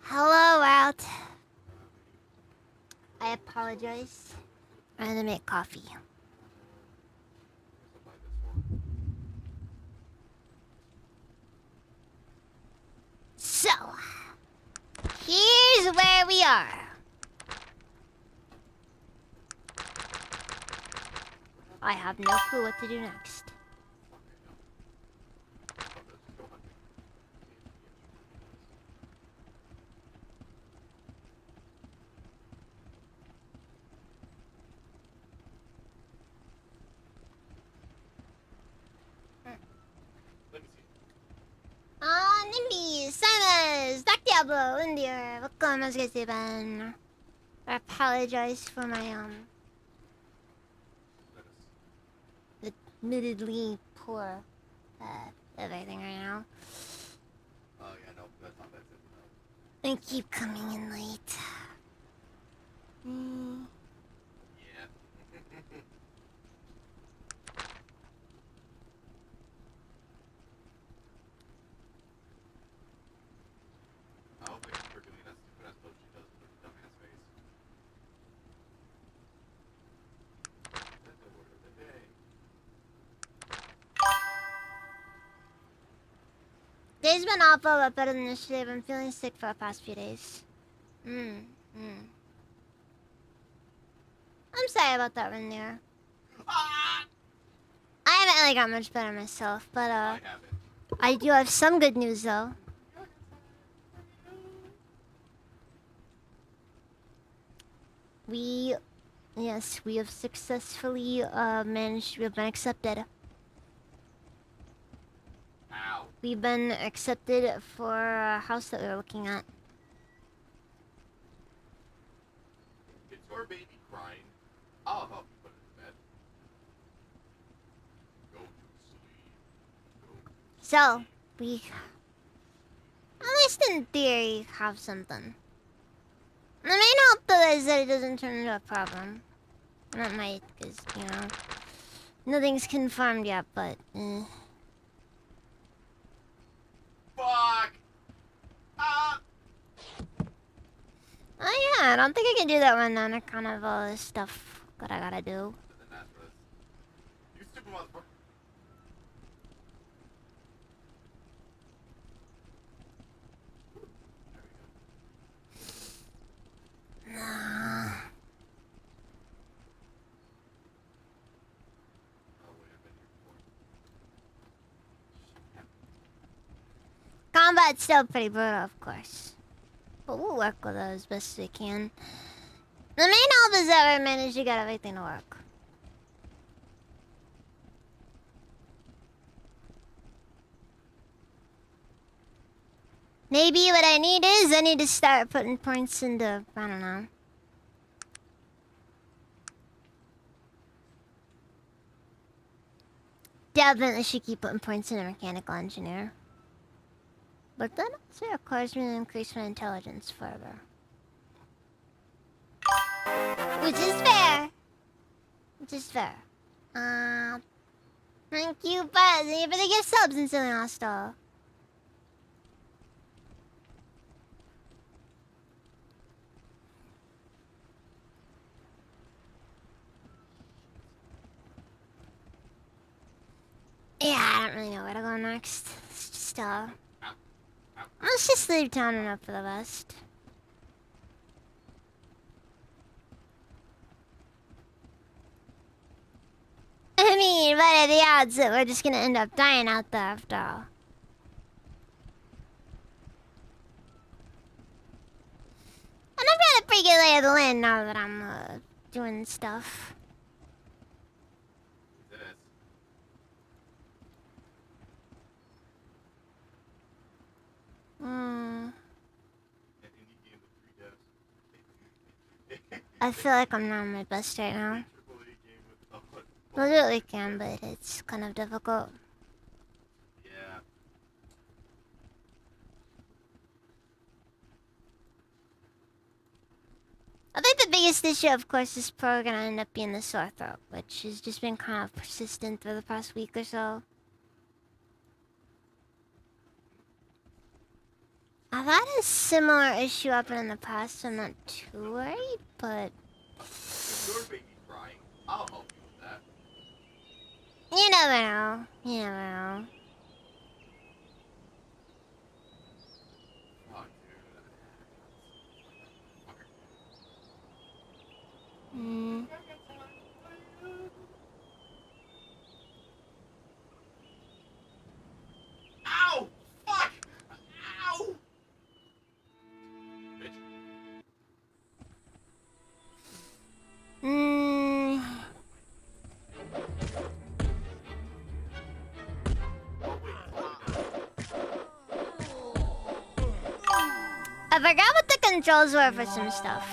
Hello, Out. I apologize. I had to make coffee. So, here's where we are. I have no clue what to do next. Nimby, Silas, Dark Diablo, India, welcome, how's it going? I apologize for my, admittedly poor, everything right now. Oh, yeah, no, that's not bad. I keep coming in late. Yeah. I hope they keep her doing that stupid ass stuff she does with her dumbass face. That's the word of the day. Day's been awful, but better than yesterday. I've been feeling sick for the past few days. I'm sorry about that, Renier. I haven't really got much better myself, but I do have some good news though. We have successfully we have been accepted. Ow. We've been accepted for a house that we were looking at. It's your baby crying. I'll help you put it to bed. Go to sleep. So, we, at least in theory, have something. The main hope though is that it doesn't turn into a problem. And it might, because, you know, nothing's confirmed yet, but, Fuck! Oh yeah, I don't think I can do that one on account of all this stuff that I gotta do. You stupid motherfucker. Nah. Combat's still pretty brutal, of course. But we'll work with it as best we can. The main help is that we managed to get everything to work. Maybe what I need is I need to start putting points into, I don't know. Definitely should keep putting points in a mechanical engineer. But that also requires me to increase my intelligence further. Which is fair. Which is fair. Thank you, Buzz. Thank you for the gift subs and Silly Hostile. Yeah, I don't really know where to go next. It's just, let's just leave town and up for the best. I mean, what are the odds that we're just gonna end up dying out there after all? And I've got a pretty good lay of the land now that I'm, doing stuff. This. Hmm. An indie game with 3 devs. I feel like I'm not on my best right now. Triple A game with a bunch of We'll do what we can, but it's kind of difficult. Yeah. I think the biggest issue, of course, is probably gonna end up being the sore throat, which has just been kind of persistent for the past week or so. I've had a similar issue happen in the past, so I'm not too worried, but If your baby crying, I'll help you with that. you never know. You never know. Fuck, dude. Hmm. Ow! Fuck! Ow! Bitch. Hmm. Oh, wait. I forgot what the controls were for some stuff.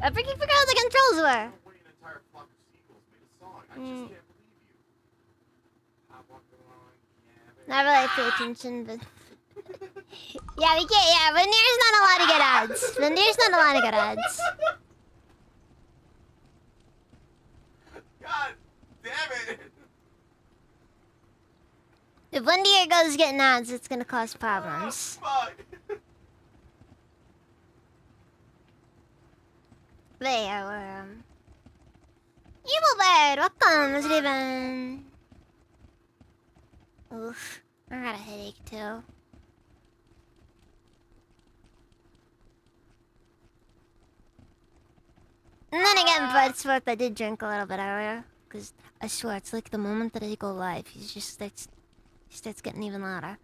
I freaking forgot what the controls were. An entire flock of seagulls made a song. I just can't believe you. I walk along, Not really pay attention, but yeah, we can't. Yeah, Venier's not a lot of good ads. Venier's not a lot of good ads. God damn it! If Vendier goes getting ads, it's gonna cause problems. Fuck! There, Evil Bird, welcome, Mr. Steven. Oof, I got a headache too. And then again, for what it's worth, I did drink a little bit earlier. Because I swear, it's like the moment that I go live, he starts getting even louder.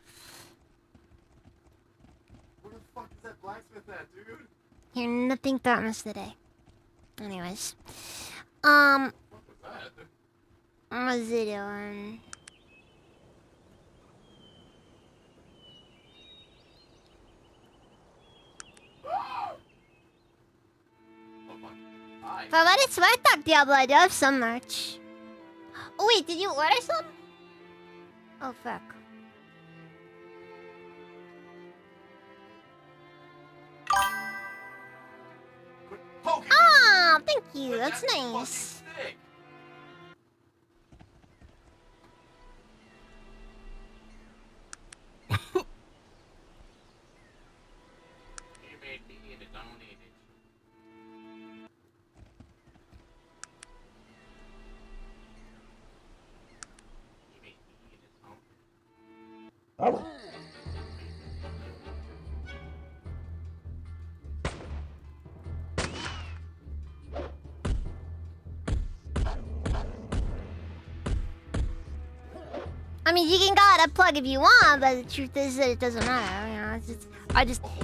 Where the fuck is that blacksmith at, dude? Hear nothing throughout most of the day. Anyways. What was that? What's he doing? Oh, fuck. Hi. For what it's worth, Doc Diablo, I do have some merch. Oh wait, did you order some? Oh fuck. Quit poking me. Ah, thank you. With That's that fucking nice. stick. You made me eat it, don't eat it. You made me eat it, huh? I mean, you can call it a plug if you want, but the truth is that it doesn't matter. You know,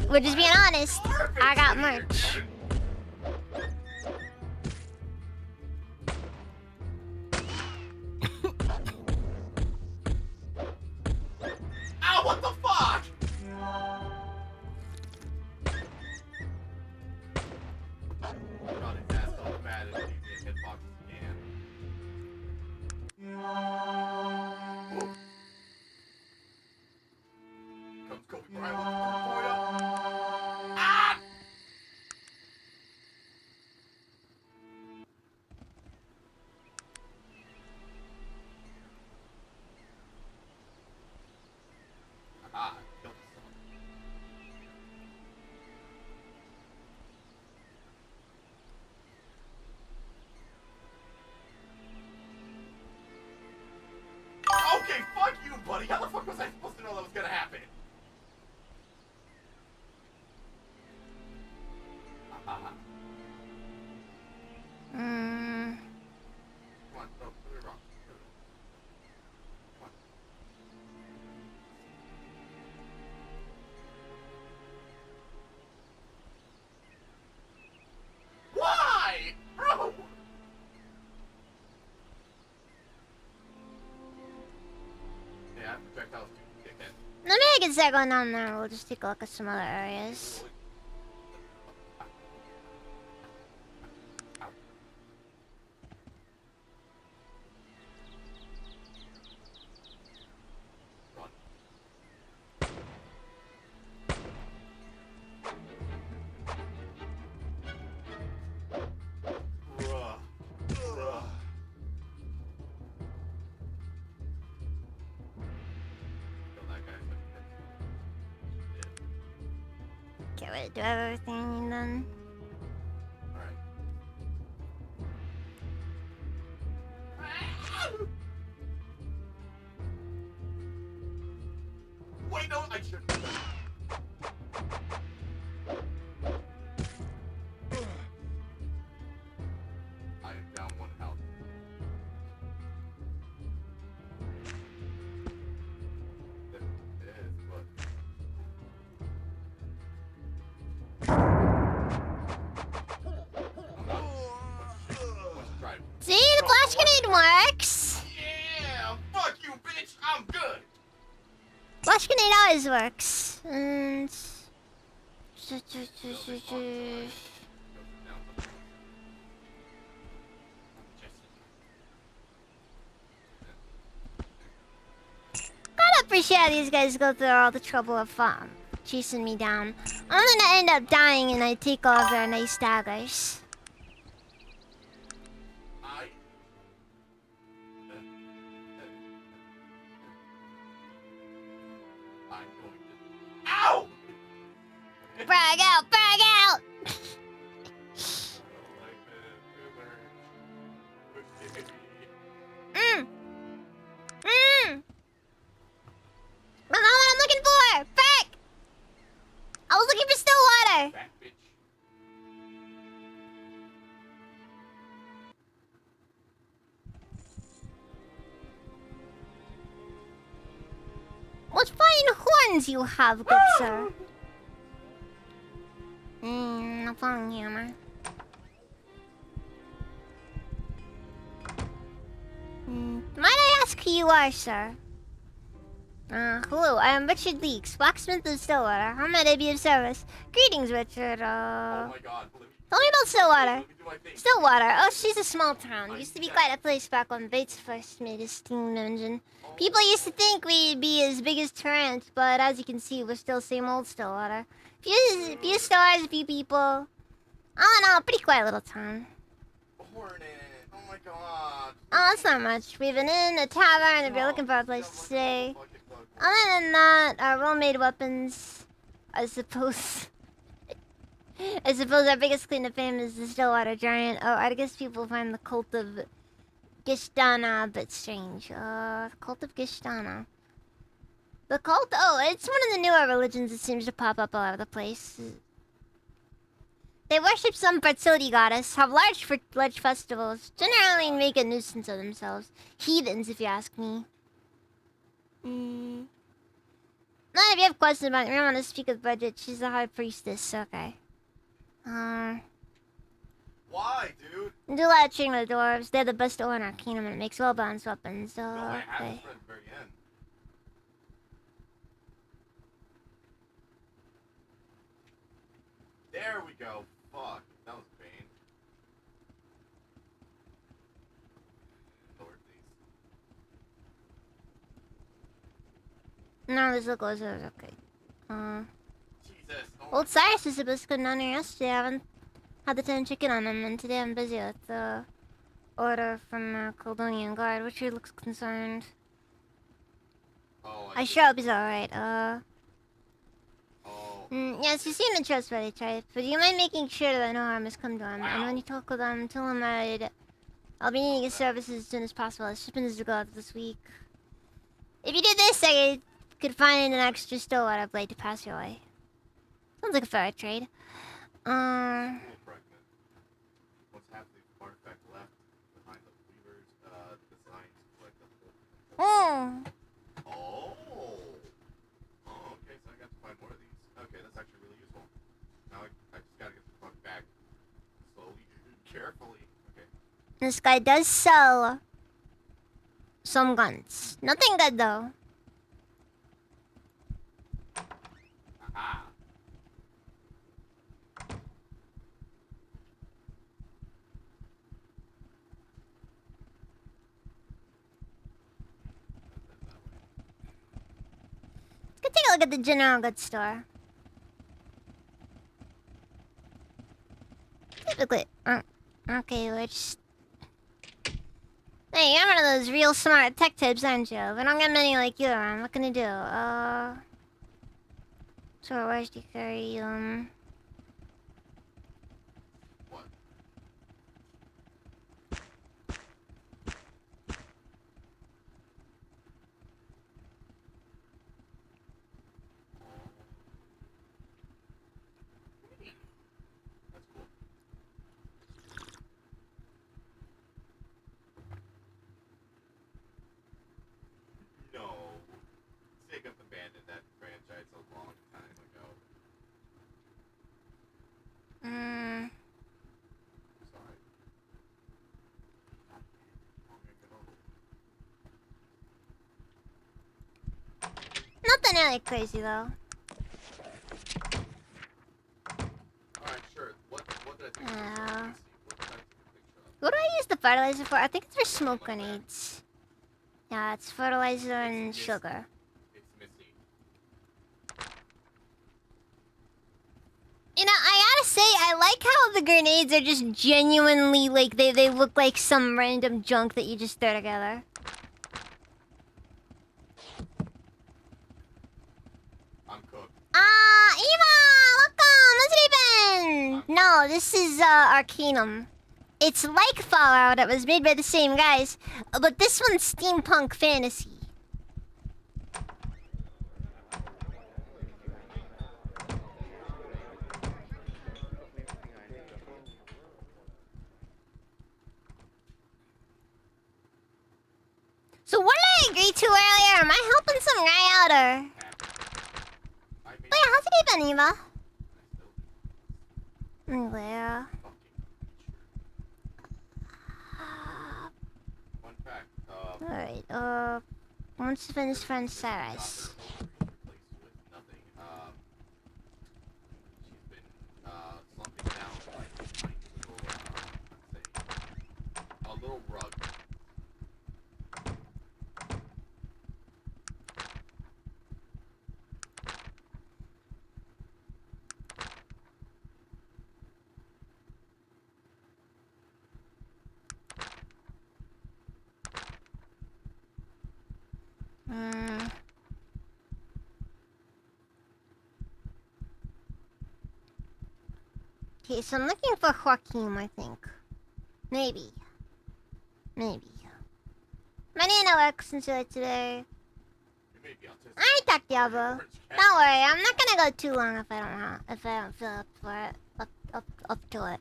we're just being honest. I got merch. fuck you, buddy. How the fuck was I supposed to know that was gonna happen? Hmm. Come on, no, put it wrong. Come on. Why? Bro! Yeah, projectiles too, dickhead. Maybe I can start going down there. We'll just take a look at some other areas. Run. Bruh. Bruh. Kill that guy. Get ready to do everything then. Alright. Wait, no, I should. I am down one health. There is, but. Let's try it. See, the flash grenade works. Yeah, fuck you, bitch. I'm good. Flash grenade always works. And gotta appreciate how these guys go through all the trouble of chasing me down. I'm gonna end up dying and I take all their nice daggers. I'm going to. Ow! Brag out, brag out! Mmm. Mmm. That's not what I'm looking for! Frick! I was looking for still water! Fat bitch. What fine horns you have, good sir. No fun, hammer. Might I ask who you are, sir? Hello, I am Richard Leeks, blacksmith of Stillwater. How may I be of service? Greetings, Richard. Oh my god, let me Tell me about Stillwater. Let me do my thing. Stillwater. Oh, she's a small town. Used to be quite a place back when Bates first made his steam engine. People used to think we'd be as big as Tarrant, but as you can see, we're still same old Stillwater. Few stars, a few people. All in all, pretty quiet little town. Hornet. Oh my god. Oh, that's not much. We have an inn, a tavern, if you're looking for a place to stay. Other than that, our well-made weapons, I suppose. I suppose our biggest claim to fame is the Stillwater Giant. Oh, I guess people find the cult of Gishtana a bit strange. The cult of Gishtana. The cult? Oh, it's one of the newer religions that seems to pop up all over the place. They worship some fertility goddess, have large festivals, generally make a nuisance of themselves. Heathens, if you ask me. Now, if you have questions about it, you want to speak with Budget. She's the high priestess, okay. Why, dude? Do a lot of trading with the dwarves. They're the best ore in our kingdom and it makes well-balanced weapons, so... No, I have okay. this at the very end. There we go. Fuck. That was a pain. Lower these. No, this look was okay. Jesus. Oh Old Cyrus was supposed to come down here yesterday. I haven't had the time to check in on him, and today I'm busy with the order from the Caldonian Guard, which he looks concerned. Oh, I sure hope he's alright. Oh. Yes, you seem a trustworthy type, but you mind making sure that no harm has come to him. And when you talk with him, tell him I'll be needing his services as soon as possible. His shipment is to go out this week. least I could find an extra Stillwater blade to pass your way. Sounds like a fair trade. School fragment. What's half the artifact left behind the weaver's designs to collect the whole. Oh. Oh. Oh, okay, so I got to find more of these. Okay, that's actually really useful. Now I just gotta get the fuck back slowly, carefully. Okay. This guy does sell some guns. Nothing good though. Aha. Let's take a look at the general goods store. Typically, okay, we're just. Hey, you're one of those real smart tech tips, aren't you? We don't get many like you around. What can I do? So where's the carry? What? That's cool. No. Sega abandoned that franchise a long time ago. Sorry. Nothing really crazy though. Alright, sure. What did I think? Uh, What did I take a picture of? What do I use the fertilizer for? I think it's for smoke grenades. Yeah, it's fertilizer and sugar. It's missing. You know, I gotta say, I like how the grenades are just genuinely, like, they look like some random junk that you just throw together. I'm cooked. Eva! Welcome! How's it been? No, this is, Arcanum. It's like Fallout, it was made by the same guys, but this one's steampunk fantasy. So what did I agree to earlier? Am I helping some guy out or? I made Wait, how's it been, Eva? I still do. Yeah. Fun fact, Alright, once you finish French Saris. replaced with nothing. She's been slumping down like a tiny little let's say a little rug. Okay, so I'm looking for Joaquin, I think. Maybe. Maybe. My Nana works until today. You may be autistic. I talked Diablo. Don't worry, I'm not gonna go too long if I don't feel up for it. Up to it.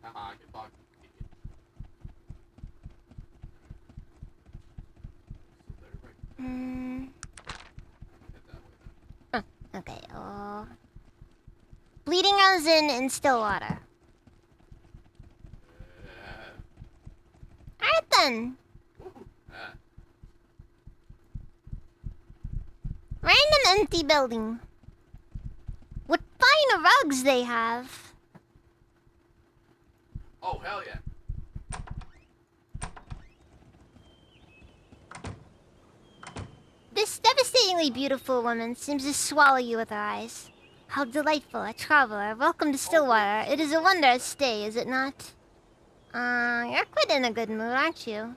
Haha, good luck. Idiot. So they're right. Head that way then. Okay, Bleeding Rose Inn in Stillwater. Alright then. Woohoo. Random empty building. What fine rugs they have. Oh, hell yeah. This devastatingly beautiful woman seems to swallow you with her eyes. How delightful, a traveler. Welcome to Stillwater. It is a wondrous stay, is it not? You're quite in a good mood, aren't you?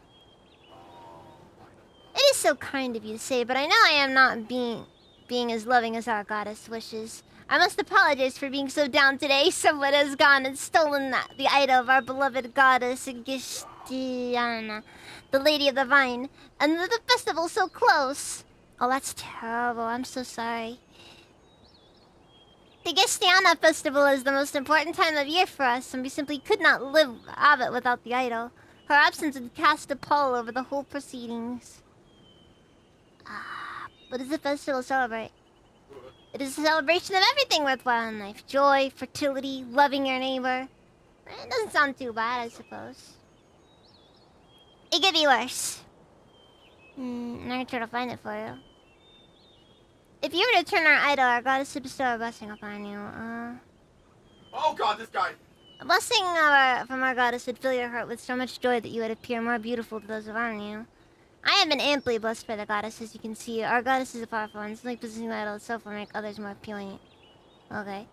It is so kind of you to say, but I know I am not being as loving as our goddess wishes. I must apologize for being so down today. Someone has gone and stolen the idol of our beloved goddess I don't know, the Lady of the Vine, and the festival's so close. Oh, that's terrible. I'm so sorry. The Gestiana festival is the most important time of year for us, and we simply could not live of it without the idol. Her absence would cast a pall over the whole proceedings. What does the festival celebrate? It is a celebration of everything worthwhile in life. Joy, fertility, loving your neighbor. It doesn't sound too bad, I suppose. It could be worse. I'm gonna try to find it for you. If you were to turn our idol, our goddess would bestow a blessing upon you. Oh god, this guy! A blessing from our goddess would fill your heart with so much joy that you would appear more beautiful to those around you. I have been amply blessed by the goddess, as you can see. Our goddess is a powerful one. Simply possessing the idol itself will make others more appealing. Okay.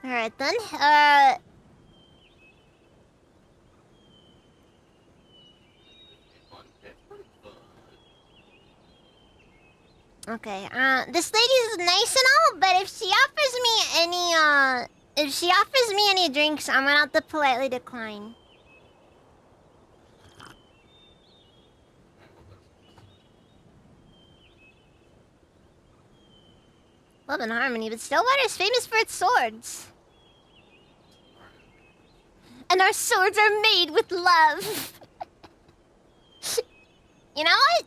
Alright then. Okay, this lady's nice and all, but if she offers me any drinks, I'm gonna have to politely decline. Love and harmony, but Stillwater is famous for its swords. And our swords are made with love. You know what?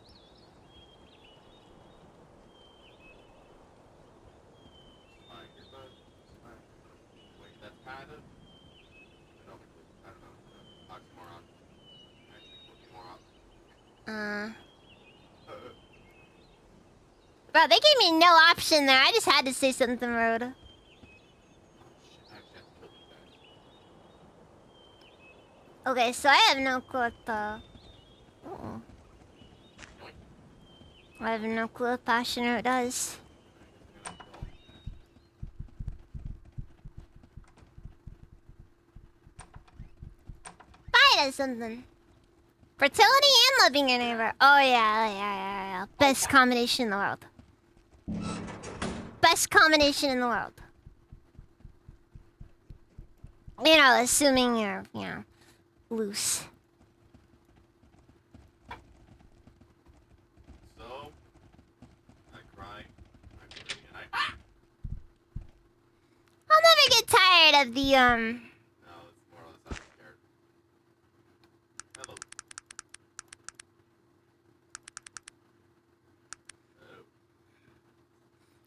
Wait, that's kind of... No, I don't know. Oxymoron. Actually, Bro, they gave me no option there. I just had to say something rude. Okay, so I have no clue what the... Oh. I have no clue what Passion Root does. Bye does something. Fertility and loving your neighbor. Oh yeah. Best combination in the world. Best combination in the world. You know, assuming you're, loose. So, I cry, I bleed, and I'll never get tired of the, No, it's more or less I'm scared. Hello.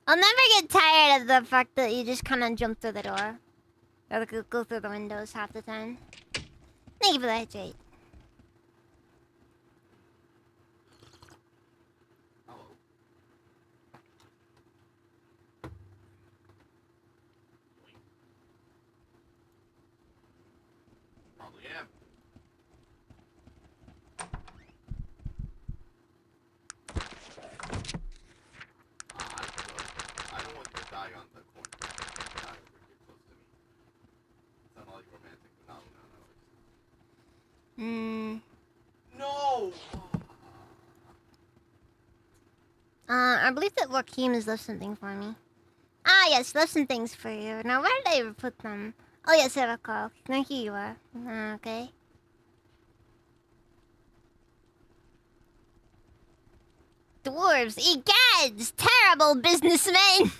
I'll never get tired of the fact that you just kind of jump through the door. Or go through the windows half the time. Thank you for that, Jade. Hello. Probably am. I don't want you to die on the corner. Die over here close to me. It's not all romantic, but no. No! I believe that Joaquin has left something for me. Ah, yes, left some things for you. Now, where did I ever put them? Oh, yes, I recall. Now, here you are. Okay. Dwarves, egads, terrible businessmen!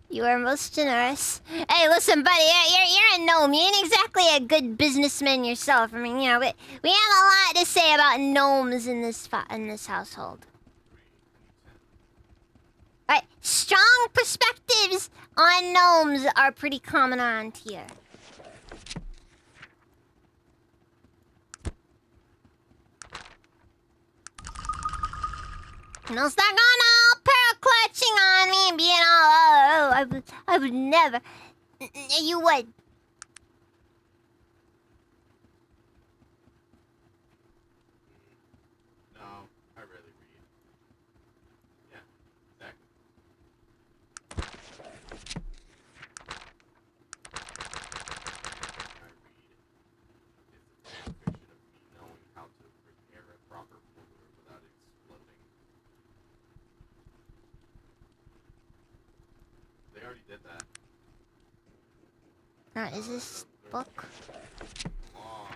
You are most generous. Hey, listen, buddy, you're a gnome. You ain't exactly a good businessman yourself. I mean, we have a lot to say about gnomes in this household. Right, strong perspectives on gnomes are pretty common around here. Don't start going all pearl clutching on me and being all, I would never. You would. No, I rarely read. Yeah, exactly. I read. It's a fan fiction of me knowing how to prepare a proper ruler without exploding. They already did that. is this book?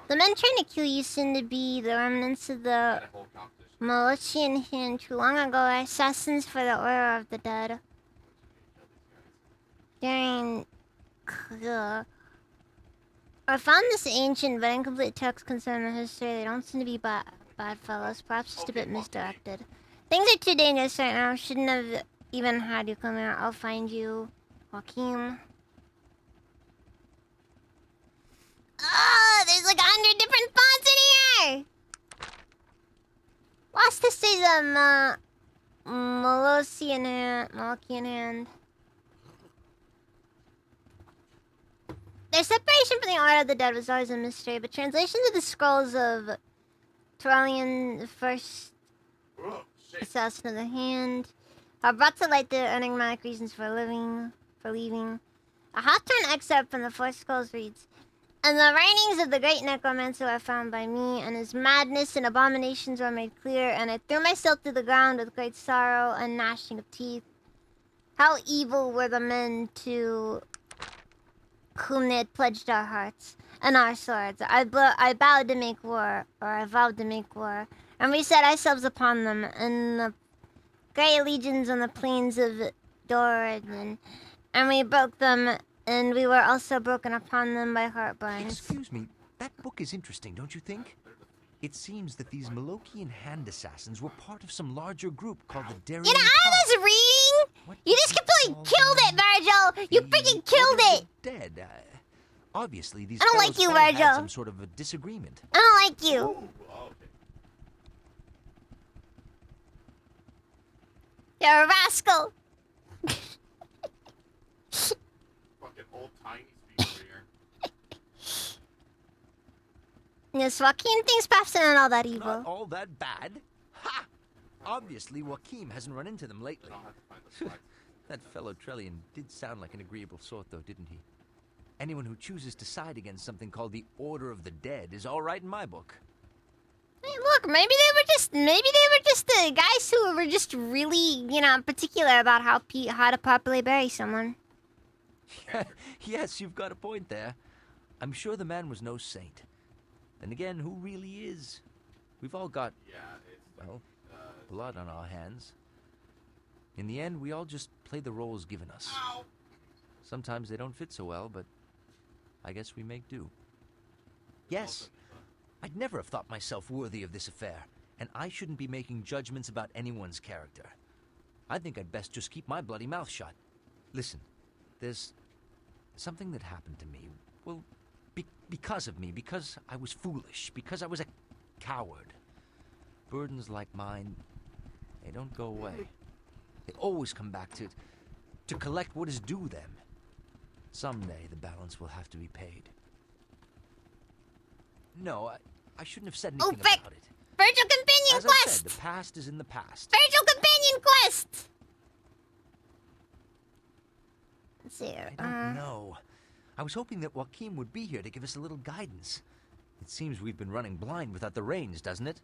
The men trying to kill you seem to be the remnants of the Had a whole competition. Moloshian hand who long ago were assassins for the Order of the Dead. During I found this ancient but incomplete text concerning the history. They don't seem to be bad fellows, perhaps just a bit misdirected. Things are too dangerous right now. Shouldn't have even had you come here. I'll find you, Joaquin. Oh, there's like 100 different fonts in here! Lost to say the Molossian hand. Their separation from the Order of the Dead was always a mystery, but translations of the scrolls of Turalian, the first Oh, shit. assassin of the hand, are brought to light the enigmatic reasons for leaving. A half-turn excerpt from the Four Scrolls reads, "And the writings of the great necromancer were found by me, and his madness and abominations were made clear, and I threw myself to the ground with great sorrow and gnashing of teeth. How evil were the men to whom they had pledged our hearts and our swords. I vowed to make war, and we set ourselves upon them, and the grey legions on the plains of Doradin, and we broke them, and we were also broken upon them by heartburns." Excuse me, that book is interesting, don't you think? It seems that these Molochian hand assassins were part of some larger group called the Darien You know, I was reading! What You just did completely call killed it, them? Virgil! You The freaking killed Order of it! the Dead. Obviously, these I don't like fellows you, all had Virgil. some sort of a disagreement. I don't like you. Ooh, oh, okay. You're a rascal. Fucking old tiny speed over here. Yes, Joaquin thinks perhaps they're not all that evil. Not all that bad. Ha! Obviously, Joachim hasn't run into them lately. Then I'll have to find the slides. That fellow Trellian did sound like an agreeable sort, though, didn't he? Anyone who chooses to side against something called the Order of the Dead is all right in my book. Hey, look, maybe they were just the guys who were just really, particular about how to properly bury someone. Yes, you've got a point there. I'm sure the man was no saint. Then again, who really is? We've all got, Yeah, it's well, blood on our hands. In the end, we all just play the roles given us. Ow! Sometimes they don't fit so well, but I guess we make do. Yes, I'd never have thought myself worthy of this affair, and I shouldn't be making judgments about anyone's character. I think I'd best just keep my bloody mouth shut. Listen, there's something that happened to me. Well, because of me, because I was foolish, because I was a coward. Burdens like mine, they don't go away. They always come back to collect what is due them. Someday the balance will have to be paid. No, I shouldn't have said anything frick. about it. Virgil Companion As I Quest! said, the past is in the past. Virgil Companion Quest! Let's see. I don't know. I was hoping that Joachim would be here to give us a little guidance. It seems we've been running blind without the reins, doesn't it?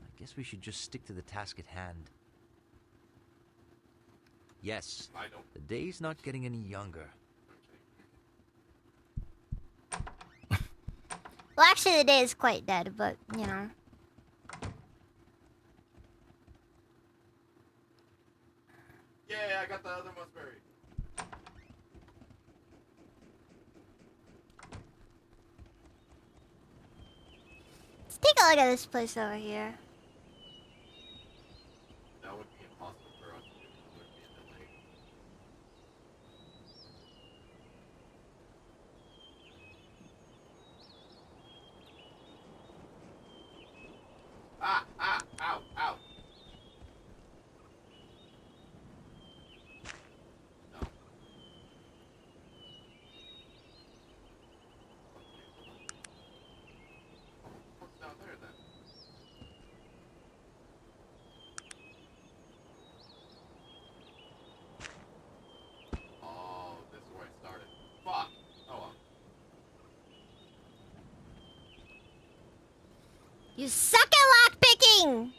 I guess we should just stick to the task at hand. Yes, I don't. the day's not getting any younger. Well, actually, the day is quite dead, but, Yeah, I got the other Musberry. Let's take a look at this place over here. That would be impossible for us to do. It would be a delay. Ah! Ow! Ow! No. What's down there then? Oh, this is where I started. Fuck! Oh well. You suck at lockpicking!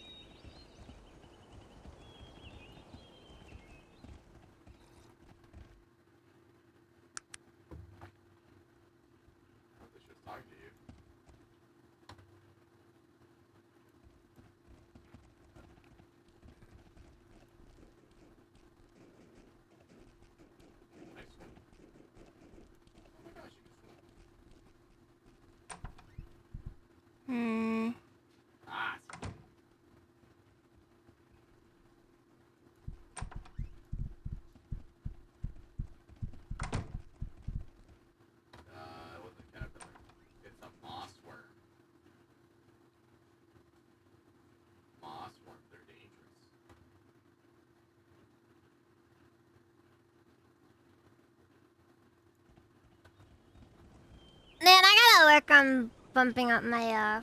work on bumping up my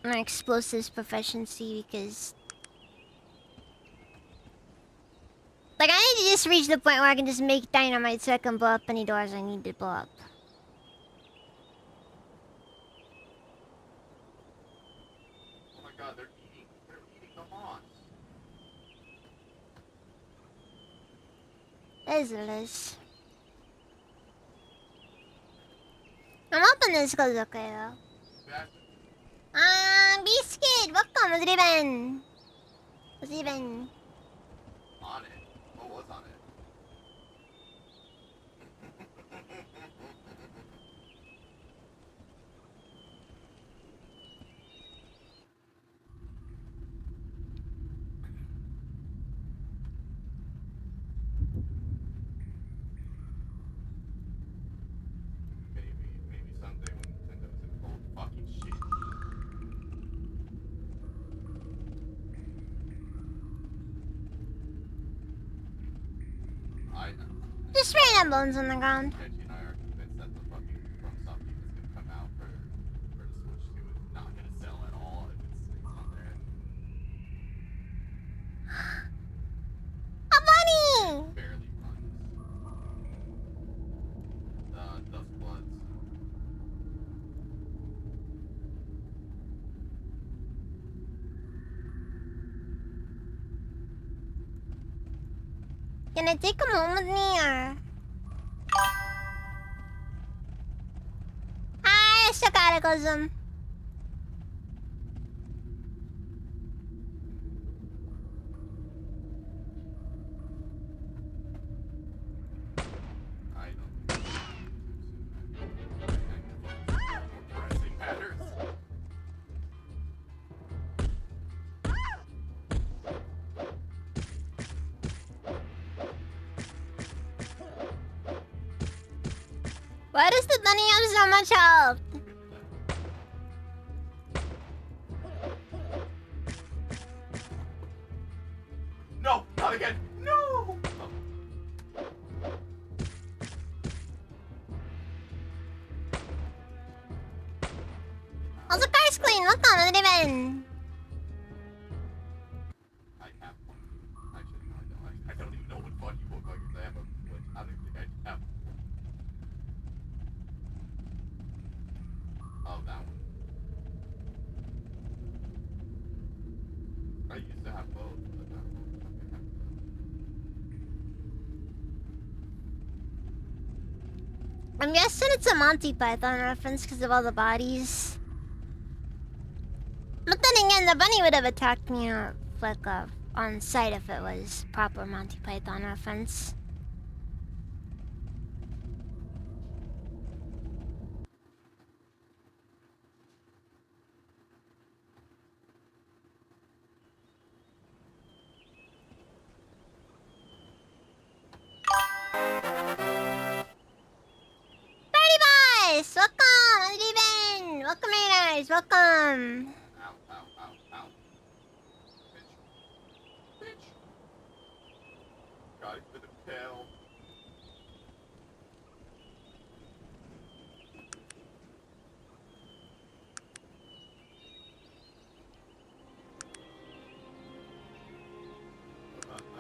explosives proficiency because, like, I need to just reach the point where I can just make dynamite so I can blow up any doors I need to blow up. Oh my god, they're eating the moss. Is. I'm hoping this goes okay though. Bastard. Biscuit, welcome, what's it even? What's it even? On it. What was on it? Maybe someday when Nintendo's in full fucking shit. Just random bones on the ground. Kenji and I are convinced that the fucking FromSoft game is gonna come out for the Switch 2 is not gonna sell at all if it's on there. A bunny! Barely runs. Dust Bloods. Can I take him home with me or? Hi, Cataclysm. I don't. Pressing matters. Why does the bunny have so much health? No, not again. No. Oh. Also, car's clean. Welcome, what's it even? I have one. Actually, no, I don't. I don't even know what fun you look like if I have a Switch. I don't think I have. Oh, that one. I used to have both, but I don't fucking have both. I'm guessing it's a Monty Python reference because of all the bodies. But then again, the bunny would have attacked me like on sight if it was proper Monty Python reference. Boys! Welcome! Steven! Welcome, Raiders! Welcome! Ow, ow, ow, ow. Bitch. Bitch. Got it for the kill.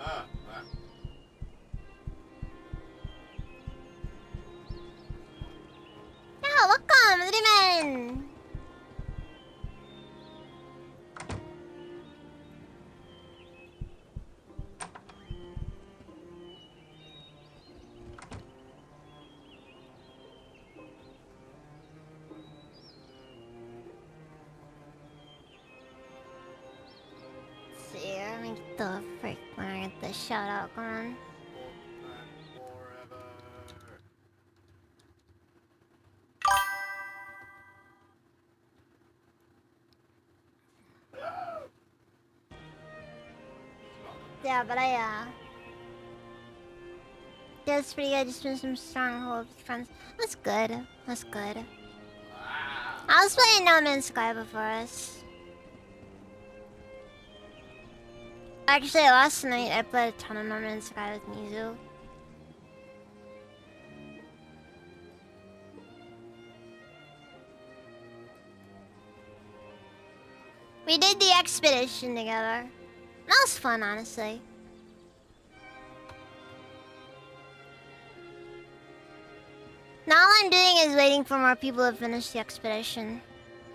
Ah. Yeah, welcome, Steven! Let's see, let me get the frick when I get the shout out going. Forever. Yeah, but that's pretty good. Just doing some stronghold friends. That's good. That's good. Ah. I was playing No Man's Sky before us. Actually, last night I played a ton of No Man's Sky with Mizu. We did the expedition together. That was fun, honestly. Now all I'm doing is waiting for more people to finish the expedition.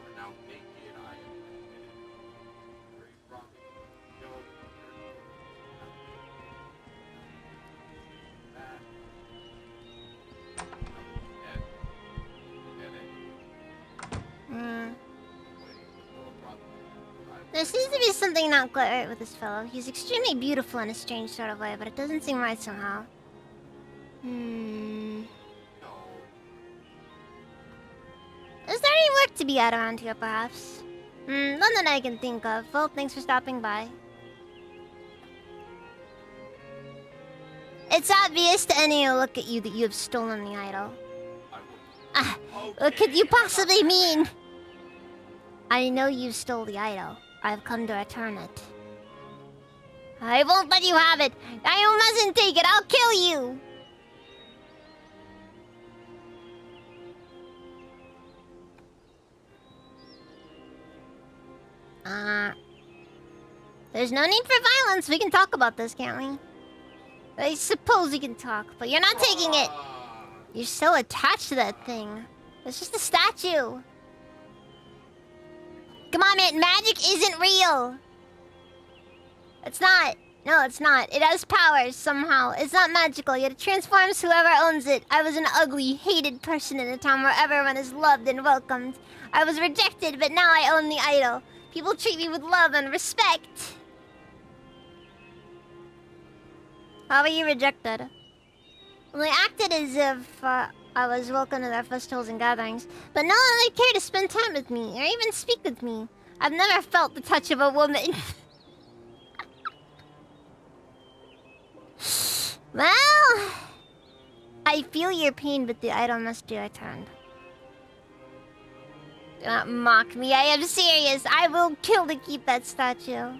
We're now naked. I am very rocky. Go. Hmm. There seems to be something not quite right with this fellow. He's extremely beautiful in a strange sort of way, but it doesn't seem right somehow. Is there any work to be had around here, perhaps? None that I can think of. Well, thanks for stopping by. It's obvious to any who look at you that you have stolen the idol. What could you possibly mean? I know you stole the idol. I've come to return it. I won't let you have it. You mustn't take it. I'll kill you. There's no need for violence. We can talk about this, can't we? I suppose we can talk, but you're not taking it. You're so attached to that thing. It's just a statue. Come on, man. Magic isn't real. It's not. No, it's not. It has powers somehow. It's not magical, yet it transforms whoever owns it. I was an ugly, hated person in a town where everyone is loved and welcomed. I was rejected, but now I own the idol. People treat me with love and respect. How were you rejected? Well, they acted as if I was welcome to their festivals and gatherings, but no one would care to spend time with me or even speak with me. I've never felt the touch of a woman. Well, I feel your pain, but the idol must be returned. Do not mock me. I am serious. I will kill to keep that statue.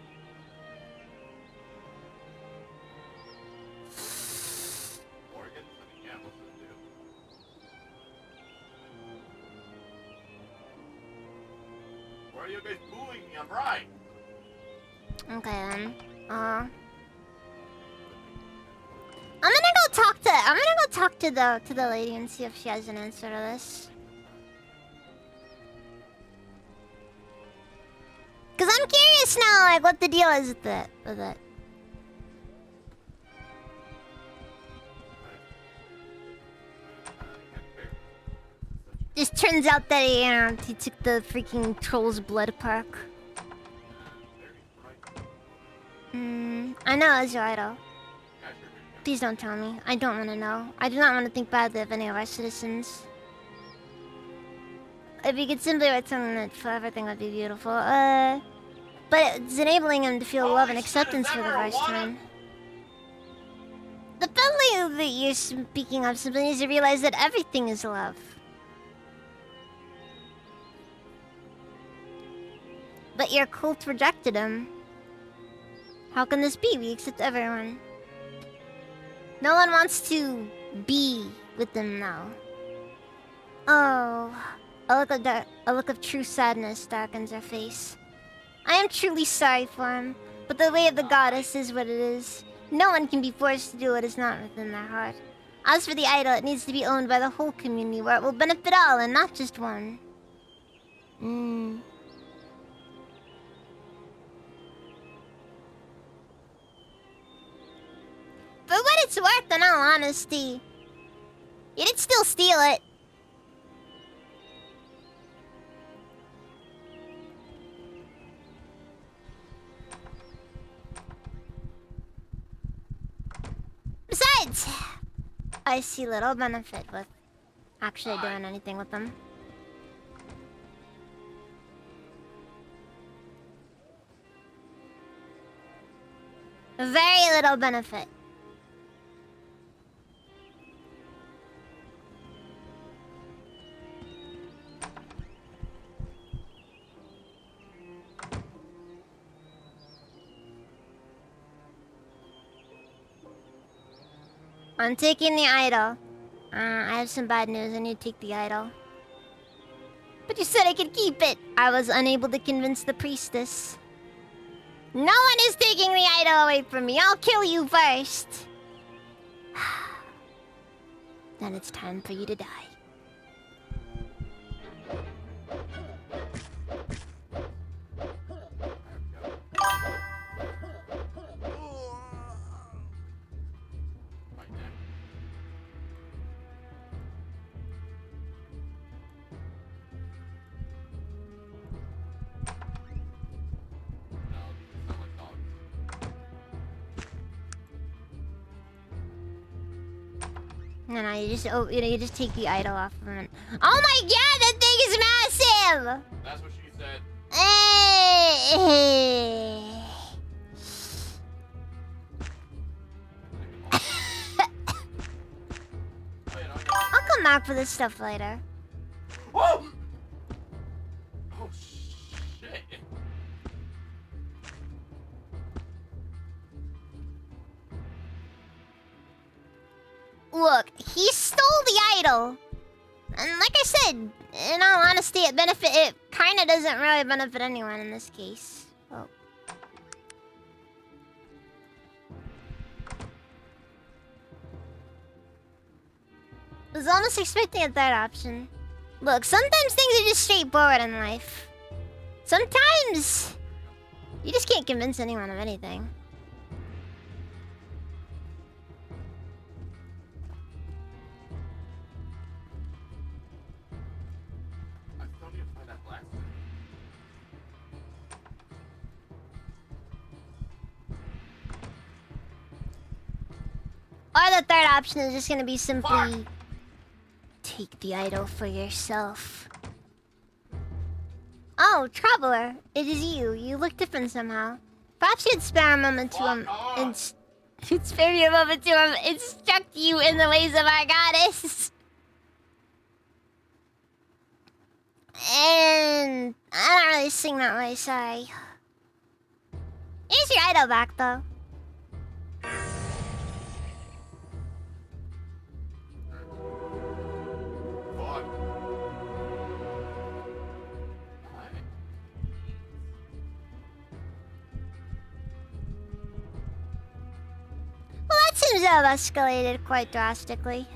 Why are you guys booing me? I'm right. Okay then. I'm gonna go talk to the lady and see if she has an answer to this. Cause I'm curious now, like what the deal is with it. Just turns out that he took the freaking troll's blood perk. I know it's your idol. Please don't tell me. I don't want to know. I do not want to think badly of any of our citizens. If you could simply return it for everything would be beautiful. But it's enabling him to feel love and acceptance for the first time. The family that you're speaking of simply needs to realize that everything is love. But your cult rejected him. How can this be? We accept everyone. No one wants to be with them now. Oh, a look of true sadness darkens her face. I am truly sorry for him, but the way of the goddess is what it is. No one can be forced to do what is not within their heart. As for the idol, it needs to be owned by the whole community, where it will benefit all and not just one. For what it's worth, in all honesty, you did still steal it. Besides, I see little benefit with actually doing anything with them. Very little benefit. I'm taking the idol. I have some bad news. I need to take the idol. But You said I could keep it. I was unable to convince the priestess. No one is taking the idol away from me. I'll kill you first. Then it's time for you to die. No, you just take the idol off of it. Oh my god, that thing is massive! That's what she said. I'll come back for this stuff later. Whoa! Oh shit! Look, he stole the idol. And like I said, in all honesty, it kinda doesn't really benefit anyone in this case. Oh. I was almost expecting a third option. Look, sometimes things are just straightforward in life. Sometimes you just can't convince anyone of anything. I still need to find that black thing. Or the third option is just gonna be simply Fuck. take the idol for yourself. Oh, Traveler, it is you. You look different somehow. Perhaps you'd spare a moment to you'd spare me a moment to instruct you in the ways of our goddess. And I don't really sing that way, sorry. Here's your idol back, though. Fuck. Well, that seems to have escalated quite drastically.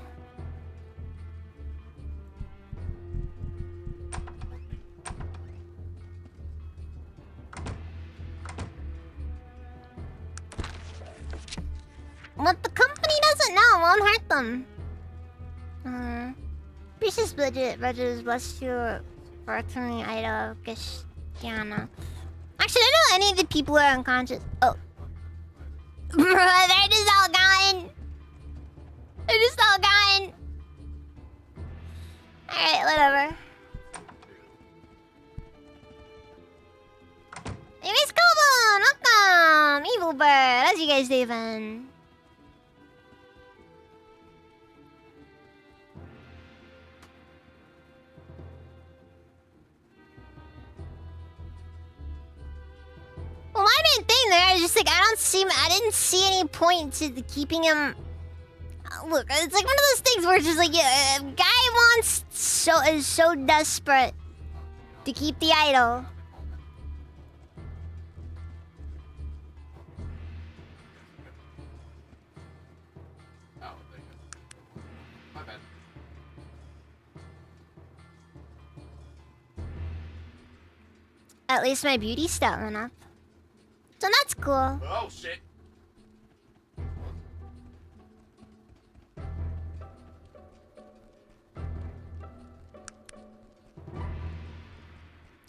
What the company doesn't know won't hurt them. Priestess budget is blessed you for returning the idol of Christiana. Actually, I don't know any of the people who are unconscious. Oh. Bro, they're just all gone. They're just all gone. Alright, whatever. Hey, Miss Colbon! Welcome! Evil Bird, how's you guys doing? Well, my main thing there is just like I didn't see any point to keeping him. Look, it's like one of those things where it's just like a guy is so desperate to keep the idol. Oh, thank you. My bad. At least my beauty stat went up. So that's cool. Oh shit.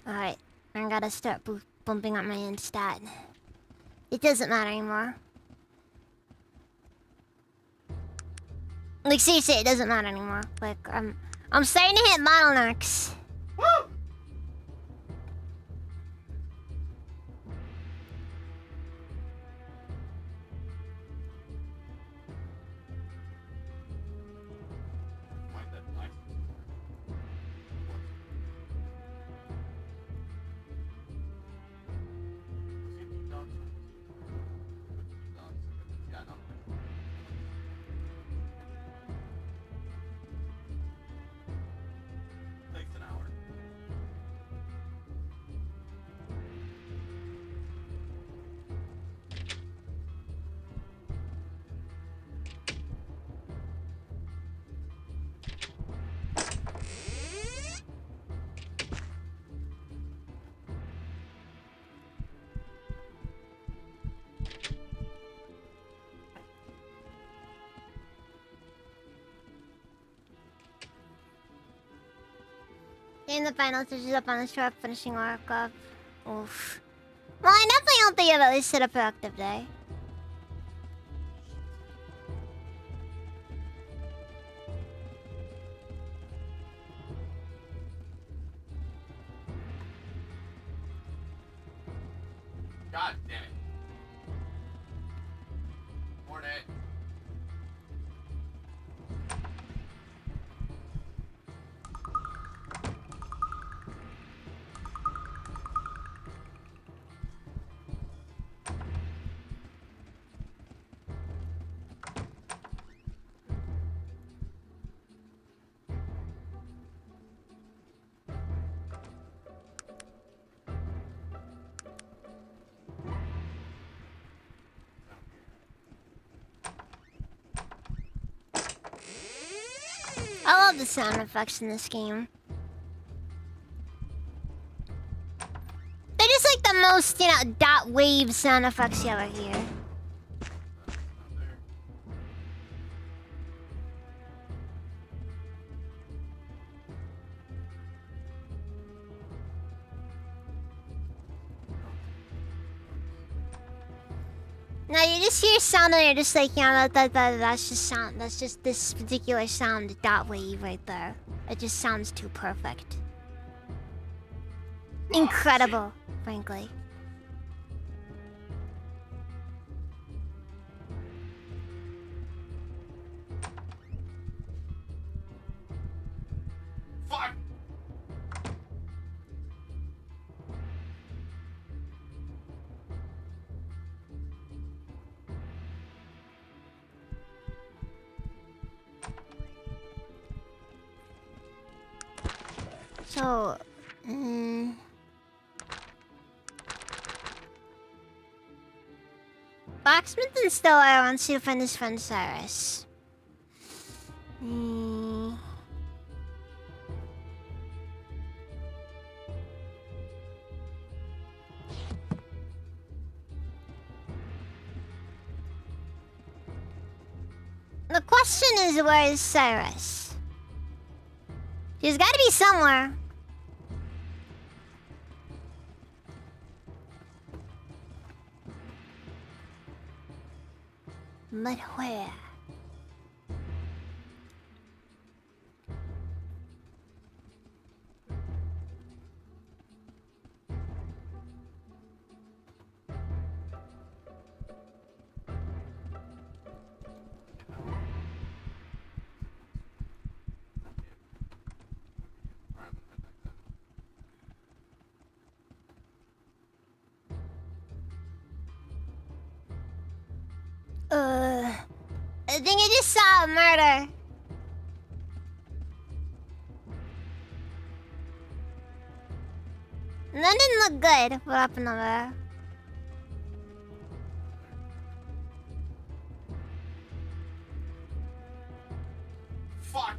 Alright, I gotta start bumping up my end stat. It doesn't matter anymore. Like seriously, it doesn't matter anymore. Like I'm starting to hit bottlenecks. Woo! Find that black. Yeah, no. Takes an hour. Getting the final touches up on the shore, finishing work up. Oof. Well, I definitely hope that you have at least had a productive day. God damn it. Morning. I love the sound effects in this game. They're just like the most, you know, dot wave sound effects you ever hear. No, you just hear sound and you're just like, yeah, that's just sound. That's just this particular sound, dot wave right there. It just sounds too perfect. Incredible, frankly. Fuck! So, Blacksmith and Stiller wants you to find his friend Cyrus. The question is, where is Cyrus? She's gotta be somewhere. But where? I think I just saw a murder. That didn't look good. What happened over there? Fuck!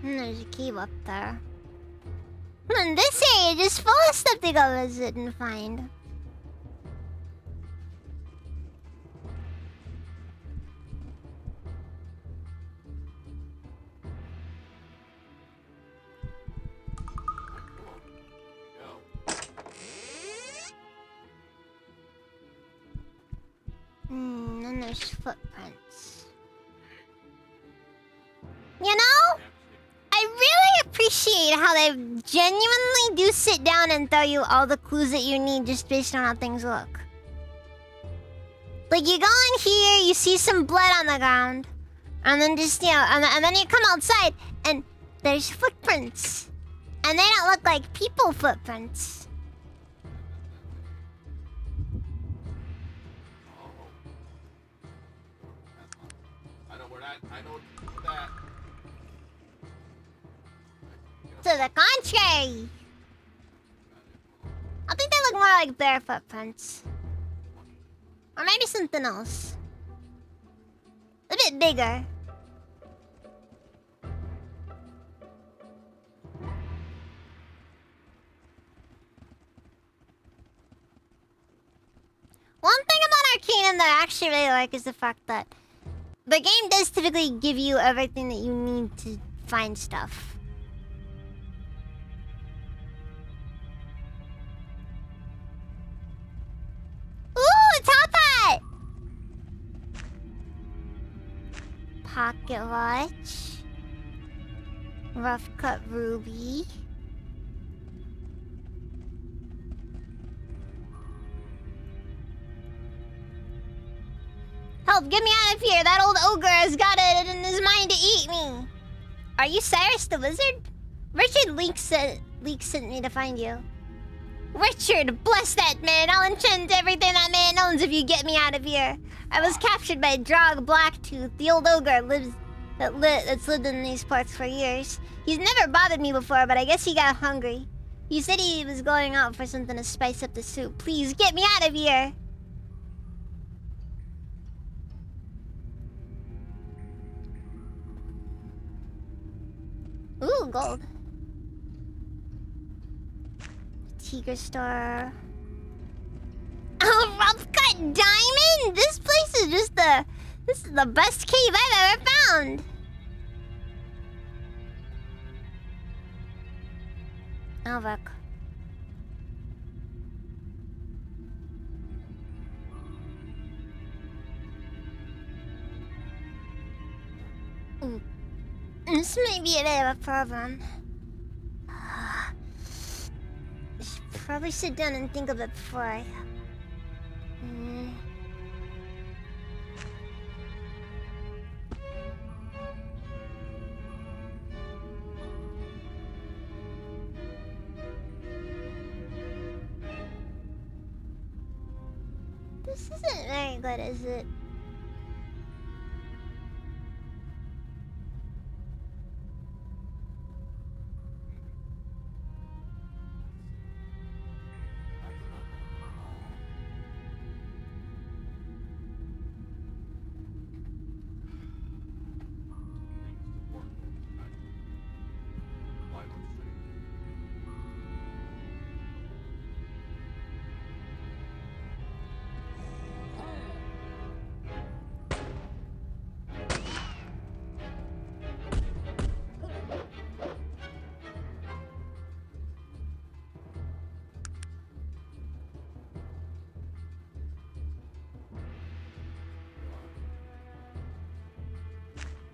There's a cave up there. This area is just full of stuff to go visit and find. And there's footprints. You know? I really appreciate how they genuinely do sit down and tell you all the clues that you need just based on how things look. Like, you go in here, you see some blood on the ground, and then just, you know, and then you come outside, and there's footprints. And they don't look like people footprints. I know where that. To the contrary. I think they look more like bear footprints. Or maybe something else. A bit bigger. game that I actually really like is the fact that the game does typically give you everything that you need to find stuff. Ooh, top hat! Pocket watch. Rough cut ruby. Help, get me out of here! That old ogre has got it in his mind to eat me! Are you Cyrus the Wizard? Richard Leek sent me to find you. Richard, bless that man! I'll enchant everything that man owns if you get me out of here. I was captured by Drog Blacktooth, the old ogre that's lived in these parts for years. He's never bothered me before, but I guess he got hungry. He said he was going out for something to spice up the soup. Please, get me out of here! Ooh, gold. Tiger Star. Oh, rough cut diamond! This place is just this is the best cave I've ever found. Oh, look. Ooh. This may be a bit of a problem. I should probably sit down and think of it before I... This isn't very good, is it?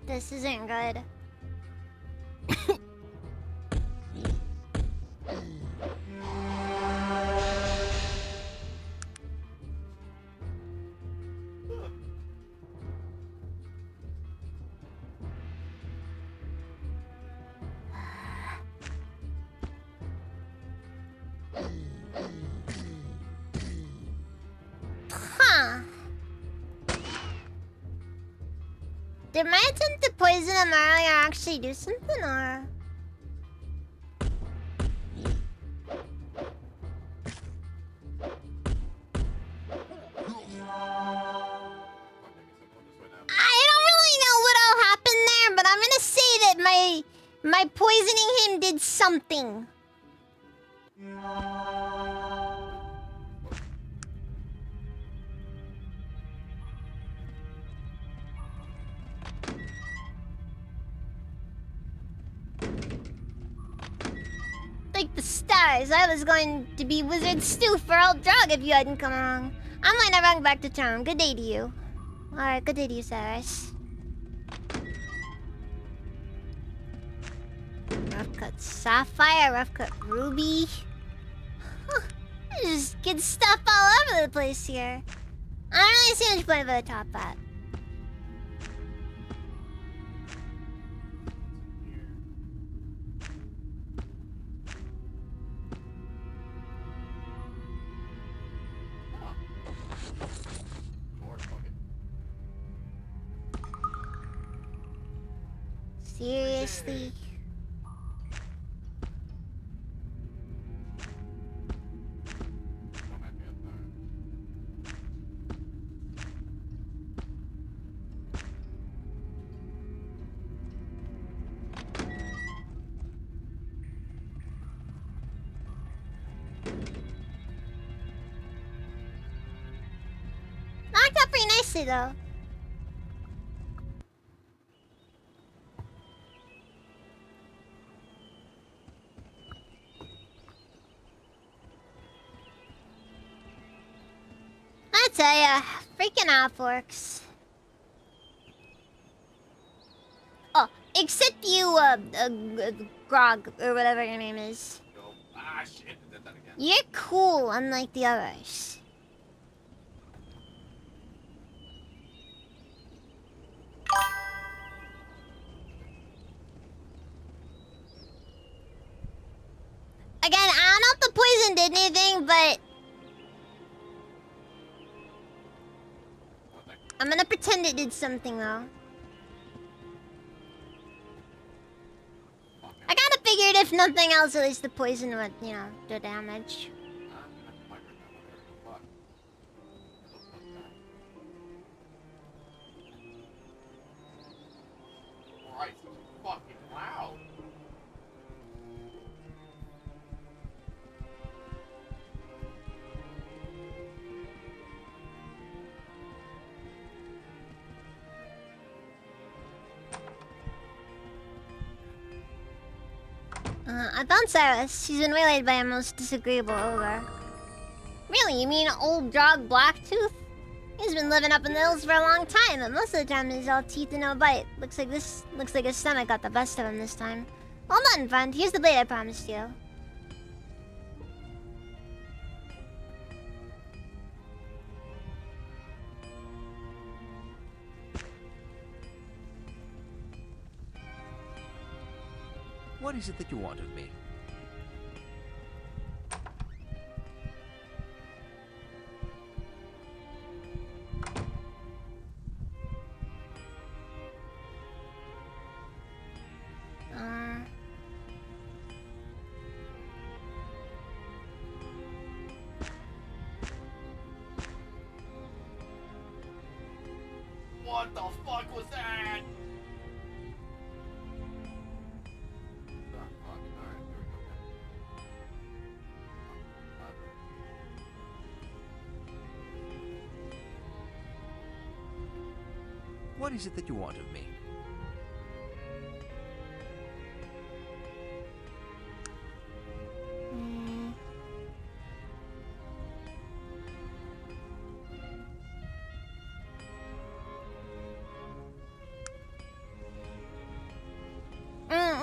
This isn't good. Huh. Did my attempt to poison him earlier actually do something, or...? I don't really know what all happened there, but I'm gonna say that my poisoning him did something. Like the stars, I was going to be Wizard Stew for old Drog if you hadn't come along. I'm gonna run back to town. Good day to you. Alright, good day to you, Cyrus. Rough cut sapphire, rough cut ruby. Huh. There's just good stuff all over the place here. I don't really see much point for the top hat. Seriously? Knocked up see though. I tell ya, freaking AppWorks. Oh, except you, Grog, or whatever your name is. Go. Ah, shit. I did that again. You're cool, unlike the others. Again, I don't know if the poison did anything, but Nothing. I'm gonna pretend it did something though. Fuck it. I kinda figured if nothing else, at least the poison would, you know, do damage. Fuck. Christ, it's fucking loud. I found Cyrus. She's been waylaid by a most disagreeable ogre. Really? You mean old dog Blacktooth? He's been living up in the hills for a long time, but most of the time he's all teeth and no bite. Looks like his stomach got the best of him this time. Well done, friend. Here's the blade I promised you. What is it that you want of me? What the fuck was that? Oh, fuck. Alright, here we go. What is it that you want of me?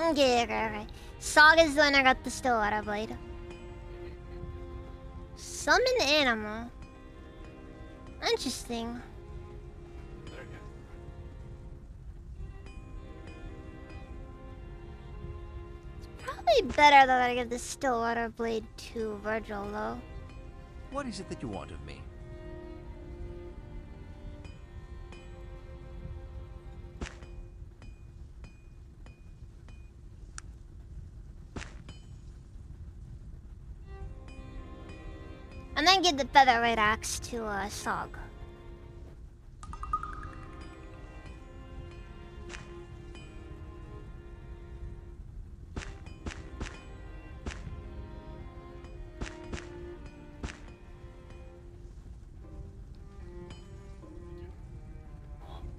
Okay. Saga's the one I got the Stillwater blade. Summon animal. Interesting. There you Probably better that I give the Stillwater blade to Virgil, though. What is it that you want of me? And then give the featherweight axe to Sog.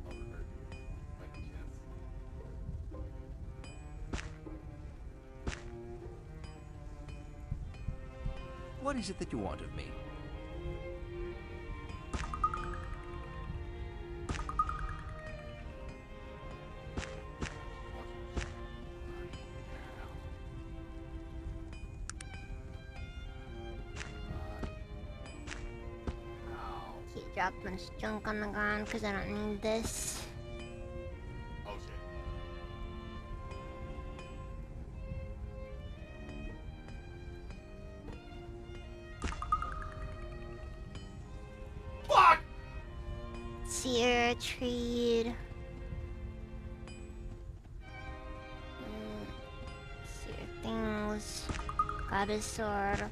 overheard you by any chance. What is it that you want of me? Keep dropping junk on the ground because I don't need this. Oh shit. Fuck! Seer tree. Seer things. Got his sword.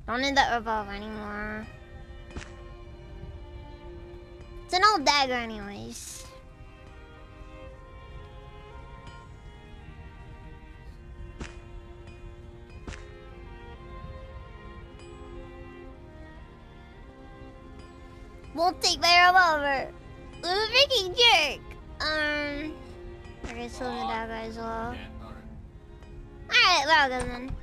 Don't need that revolver anymore. It's an old dagger anyways. Won't take my revolver. What a freaking jerk. Okay, so the dagger as well. Yeah, alright. Alright, we're all good then.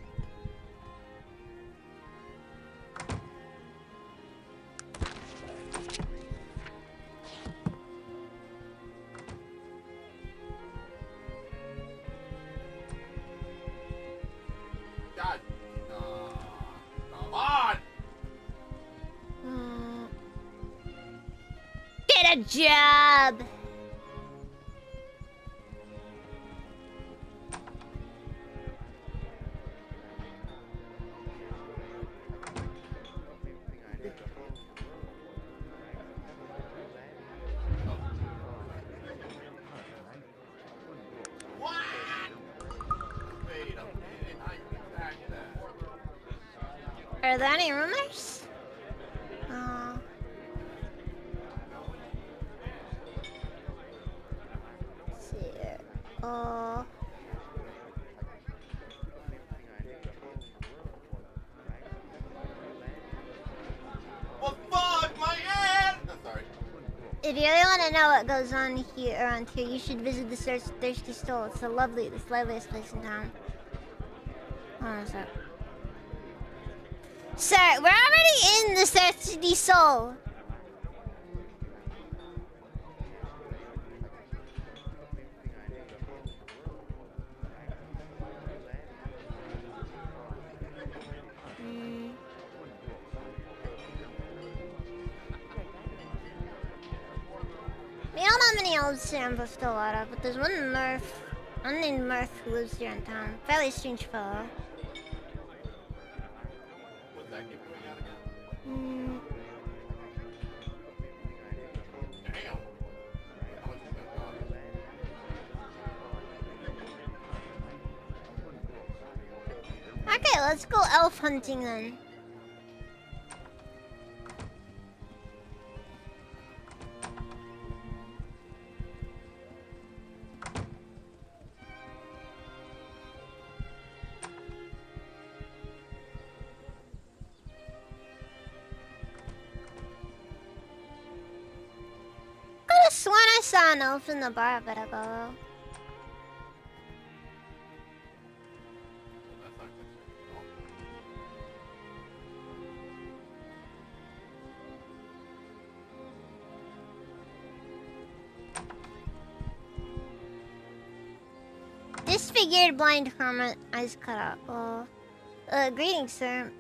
God. Come on! Hmm. Get a job! What? Wait a minute. I back that. Are there any rumors? Oh. Let's see here. Oh. Well, fuck my head! I'm sorry. If you really want to know what goes on here around here, you should visit the Thirsty Soul. It's the liveliest place in town. Hold on a sec. Sir, we're already in the Thirsty Soul. We don't have any elves here in Bustolata, but there's one unnamed Mirth who lives here in town. Fairly strange fellow. What's that keep coming out again? Damn. How much is that cost? Okay, let's go elf hunting then. Could have sworn I saw an elf in the bar a bit ago. Well, that's not concerning at all. Disfigured blind hermit, eyes cut out. Oh. Greetings, sir.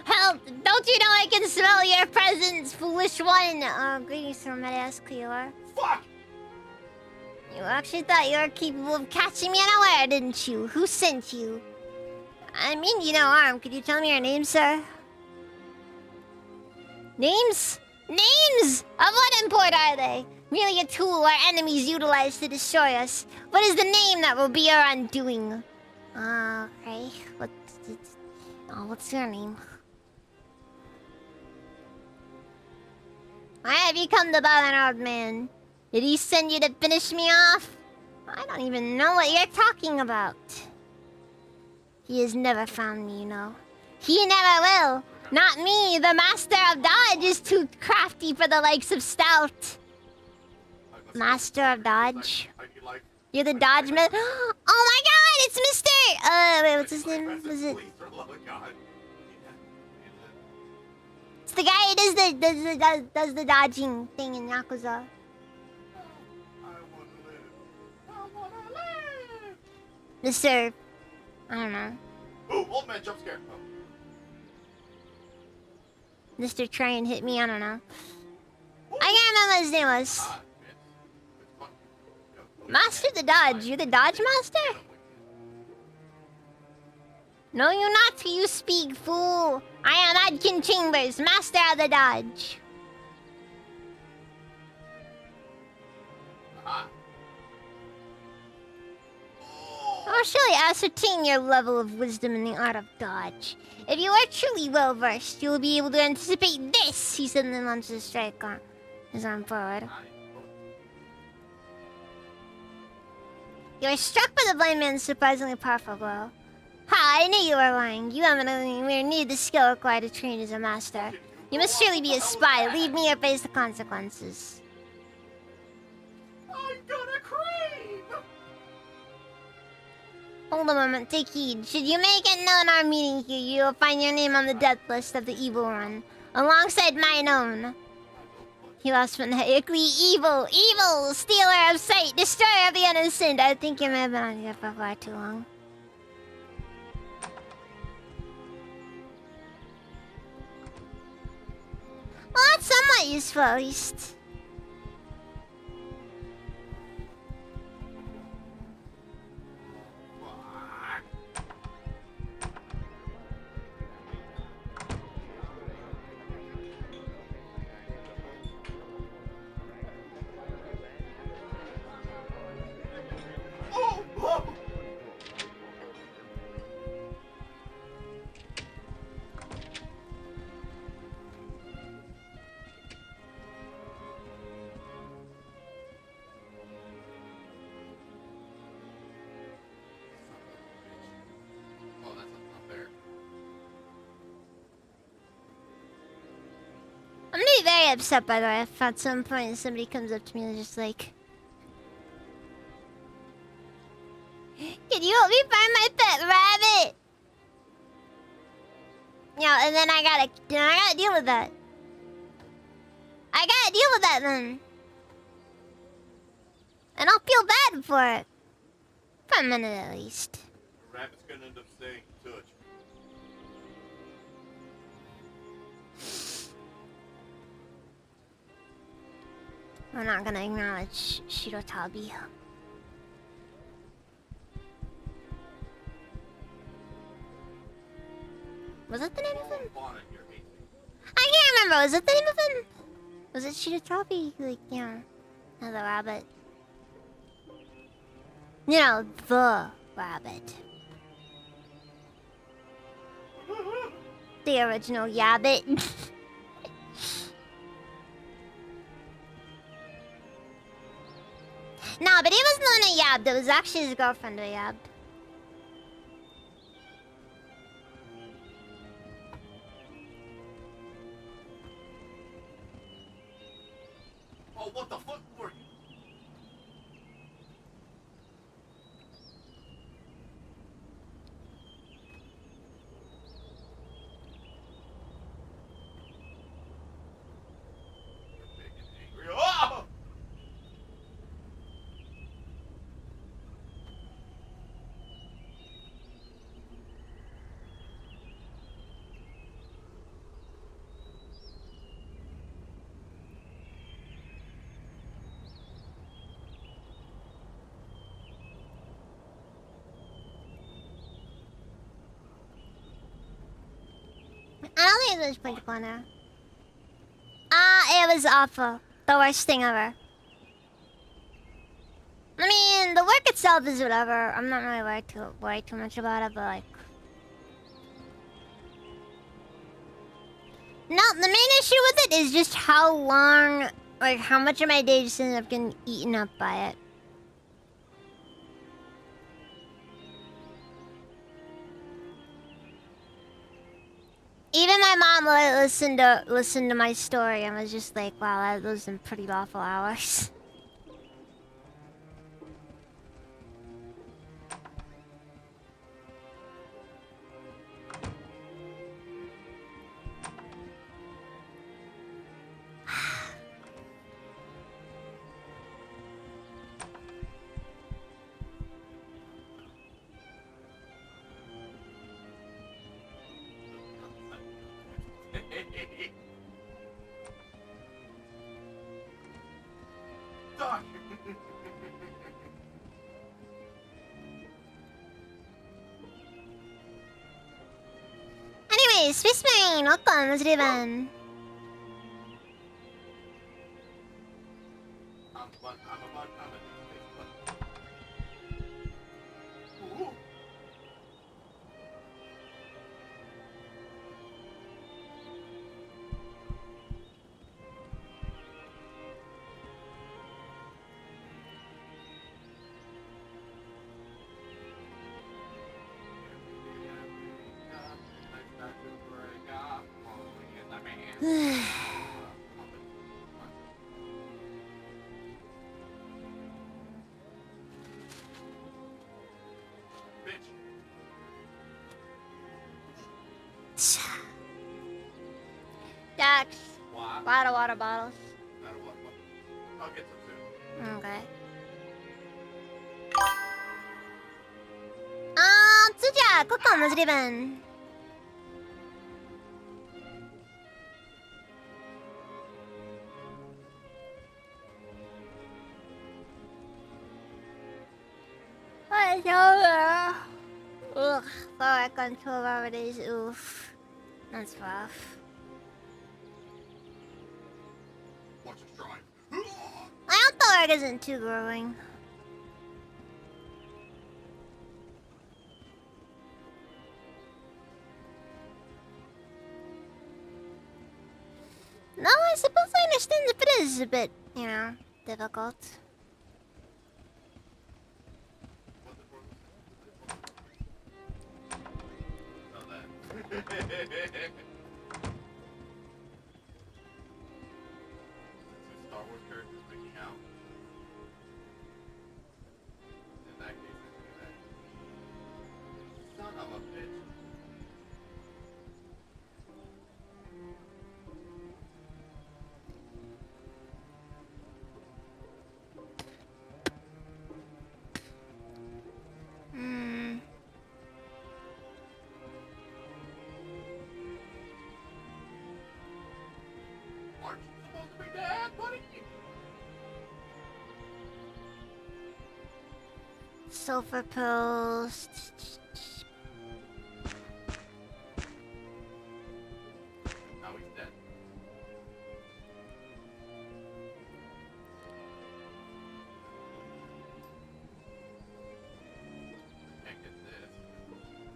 Help! Don't you know I can smell your presence, foolish one? Greetings, sir. May I ask who you are? Fuck! You actually thought you were capable of catching me unaware, didn't you? Who sent you? I mean, you know, arm. Could you tell me your name, sir? Names? Names! Of what import are they? Merely a tool our enemies utilize to destroy us. What is the name that will be our undoing? Okay. What's your name? Why have you come to bother, old man? Did he send you to finish me off? I don't even know what you're talking about. He has never found me, you know. He never will. Not me. The Master of Dodge is too crafty for the likes of Stout. Master of Dodge? You're the Dodge man? Oh my god, it's Mr. Wait, what's his name? Was it? It's the guy who does the dodging thing in Yakuza. Mr. I don't know. Ooh, old man jump scare. Oh. Mr. Try and hit me, I don't know. I can't remember what his name was. Master the Dodge. You're the Dodge Master? No, you not, you speak, fool. I am Adkin Chambers, Master of the Dodge. I'll surely ascertain your level of wisdom in the art of dodge. If you are truly well versed, you will be able to anticipate this. He suddenly launches a strike on his arm forward. You are struck by the blind man's surprisingly powerful blow. Ha! I knew you were lying. You haven't anywhere near the skill required to train as a master. You must surely be a spy. Leave me or face the consequences. I'm gonna crave! Hold a moment, take heed. Should you make it known our meeting here, you will find your name on the death list of the Evil One, alongside mine own. You lost maniacally evil, stealer of sight, destroyer of the innocent. I think you may have been on here for far too long. Well, that's somewhat useful, at least. Oh! Oh! Oh, that's not fair. I'm gonna be very upset, by the way, if at some point somebody comes up to me and is just like, can you help me find my pet rabbit? Yeah, and then I gotta deal with that. I gotta deal with that then. And I'll feel bad for it. For a minute at least. The rabbit's gonna end up staying in touch. We're not gonna acknowledge Shirotabi. Was that the name of him? Fauna here hates me. I can't remember. Was it the name of him? Was it Shirotabi? Like, yeah. No, the rabbit. You know, the rabbit. The original Yabbit. No, but he wasn't the one who yabbed. It was actually his girlfriend who yabbed. Oh, what the fuck were you? You're big and angry. Oh! I don't think it was Point Corner. It was awful. The worst thing ever. I mean, the work itself is whatever. I'm not really worried too much about it, but like... No, the main issue with it is just how long, like how much of my day just ended up getting eaten up by it. Even my mom listened to my story and was just like, wow, those some pretty awful hours. Doc. Anyway, Space Marine, welcome, let's do it. I'm a Ooh. Bitch. Dax, What? lot of water bottles. Matter what? I'll get some soon. Okay. 次じゃあここもずりばん。It's over. Ugh, 4 on 12-hour days. Oof. That's rough. Watch us drive. I hope the work isn't too growing. No, I suppose I understand if it is a bit, you know, difficult. Oh, that. Two Star Wars characters making out. In that case, I can do that. Son of a bitch. Hmm. Aren't you supposed to be dead, buddy? Sulfur pills. Now he's dead. Can't get this.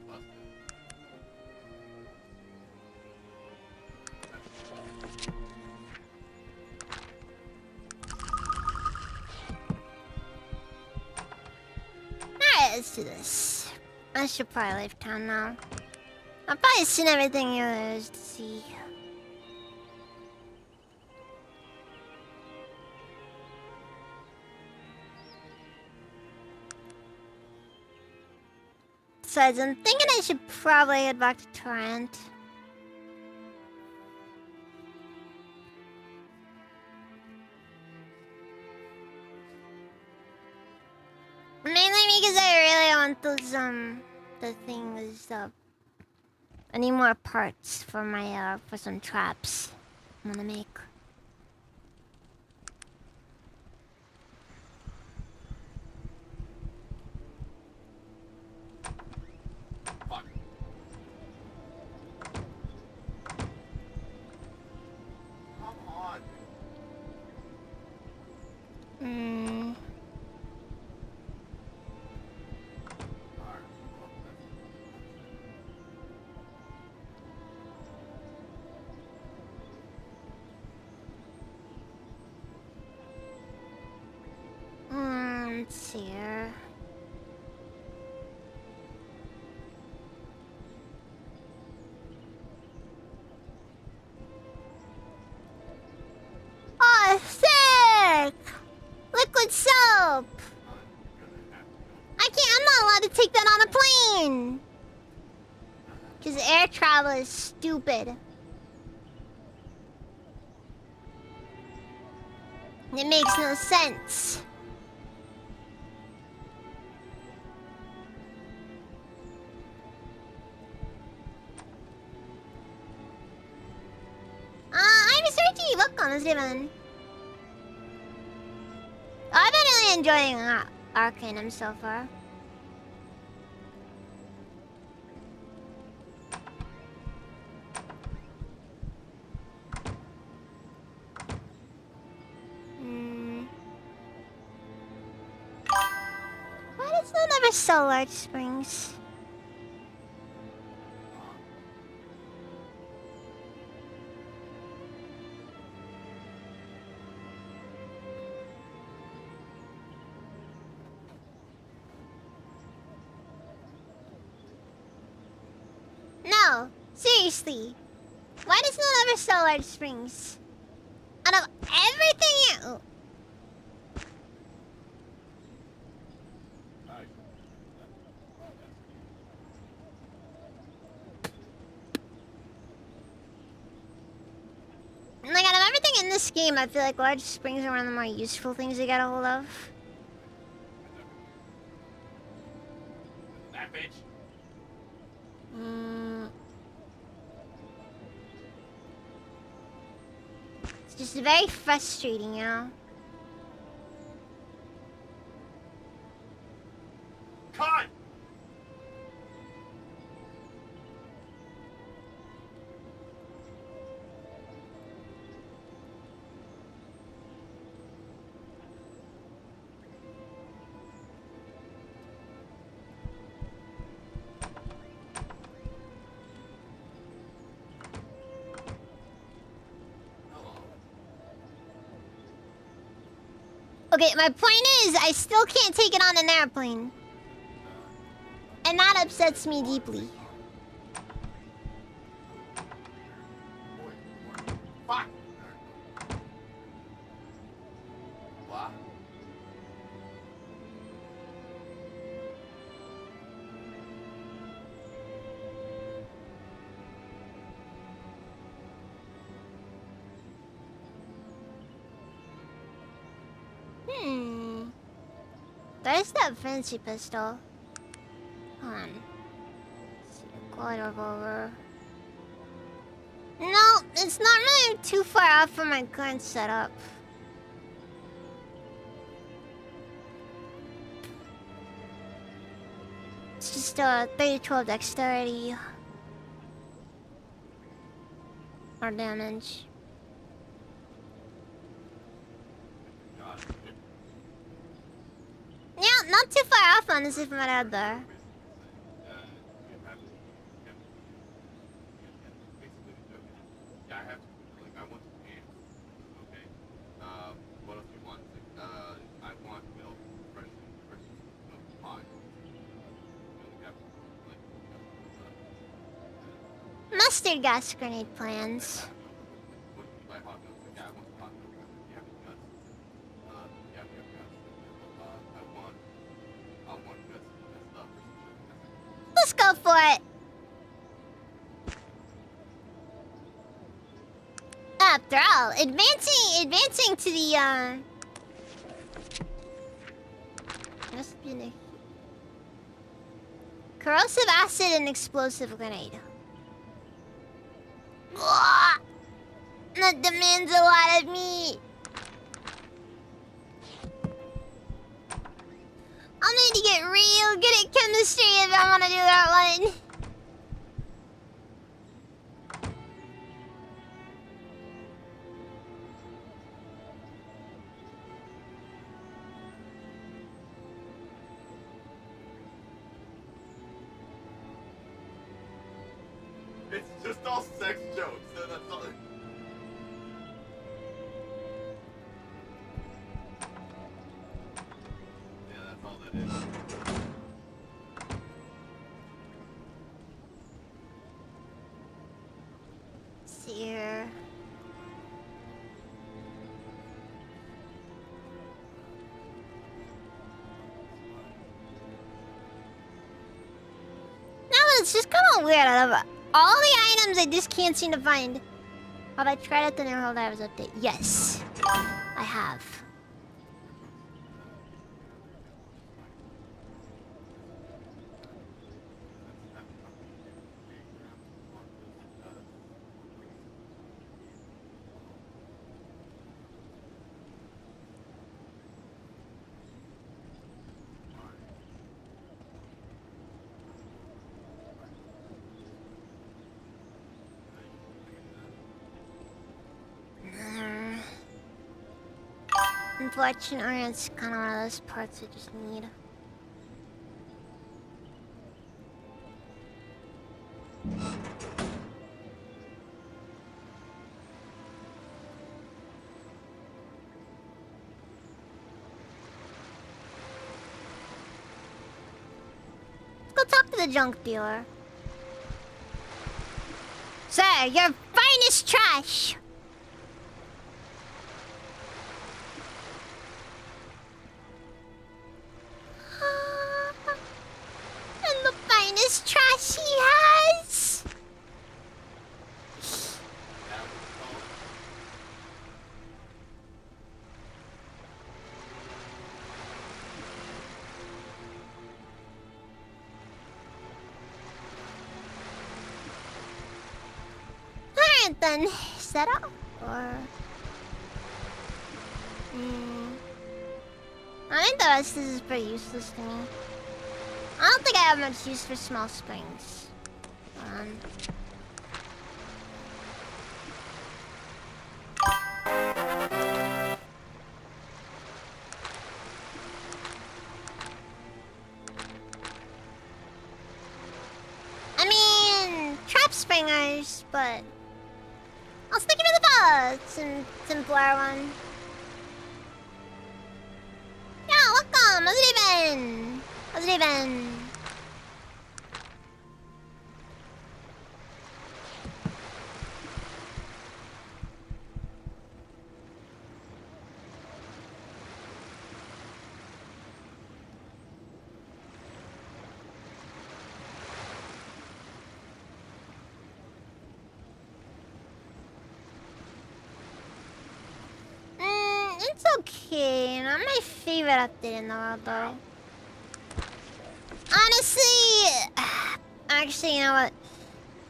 Busted. Alright, let's do this. I should probably leave town now. I've probably seen everything there is to see. Besides, I'm thinking I should probably head back to Torrent. Mainly because I really want those, the things, I need more parts for my, for some traps I'm gonna make. Fuck. Come on. Hmm. Alright, well, Let's see here. Oh, sick! Liquid soap! I can't, I'm not allowed to take that on a plane! Because air travel is stupid. It makes no sense. I'm researching book on this even. I've been really enjoying Arcanum so far. Why does that never sell large springs? No, seriously. Why does no one ever sell large springs? Out of everything you... Like, out of everything in this game, I feel like large springs are one of the more useful things to get a hold of. That bitch. It's just very frustrating, you know? Cut! Okay, my point is, I still can't take it on an airplane. And that upsets me deeply. Fuck! What? There's that fancy pistol. Hold on. Let's see, quad revolver. No, it's not really too far off from my current setup. It's just a 30-12 dexterity. Or damage. Yeah, not too far off honestly from what I had there. Yeah, I have to. Like, I want to pants. Okay. What else do you want? I want milk, fresh milk pie. Mustard gas grenade plans. What do you buy hot milk? Yeah, I want some hot milk. You have any nuts? Yeah, we have nuts. I want nuts and stuff. Let's go for it. After all, advancing to the must be the corrosive acid and explosive grenade. Ugh! That demands a lot of me. I'll need to get real good at chemistry if I want to do that one. It's just all sex jokes. So that's all. Yeah, that's all that is. See here. No, it's just kind of weird. Out of all the items, I just can't seem to find. Have I tried out the New Helldivers update? Yes, I have. Unfortunately, it's kind of one of those parts I just need. Let's go talk to the junk dealer. Sir, your finest trash. And the finest trash he has. Now it's called. Alright then, is that all? Or... I think the rest of this is pretty useless to me. I don't think I have much use for small springs. I mean, trap springers, but I'll stick it to the simpler one. Yeah, welcome. How's it been? How's it been? It's okay. Not my favorite update in the world, though. Honestly, actually, you know what?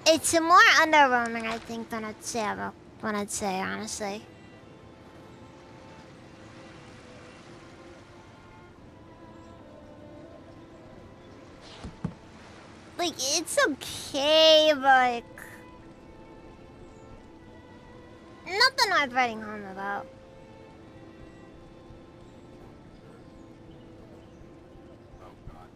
It's a more underwhelming, I think, than I'd say. Honestly. Like, it's okay, but like, nothing worth writing home about. Oh god.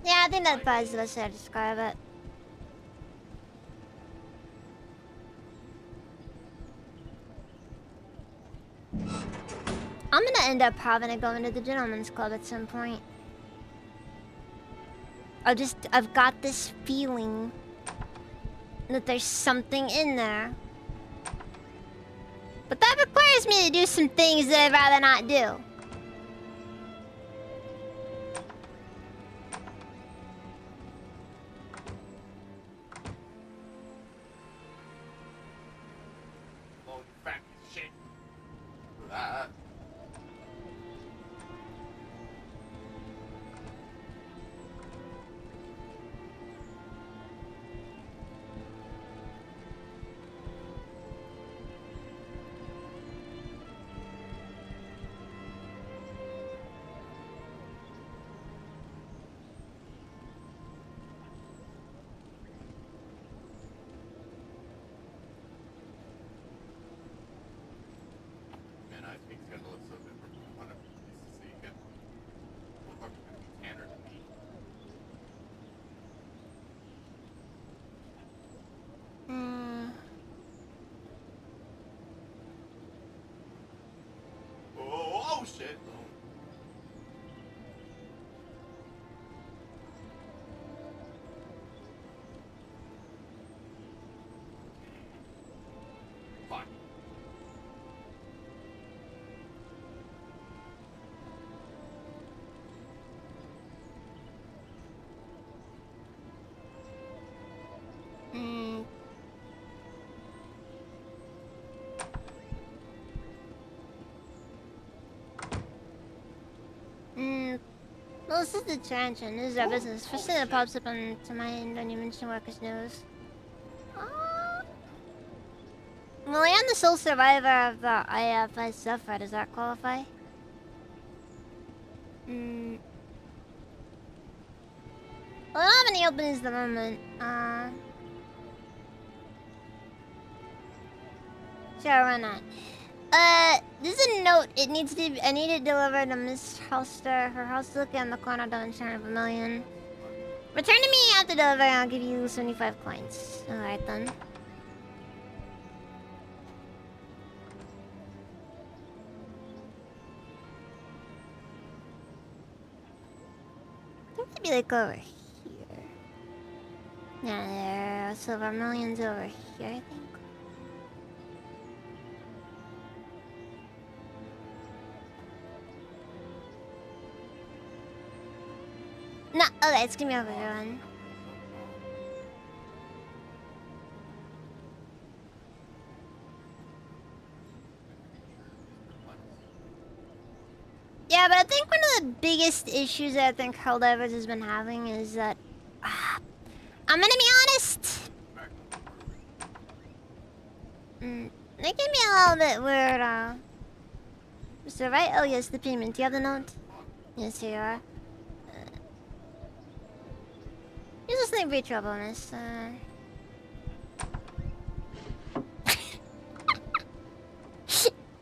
Yeah, I think that's probably the best way to describe it. I'm gonna end up having to go into the gentleman's club at some point. I've got this feeling that there's something in there. But that requires me to do some things that I'd rather not do. Oh, fat shit. That. Man, I think it's gonna look so different from what I'm used to seeing it. Look like it's gonna be tanner than me. Oh shit! Oh. Fuck. Well, this is the trench, and this is our business. First thing that pops up onto my end when you mention workers' news. Well, I am the sole survivor of the IFI stuff, right? Does that qualify? Well, I don't have any openings at the moment. Sure, why not? This is a note. I need it delivered to Miss Halster. Her house is looking on the corner down China of a million. Return to me after delivery, I'll give you 75 coins. Alright then. Maybe like over here. Yeah, there are silver millions over here, I think. No, okay, it's gonna be over here one. Yeah, but I think one of the biggest issues that I think Helldivers has been having is that... I'm gonna be honest. It can be a little bit weird, Mr. Right? Oh yes, the payment. Do you have the note? Yes, here you are. Use a snake ritual bonus.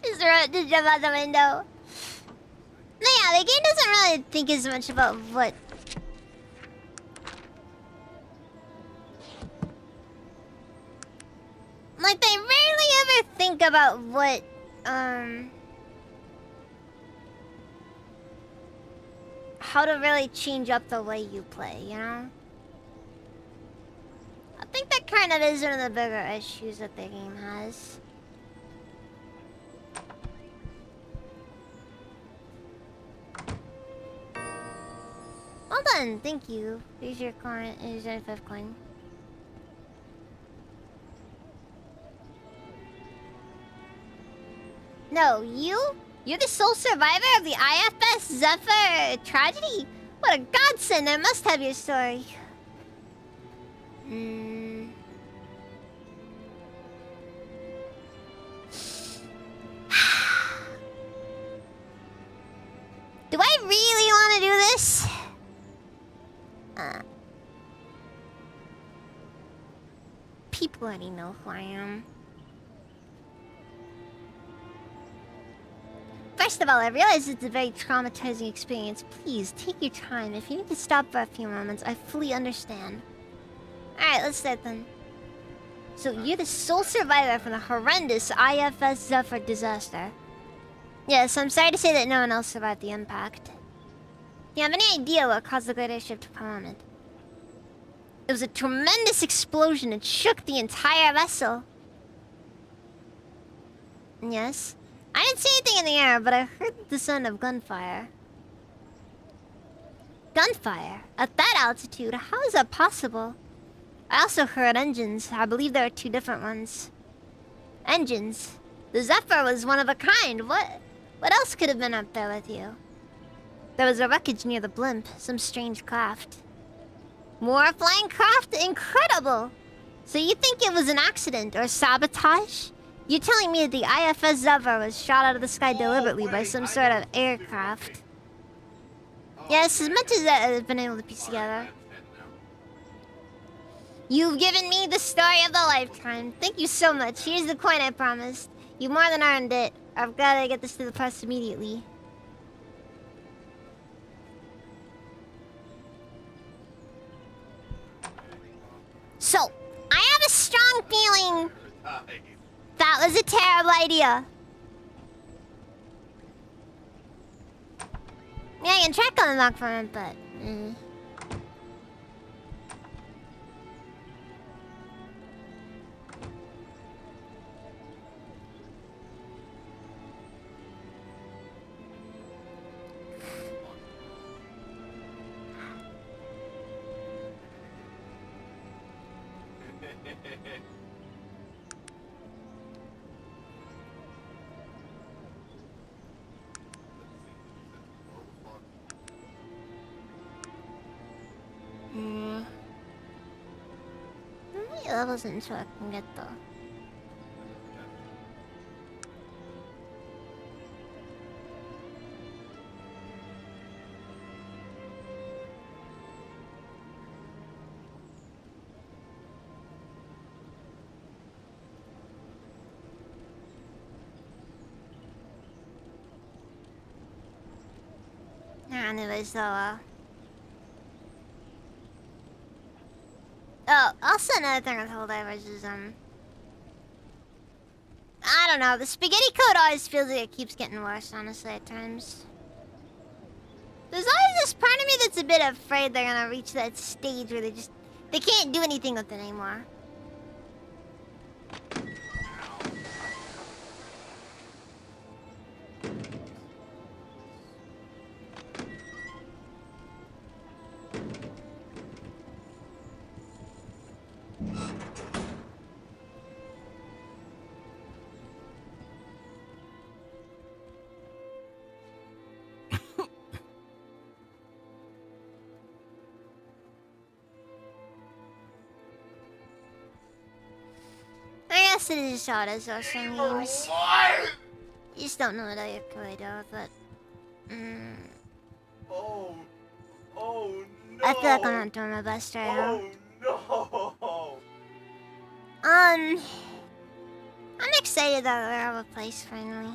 Mr. Right, just jump out the window. No, yeah, the game doesn't really think as much about what... Like, they rarely ever think about what, how to really change up the way you play, you know? I think that kind of is one of the bigger issues that the game has. Well done, thank you. Here's your coin. Here's your 5th coin. No, you're the sole survivor of the IFS Zephyr tragedy? What a godsend, I must have your story. Do I really want to do this? People already know who I am. First of all, I realize it's a very traumatizing experience. Please, take your time. If you need to stop for a few moments, I fully understand. Alright, let's start then. So, you're the sole survivor from the horrendous IFS Zephyr disaster. Yes, I'm sorry to say that no one else survived the impact. Do you have any idea what caused the great airship to plummet? It was a tremendous explosion. It shook the entire vessel. Yes? I didn't see anything in the air, but I heard the sound of gunfire. Gunfire? At that altitude? How is that possible? I also heard engines. I believe there are 2 different ones. Engines? The Zephyr was one of a kind. What else could have been up there with you? There was a wreckage near the blimp. Some strange craft. More flying craft? Incredible! So you think it was an accident or sabotage? You're telling me that the IFS Zephyr was shot out of the sky deliberately by some sort of aircraft? Yes, as much as I've been able to piece together. You've given me the story of a lifetime. Thank you so much. Here's the coin I promised. You more than earned it. I've got to get this to the press immediately. So, I have a strong feeling that was a terrible idea. Yeah, I can check on the lock for it, but... How many levels until I can get though? Anyway, so, oh, also another thing with Helldivers is, I don't know, the spaghetti code always feels like it keeps getting worse, honestly, at times. There's always this part of me that's a bit afraid they're gonna reach that stage where they can't do anything with it anymore. I guess it is just how it is, some games. What? You just don't know what you're good at, but... Oh no. I feel like I'm not doing my best right now. Oh no. I'm excited that we have a place finally.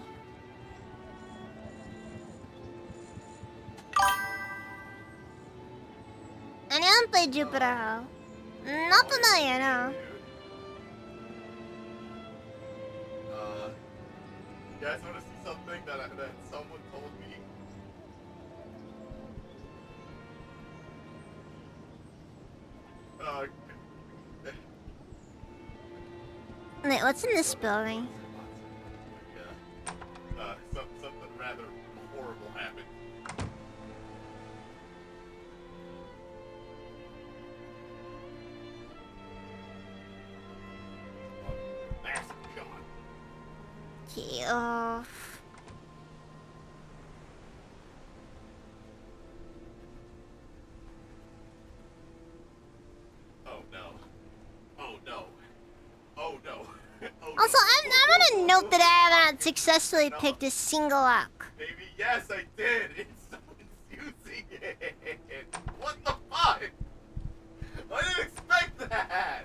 And I haven't played Jupiter Hole. Not familiar, no. You guys want to see something that someone told me? Wait, what's in this building? Something rather horrible happened. Massive shot. Okay, Oh no. Oh no. Oh no. Oh, Also, I want to note that I have not successfully No. picked a single lock. Baby, yes, I did. It's so confusing. What the fuck? I didn't expect that.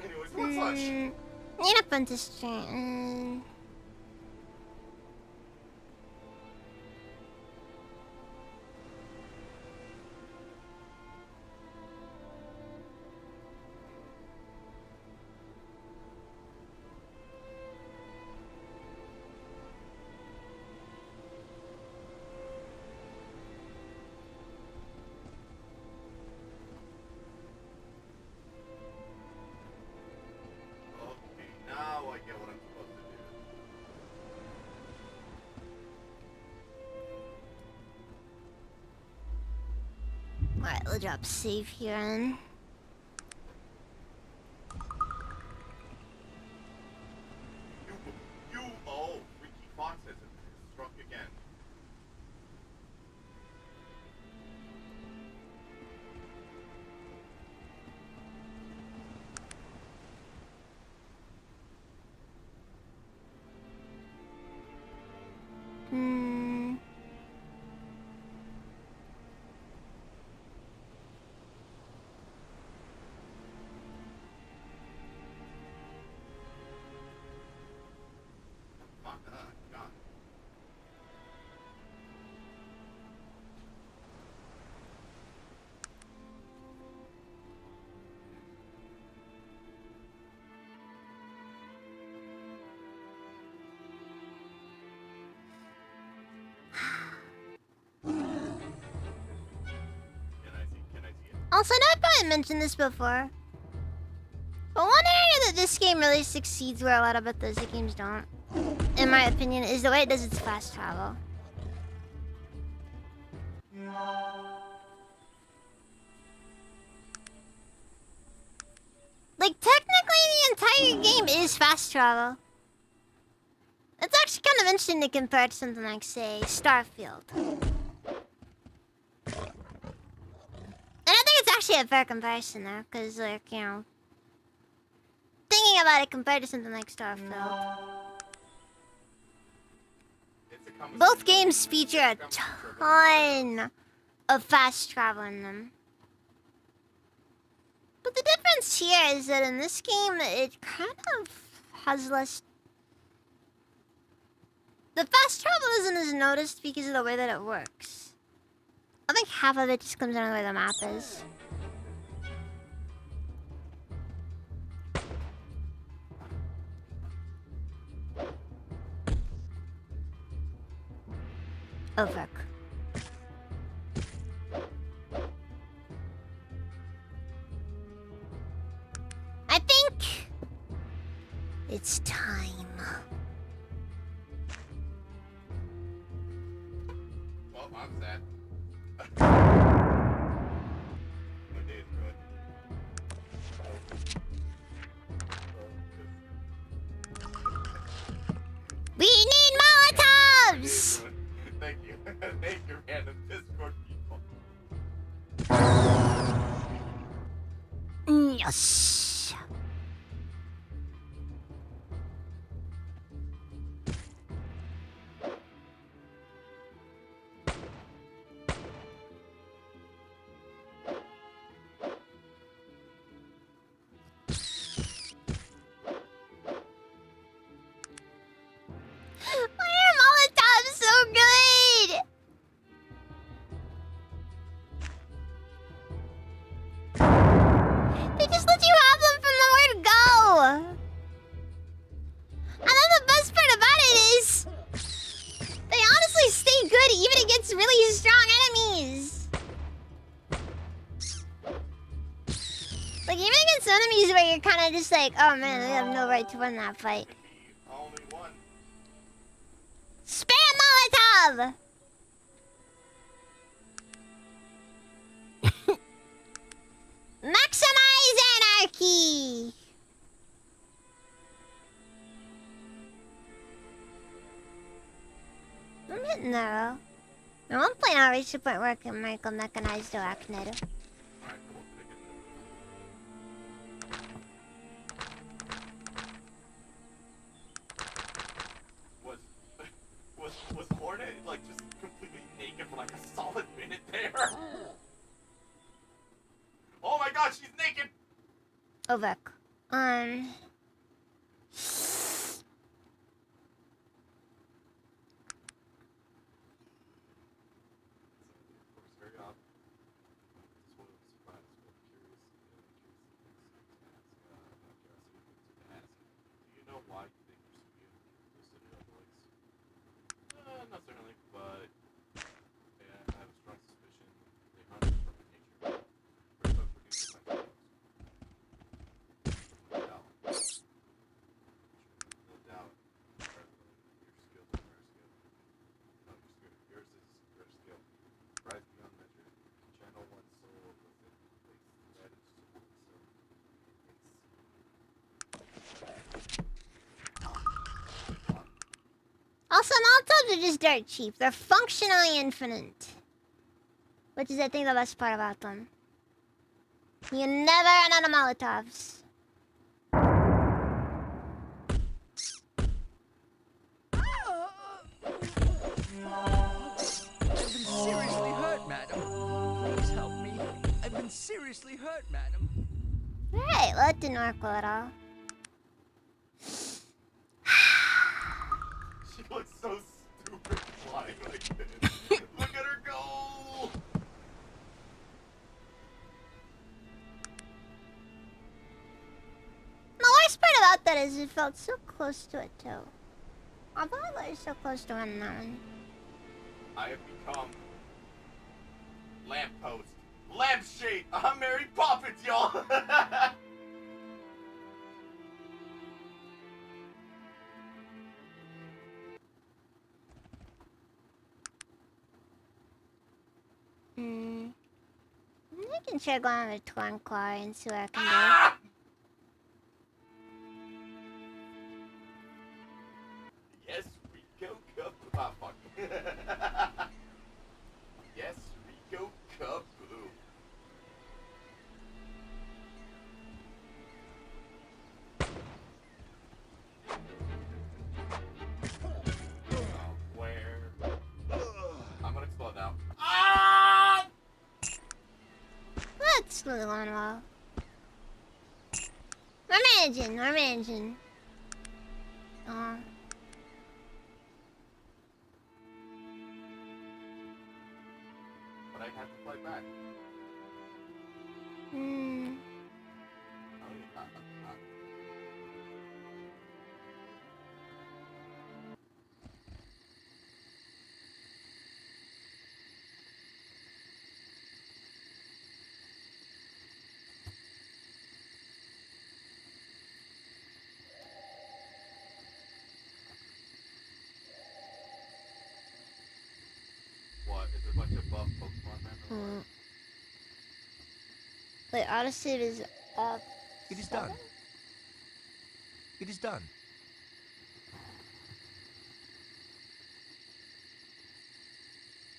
Anyways, what's lunch? Need a apprentice train. Okay, now I get what I'm supposed to do. Alright, we'll drop save here and... Oh, Freaky Fox has struck again. Fuck, God. Can I see it? Also, I know I probably mentioned this before. But one area that this game really succeeds where a lot of Bethesda games don't, in my opinion, is the way it does its fast travel. Like, technically, the entire game is fast travel. It's actually kind of interesting to compare it to something like, say, Starfield. And I think it's actually a fair comparison there, because, like, you know, thinking about it compared to something like Starfield. Both games feature a ton of fast travel in them. But the difference here is that in this game, it kind of has less... The fast travel isn't as noticed because of the way that it works. I think half of it just comes down to the way the map is. Oh fuck. I think it's time. Well, I'm sad. My day's ruined. We need My day's Molotovs! ruined. Thank you. Thank you, random Discord people. Yes. Why are Molotovs so good? They just let you have them from nowhere to go. And then the best part about it is, they honestly stay good even against really strong enemies. Like even against enemies where you're kind of just like, oh man, they have no right to win that fight. Only one. Spam Molotov! Maximize anarchy! I'm hitting that. I won't play now. Reach the point where I can make a mechanized arachnido. Alright, cool. Was Hornet like just completely naked for like a solid minute there? Oh my god, she's naked! Ovek. Very odd. This one was surprised, but curious. Do you know why you think Recipian listed it on the list? Not certainly, but yeah, I have a strong suspicion they hunt from the nature. First off, produce the types of dogs. No doubt. No doubt. Rather than your skill to rare skill. No, yours is rare skill. Rise beyond measure. Channel one soul within place. That is soul. Also, Molotovs are just dirt cheap. They're functionally infinite. Which is, I think, the best part about them. You never run out of Molotovs. I've been seriously hurt, madam. Please help me. I've been seriously hurt, madam. Alright, well, that didn't work well at all. She looks so stupid flying like this. Look at her go! The worst part about that is it felt so close to it, too. I thought it was so close to winning that one. I have become lamppost. Lampshade! I'm Mary Poppins, y'all! I can try going with Twanklar and see what I can do. Ah! Yes, Rico Cup. Ah, fuck. Yes, Rico Kaboo. Where? I'm gonna explode now. Ah! That's really going well. We're managing, we're managing. But I have to fight back. Hmm. a bunch of buff Pokemon, man. or Hmm. what? Wait, autosave is up. It is done. It is done.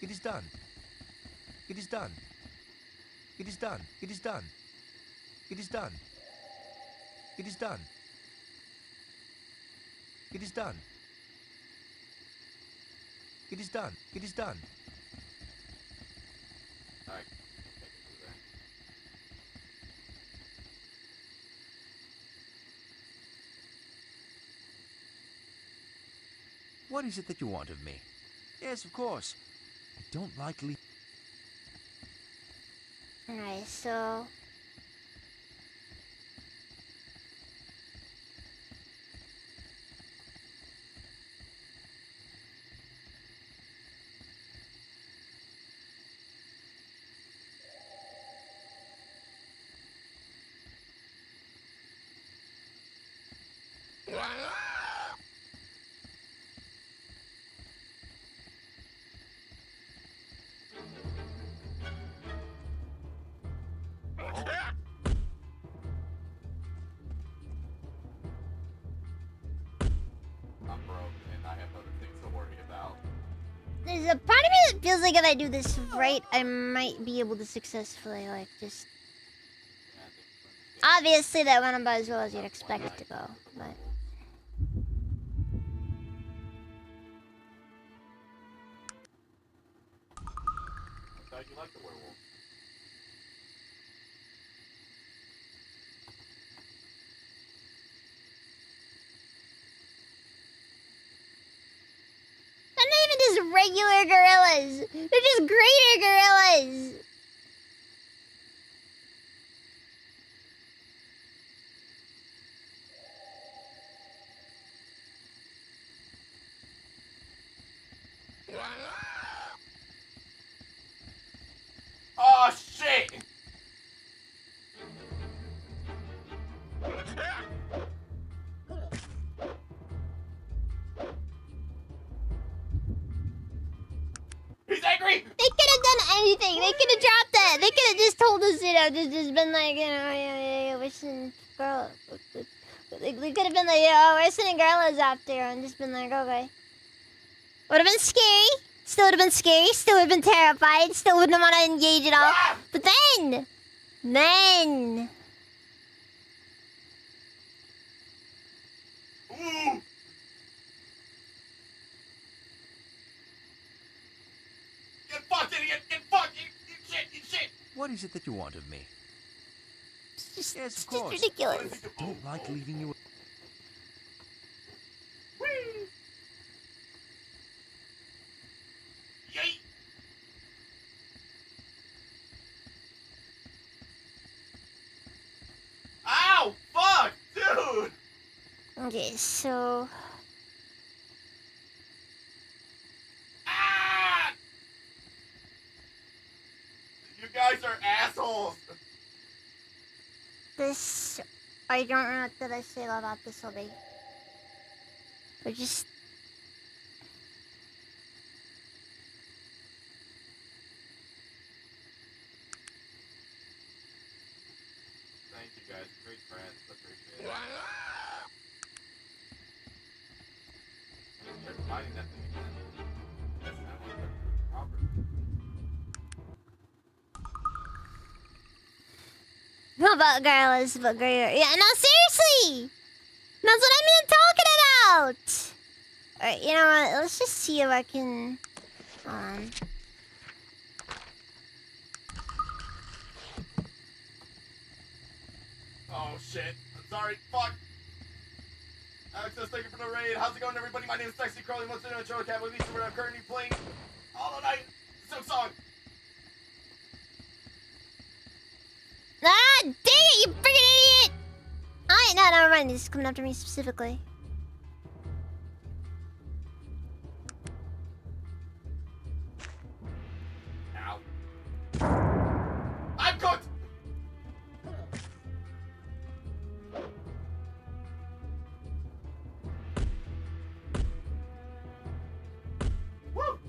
It is done. It is done. It is done. It is done. It is done. It is done. It is done. It is done. It is done. Alright, take it through there. What is it that you want of me? Yes, of course. I don't like Alright, so. I'm broke and I have other things to worry about. There's a part of me that feels like if I do this right, I might be able to successfully, like, just. Yeah, I think it's gonna Obviously, that went about as well as you'd expect it to go, but. I thought you liked the werewolf. They're not even just regular gorillas. They're just greater gorillas. Oh shit! He's angry! They could have done anything. They could have dropped that. They could have just told us, just been like, we're sending girl. They could have been like, we're sending gorillas out there, and just been like, okay. Would have been scary. Still would have been scary. Still would have been terrified. Still wouldn't want to engage at all. Ah! But then. Ooh! Get fucked, idiot! Get fucked! You shit! You shit! What is it that you want of me? It's just, Yes, of it's just course. What ridiculous. is he Don't like leaving you. Whee! Yeet! Ow! Fuck! Dude! Okay, so. Ah! You guys are assholes! This. I don't know what that I say about this will be. But just. Thank you guys, great friends, appreciate it. They're fighting that thing again. That's not what they're property. How about gorillas, but greater? Yeah, no, seriously! That's what I've been talking about! Alright, you know what? Let's just see if I can. Oh shit. I'm sorry. Fuck. Access, thank you for the raid. How's it going, everybody? My name is Sexy Crowley. What's in a Joe Cat with where I'm currently playing Hollow Knight Silk Song. Ah, dang it, you freaking idiot! Alright, no, never mind. He's coming after me specifically. Ow. I'm cooked! Woo!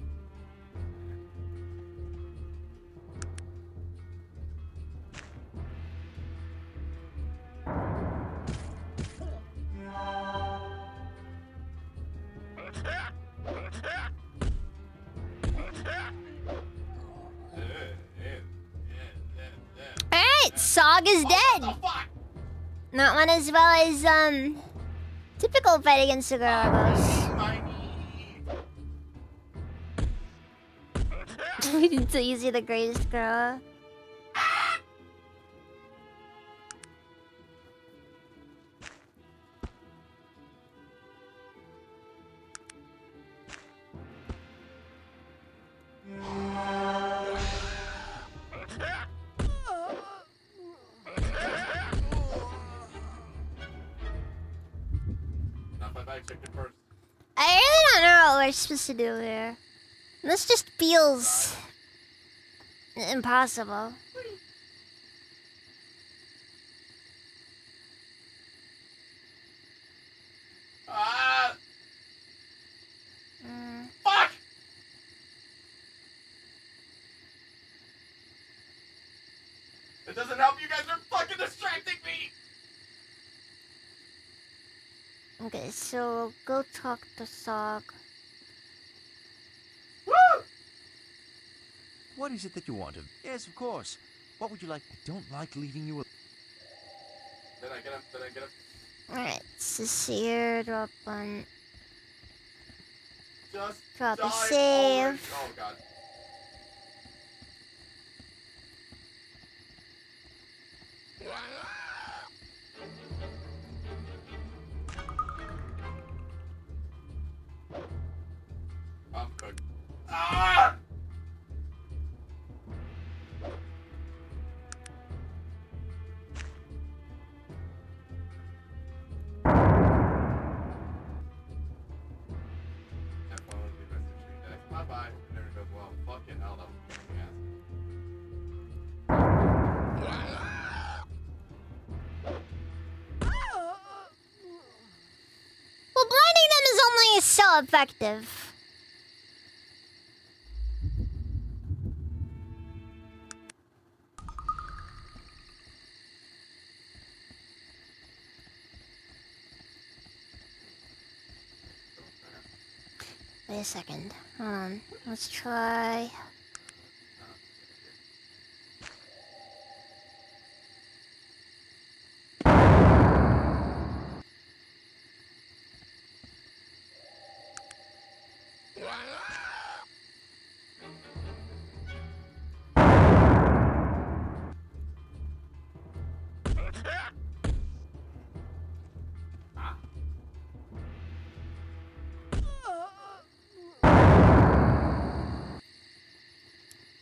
Sog is dead. What the fuck? Not one as well as typical fight against the Garagos. My knee. So you see the greatest girl. Not my bag, checked it first. I really don't know what we're supposed to do here. This just feels impossible. Ah! Mm. Fuck! It doesn't help. You guys are fucking distracting me. Okay, so go talk to Sog. Woo! What is it that you want? Yes, of course. What would you like? I don't like leaving you. Did I get him? Did I get him? Alright, Sincere, drop one. Just Drop a die save. already. Oh god. I'm cooked. Ah! Have fun with the rest of your stream deck. Bye bye. Never goes well. Fucking hell, that was a pain in the ass. Well, blinding them is only so effective. Wait a second. Hold on. Let's try.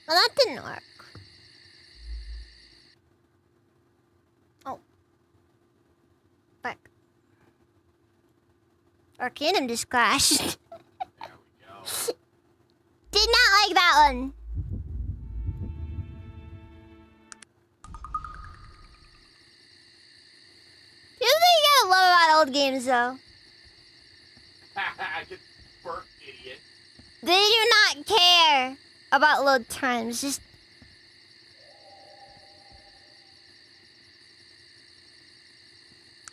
Well, that didn't work. Oh. Fuck. Arcanum just crashed. There we go. Did not like that one. Here's what you gotta love about old games, though. I get burnt, idiot. They do not care about load times. Just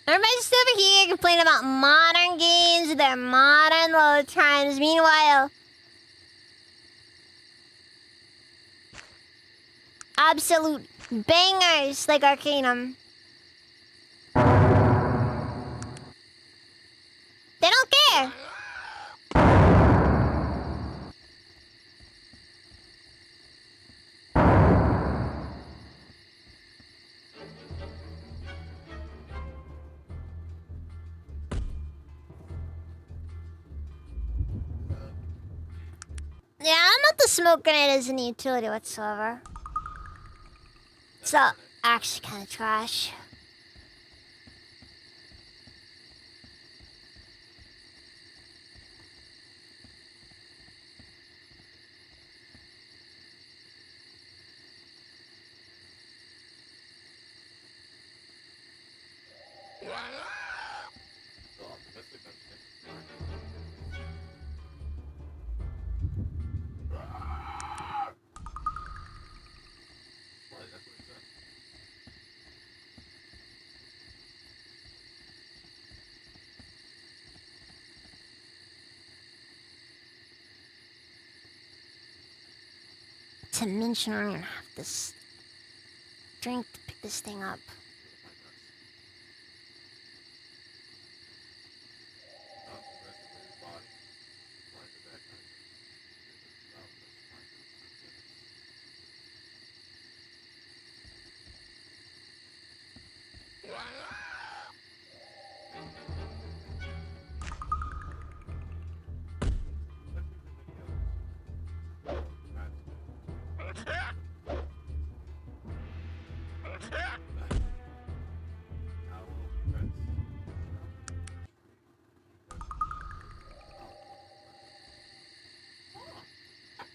everybody's just over here complaining about modern games with their modern load times. Meanwhile, absolute bangers like Arcanum. They don't care. Yeah, I'm not the smoke grenade as any utility whatsoever. So, actually kind of trash. Still optimistic, that's what, that's what he said. To mention I don't even have this drink to pick this thing up.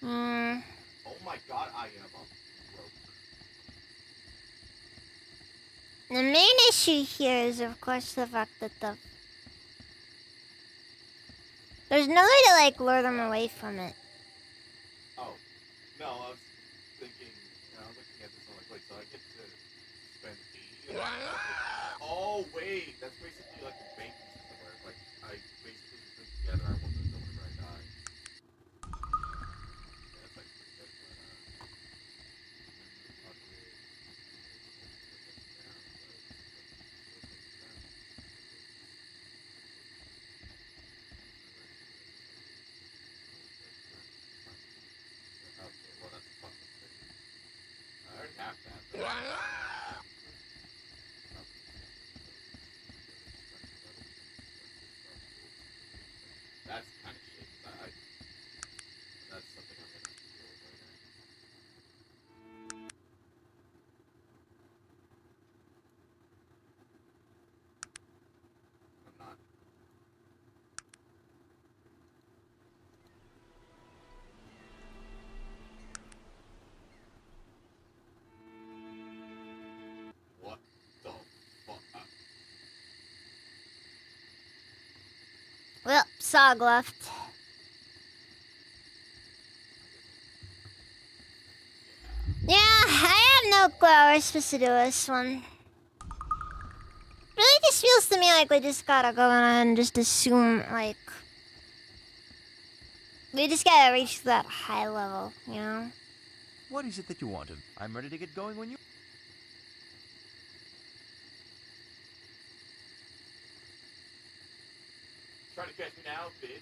Hmm. Oh my god, I am broke. The main issue here is, of course, the fact that there's no way to, like, lure them away from it. Oh, no, I was thinking, I was looking at this, I'm like, wait, so I get to spend 80? Oh, wait, that's basically like a banking system where, like, I basically put them together, I want them to whenever I die. Yeah, that's like pretty good, okay, well, that's fucking sick. I already have that. That's kind of shit. That's something I'm gonna have to deal with later. I'm not. What the fuck? Well, Sog left. Yeah, I have no clue how we're supposed to do this one. Really just feels to me like we just gotta go ahead and just assume, like... We just gotta reach that high level, you know? What is it that you want? I'm ready to get going when you... Trying to catch me now, bitch.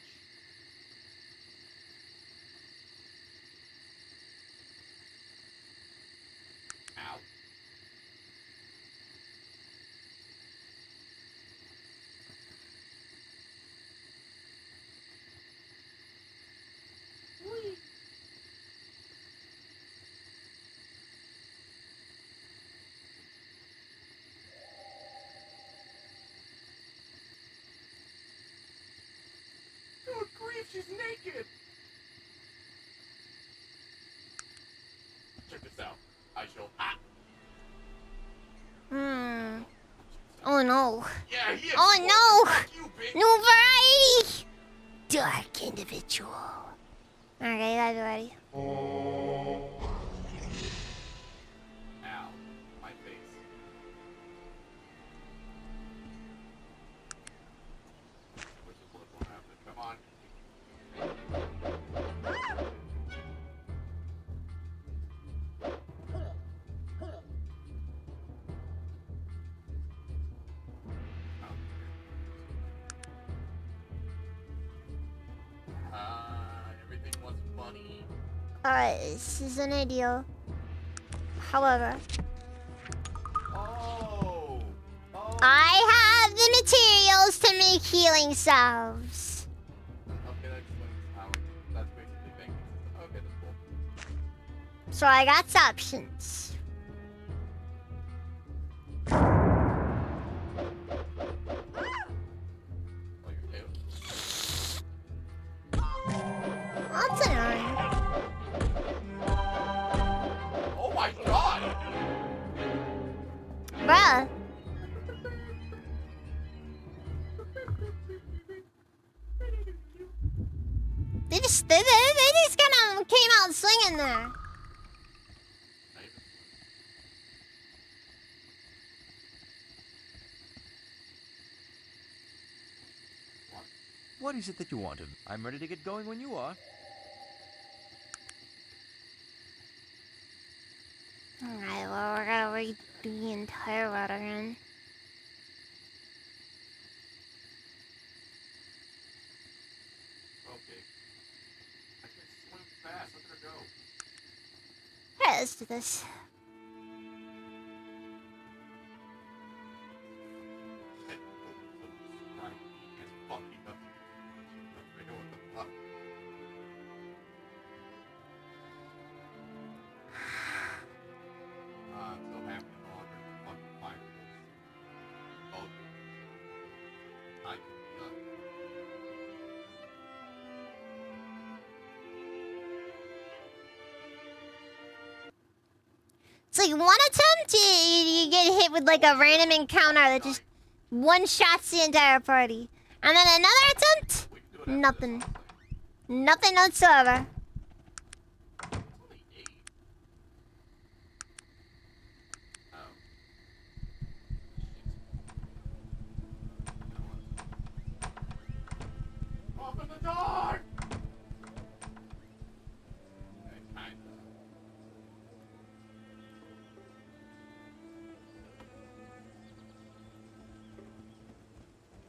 Ow. Whee. Good grief, she's naked! Check this out. I shall... Ah! Hmm. Oh no. Yeah, he Oh exploded. no! Fuck you, bitch! New variety! Dark individual. Okay, guys, ready? Ow. My face. Which is what's gonna happen. Come on. Everything was funny. Alright, this is an ideal. However, Oh! Oh! I have the materials to make healing salves. Okay, that explains how that's basically banking system. Okay, that's cool. So I got options. Oh, you're new. That's annoying. Oh my god! Bruh. They just kind of came out swinging there. What is it that you want? I'm ready to get going when you are. Alright, well, we're gonna redo the entire route again. Okay. I can swim fast. Look at her go. Alright, let's do this. Right. It's fucking up. I know what the fuck. I'm so happy no longer in the fucking fire. Oh, I can be done. It's like one attempt, you get hit with like a random encounter that just one-shots the entire party. And then another attempt, We can do it after nothing. this, honestly. Nothing whatsoever. It's only 8. Oh. Open the door! Okay, kinda.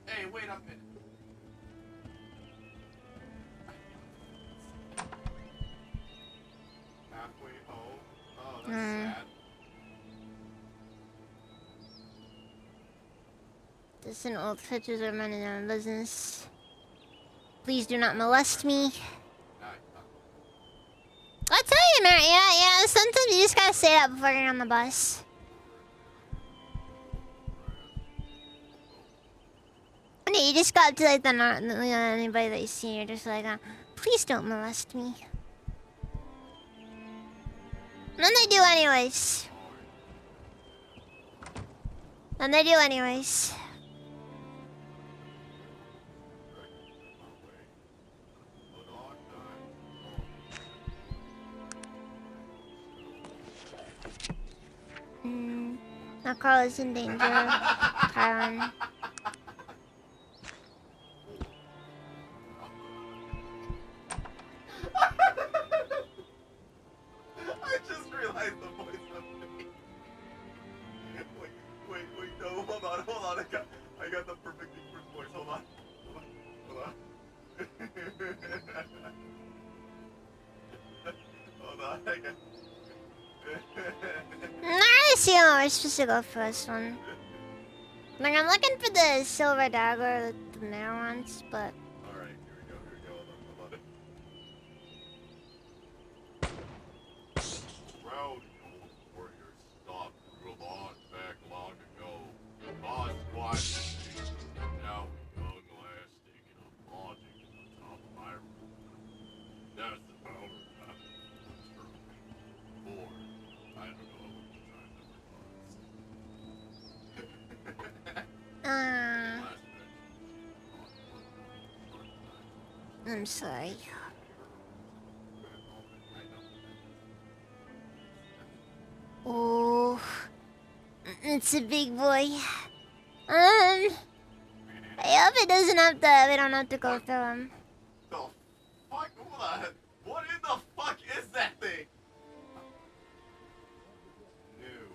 Hey, wait a minute. Halfway home. Oh, that's sad. This and old pictures are minding their own business. Please do not molest me. Nah, I tell you, man, yeah, sometimes you just gotta say that before getting on the bus. And you just got to like anybody that you see, you're just like, please don't molest me. And then they do anyways. And they do anyways. Now Carl is in danger. Kyron. I just realized the voice of me. Wait, no, hold on, I got the perfect Ingrid's voice, hold on. Hold on. Hold on, I got... I see how we're supposed to go for this one. Like, I'm looking for the silver dagger that the mayor wants, but... Alright, here we go, hold on. Proud old warriors stopped through a long back long ago. Boss watched me. Now young lasting and I'm lodging in the top of my room. That's the power of or I don't know what the time number was. I'm sorry. Oh, it's a big boy. I hope it doesn't have to. We don't have to go through him. The fuck? Hold on. What in the fuck is that thing? New.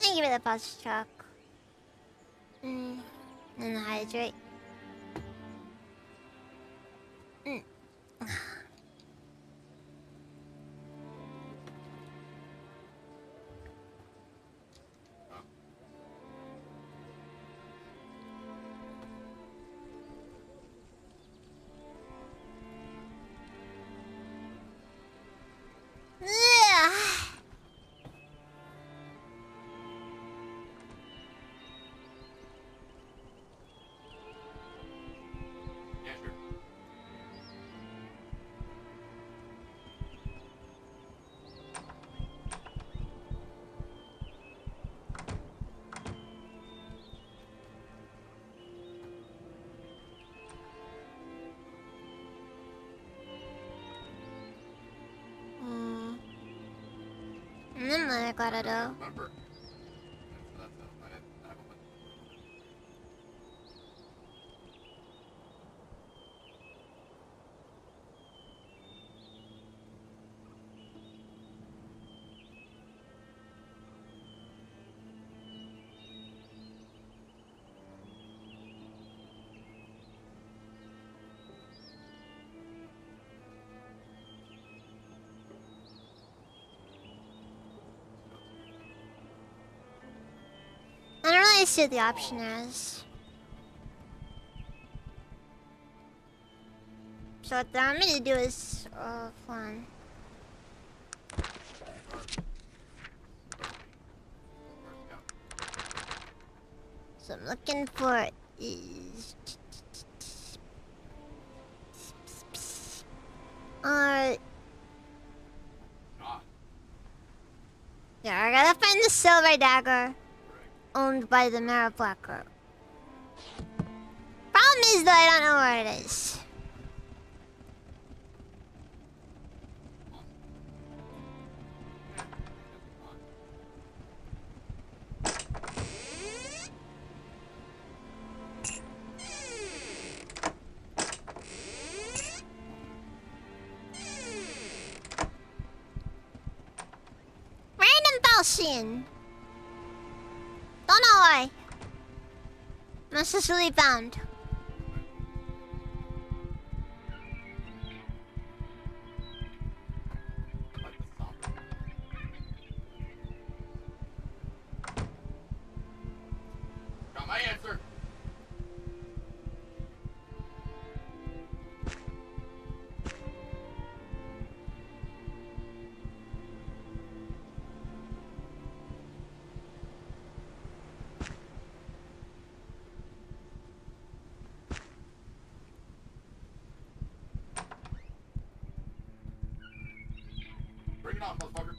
Give me the bus truck. And hydrate. Yeah, sure. And then what I gotta do? Remember. That's I have a bunch me see what the option is. So what I'm gonna do is, fun. So I'm looking for is. Yeah, I gotta find the silver dagger owned by the Mayor of Blackrock. Problem is though, I don't know where it is. Random Falchion. Don't know why. Necessarily found. Got my answer. Bring it on, motherfucker.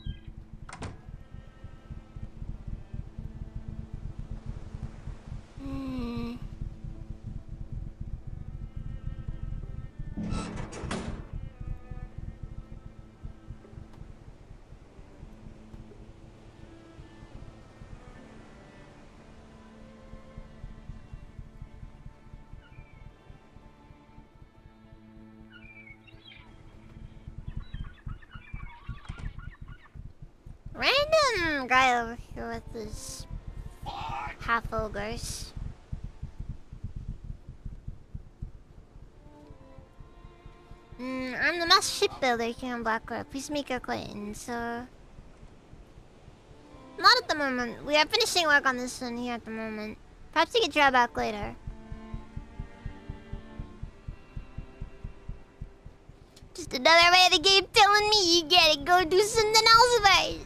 Random guy over here with his Fuck. half ogres. I'm the master shipbuilder here in Blackrock. Please make your acquaintance. Not at the moment. We are finishing work on this one here at the moment. Perhaps you can try back later. Just another way of the game telling me you gotta go do something else first.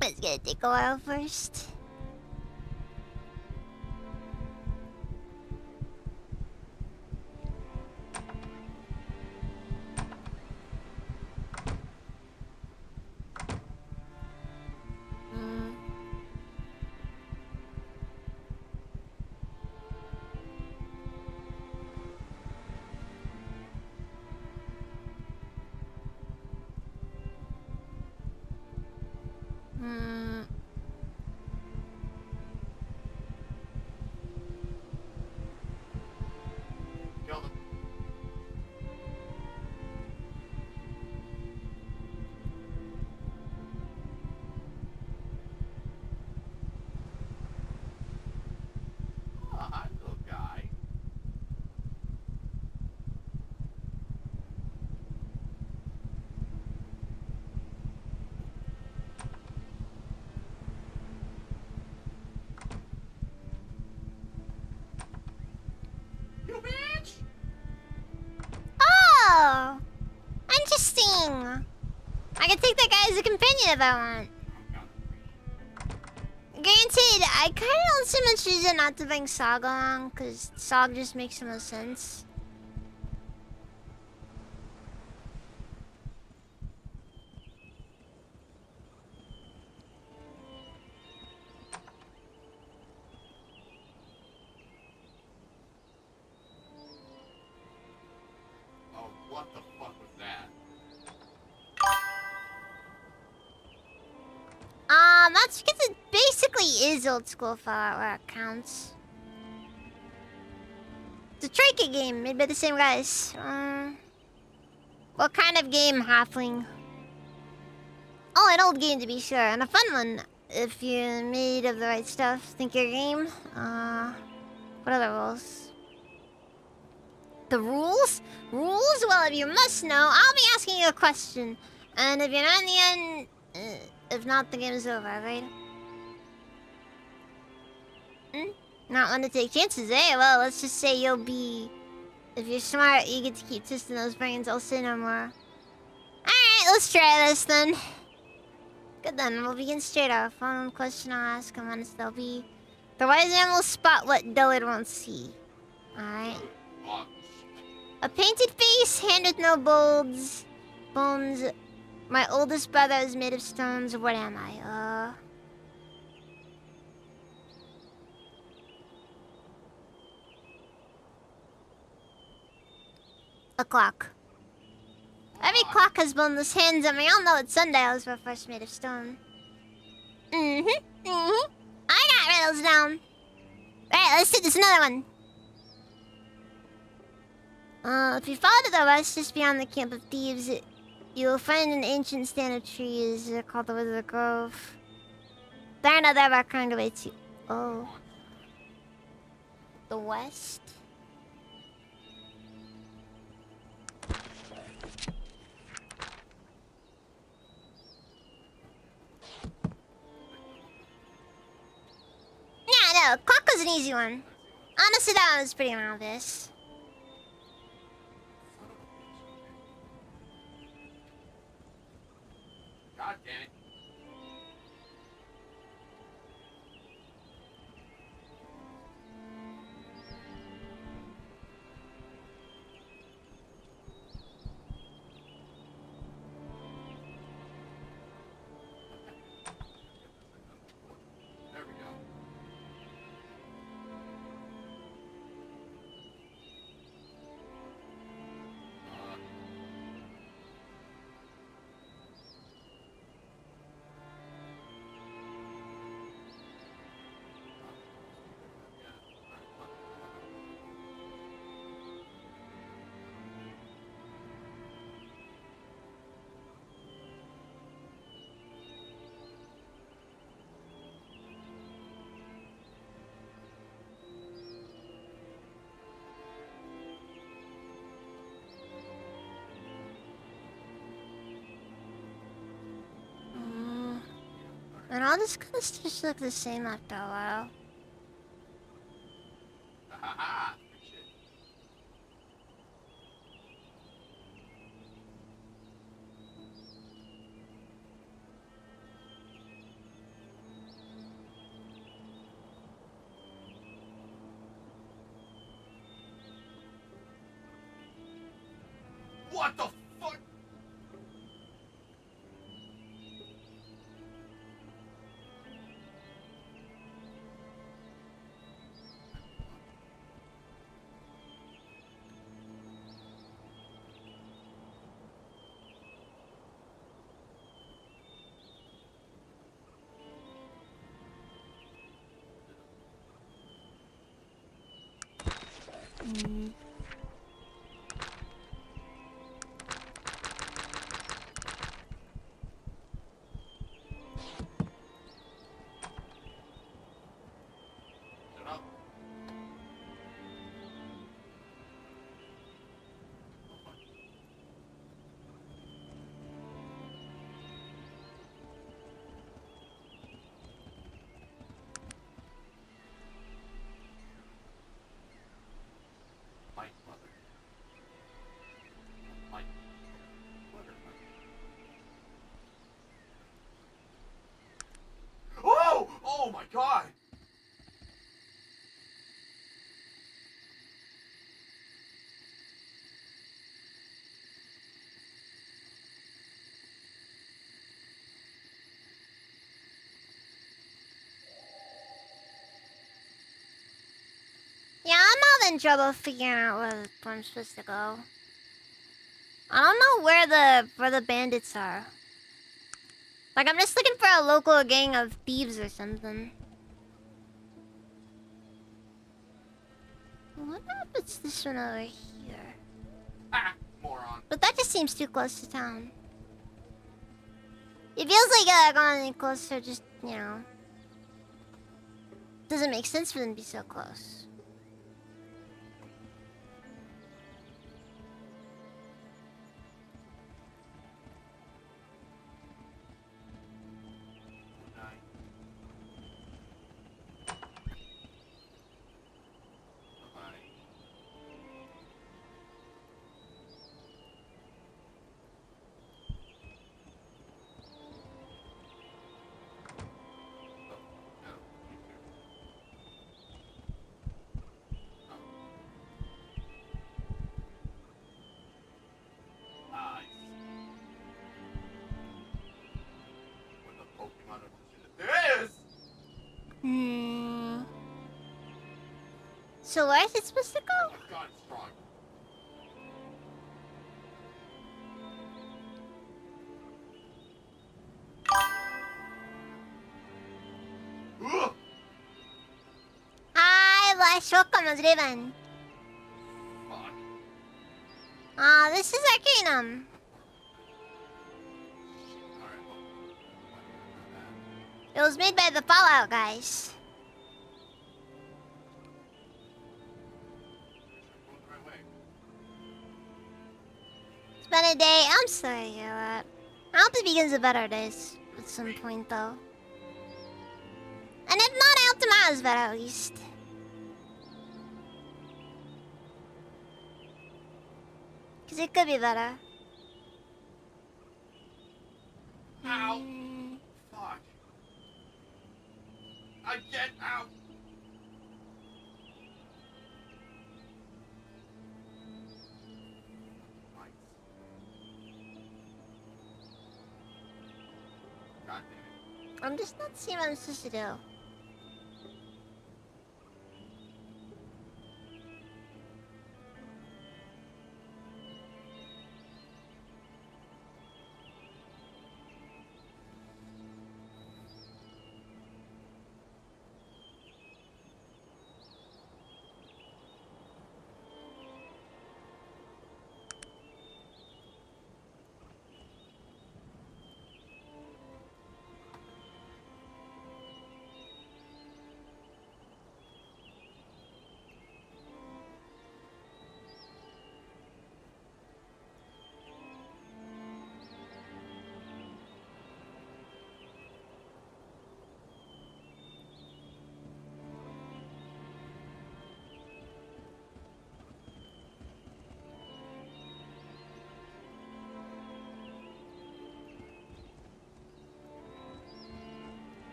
But it's gonna take a while first. Kill them. Oh, hi, little guy. You bitch! Oh! Interesting! I can take that guy as a companion if I want. Granted, I kinda don't see much reason not to bring Sog along, cause Sog just makes the most sense. Oh, what the fuck was that? That's because it basically is old school Fallout where it counts. It's a tricky game made by the same guys. What kind of game, Halfling? Oh, an old game to be sure, and a fun one if you're made of the right stuff. Think your game. What other rules? The rules? Rules? Well, if you must know, I'll be asking you a question. And if you're not in the end, if not, the game is over, right? Not want to take chances, eh? Well, let's just say you'll be... If you're smart, you get to keep twisting those brains. I'll say no more. Alright, let's try this then. Good then, we'll begin straight off. One question I'll ask, and honest they'll be. The wise man will spot what dullard won't see. Alright. A painted face, hand with no bones. My oldest brother is made of stones. What am I? A clock. Every clock has boneless hands, and we all know that sundials were first made of stone. I got riddles down. Alright, let's do this another one. If you follow to the west, just beyond the camp of thieves, you will find an ancient stand of trees called the Wither Grove. There and there are crying away to... Oh. The west? Yeah, no, clock was an easy one. Honestly, that one was pretty obvious. God damn it. There we go. And all this kind of stuff look the same after a while. Ha shit. What the fuck? Shut up. Mike, mother. Mike. Mother. Oh! Oh my god! Yeah, I'm having trouble figuring out where I'm supposed to go. I don't know where the bandits are. Like, I'm just looking for a local gang of thieves or something. What happens to this one over here? Ah! Moron. But that just seems too close to town. It feels like going any closer just, you know... Doesn't make sense for them to be so close. So where is it supposed to Oh go? my god, it's strong. Ugh! Hi, Lash. Welcome, Riven. Fuck. This is Arcanum. Alright, well. It was made by the Fallout guys. I'm going the right way. It's been a day. I'm sorry to hear that. I hope it begins a better days at some point, though. And if not, I hope tomorrow's better at least. Because it could be better. Ow! Fuck. I get out! Nice. God damn it. I'm just not seeing what I'm supposed to do.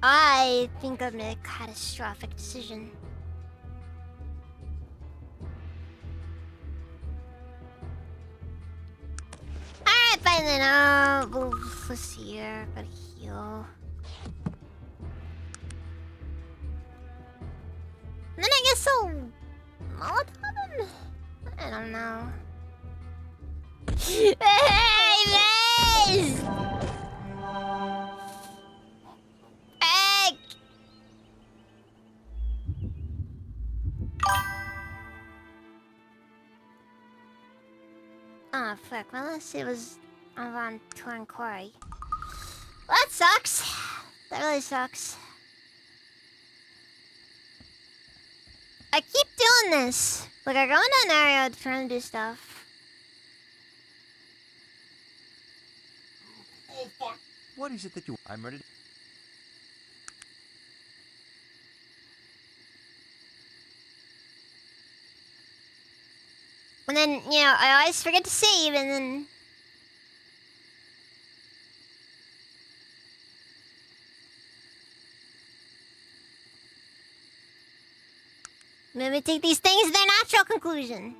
I think I made a catastrophic decision. Alright, fine then. Let's see here. Gotta heal. And then I guess I'll Molotov him? I don't know. Hey, Maze! Egg! Oh, fuck. My last save was on Torn Quarry. Well, that sucks. That really sucks. I keep doing this. Like, I go into an area to try and do stuff. Oh, fuck. What is it that you... I'm ready to... And then, you know, I always forget to save, and then... Let me take these things to their natural conclusion.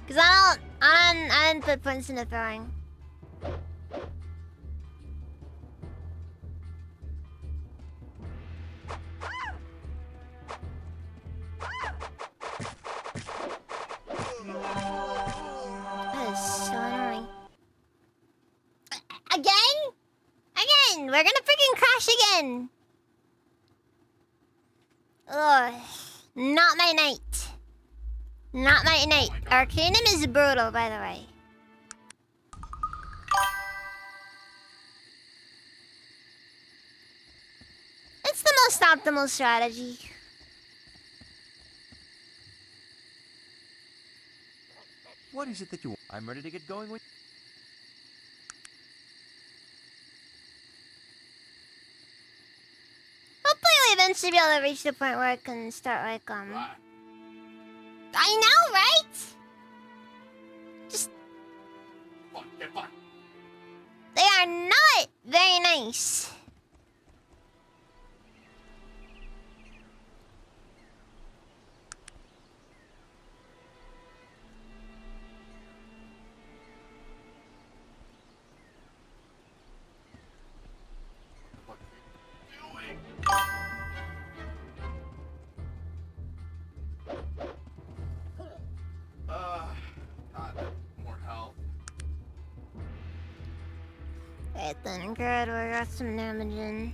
Because I didn't put points into throwing. That is so annoying. Again? Again! We're gonna freaking crash again! Ugh. Not my night. Not my night. Arcanum is brutal, by the way. optimal strategy. What is it that you want? I'm ready to get going with. Hopefully we'll eventually be able to reach the point where I can start like Right. I know, right? Just Fuck, get fucked. they are not very nice. What the fuck are you doing? God, more health. Right then, good, we got some damage in.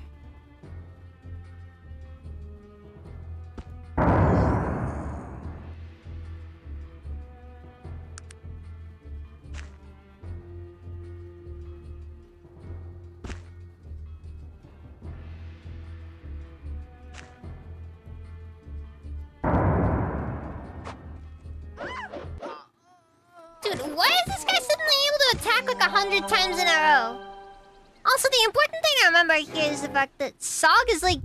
Dude, why is this guy suddenly able to attack like 100 times in a row? Also, the important thing to remember here is the fact that Sog is like...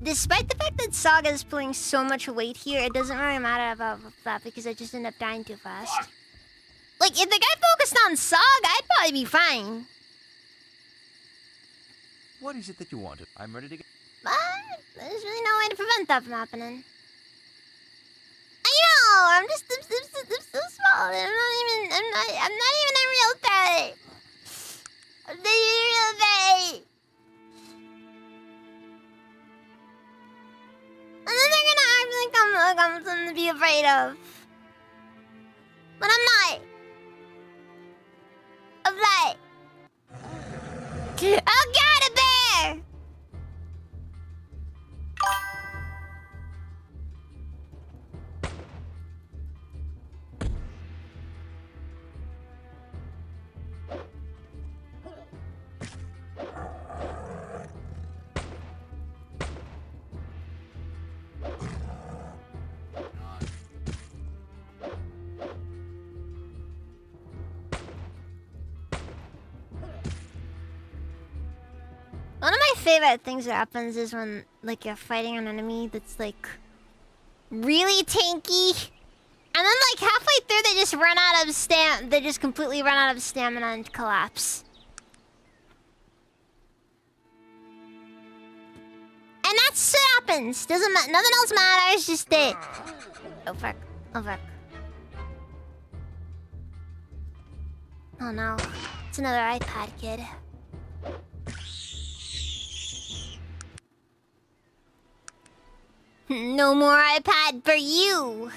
Despite the fact that Saga is pulling so much weight here, it doesn't really matter about that because I just end up dying too fast. Like, if the guy focused on Sog, I'd probably be fine. What is it that you want? I'm ready to get. But there's really no way to prevent that from happening. I know, I'm so small. I'm not even a real threat. I'm not even a real threat. And then they're gonna act like I'm something to be afraid of. But I'm not. I'm not. Oh god, a bear! One of my favorite things that happens is when, like, you're fighting an enemy that's, like, really tanky. And then, like, halfway through, they just run out of they just completely run out of stamina and collapse. And that's what happens. Doesn't matter. Nothing else matters. Just it. Oh, fuck. Oh, fuck. Oh, no. It's another iPad kid. No more iPad for you!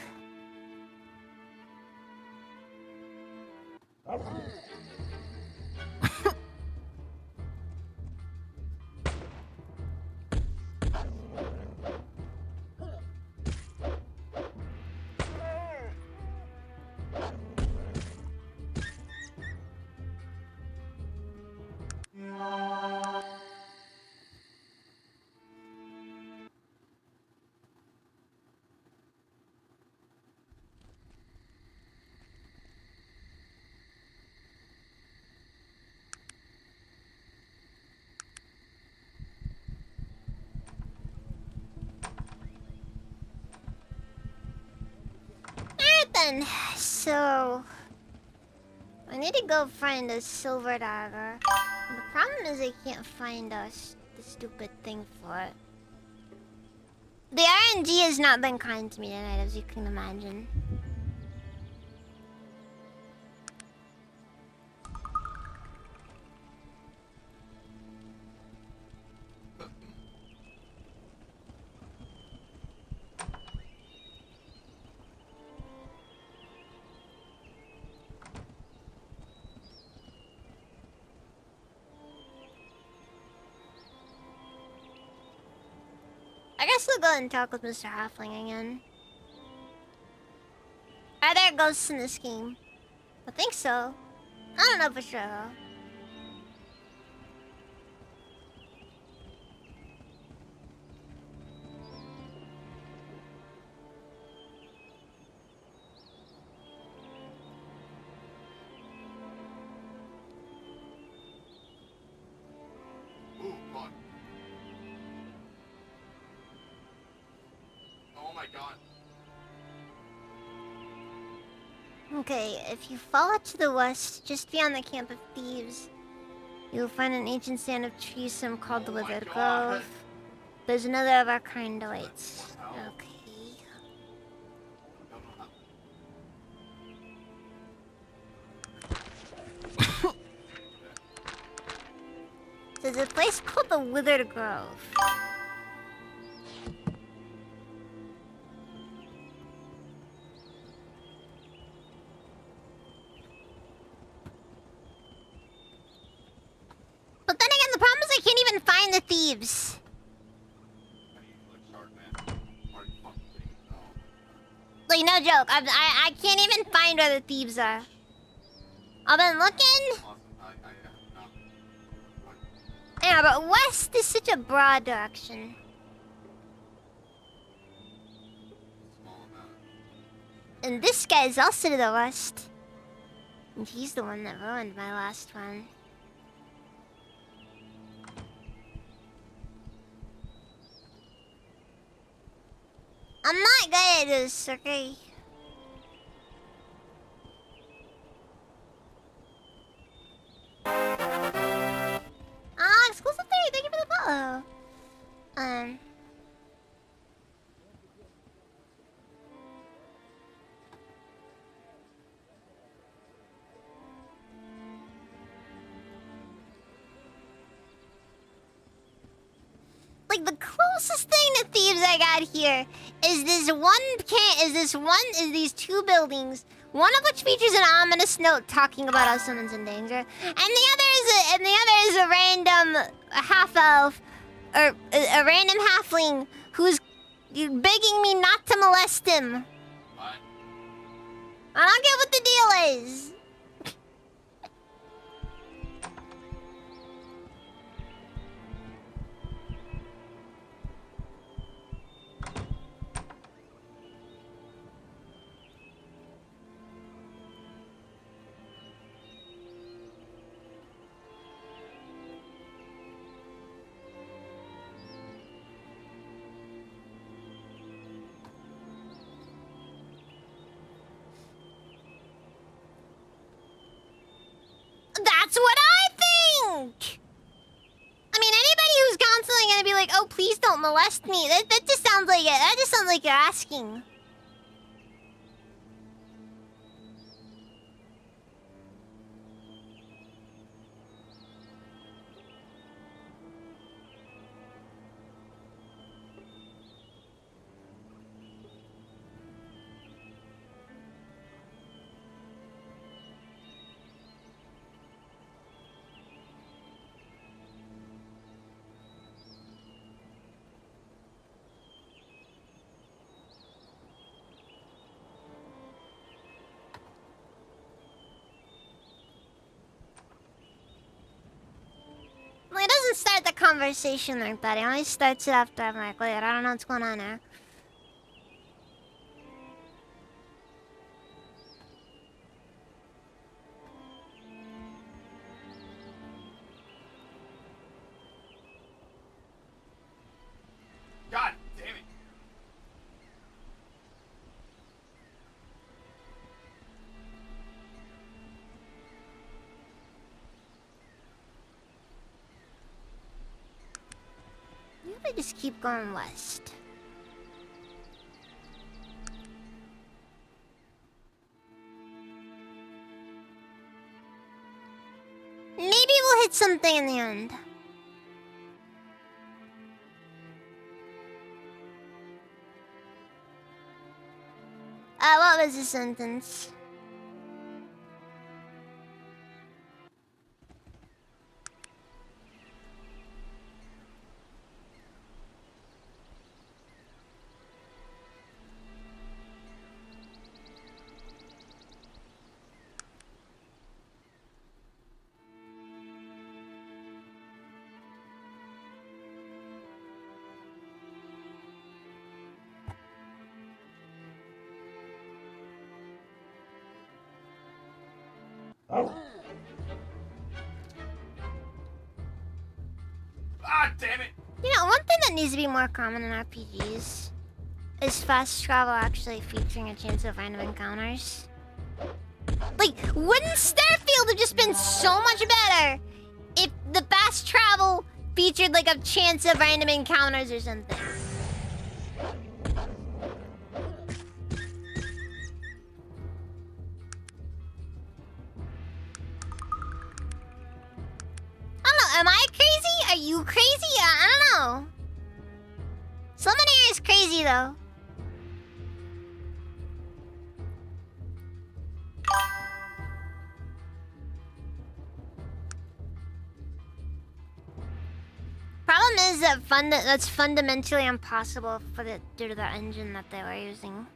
Then, so I need to go find a silver dagger. The problem is I can't find the stupid thing for it. The RNG has not been kind to me tonight, as you can imagine. I guess we'll go and talk with Mr. Halfling again. Are there ghosts in this game? I think so. I don't know for sure though. my god. Okay, if you fall out to the west, just beyond the camp of thieves, you'll find an ancient stand of trees, some called the Oh my Withered God. Grove. There's another of our kind awaits. Wow. Okay. I don't know how. There's a place called the Withered Grove. But then again, the problem is I can't even find the thieves. I need like shark man. Are you fucking kidding me? No. Like, no joke. I can't even find where the thieves are. I've been looking. Awesome. I have not. Yeah, but west is such a broad direction. Small amount. And this guy's also to the west. And he's the one that ruined my last one. I'm not good at this, okay? Ah, exclusive 3, thank you for the follow. Like the closest thing to thieves I got here is these two buildings. One of which features an ominous note talking about how someone's in danger, and the other is a random half elf or a random halfling who's begging me not to molest him. What? I don't get what the deal is. That's what I think! I mean, anybody who's constantly gonna be like, oh, please don't molest me, that just sounds like it. That just sounds like you're asking. Well, it doesn't start the conversation like that. It only starts it after I'm like, wait, I don't know what's going on there. God damn it. Maybe just keep going west. Maybe we'll hit something in the end. What was the sentence? Ah, damn it. You know, one thing that needs to be more common in RPGs Is fast travel actually featuring a chance of random encounters? Like, wouldn't Starfield have just been so much better if the fast travel featured like a chance of random encounters or something? I don't know, am I crazy? Are you crazy? I don't know. Someone here is crazy though. Problem is that that's fundamentally impossible for due to the engine that they were using.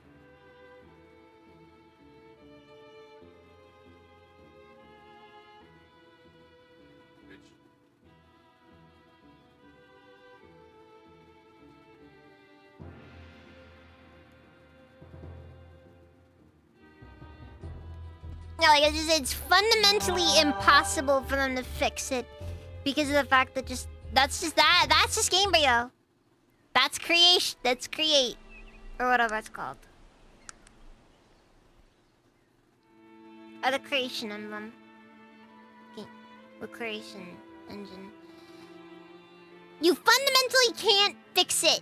Yeah, like it's fundamentally impossible for them to fix it because of the fact that that's just Game Brio. That's creation. That's create, or whatever it's called, or the creation emblem. The creation engine. You fundamentally can't fix it.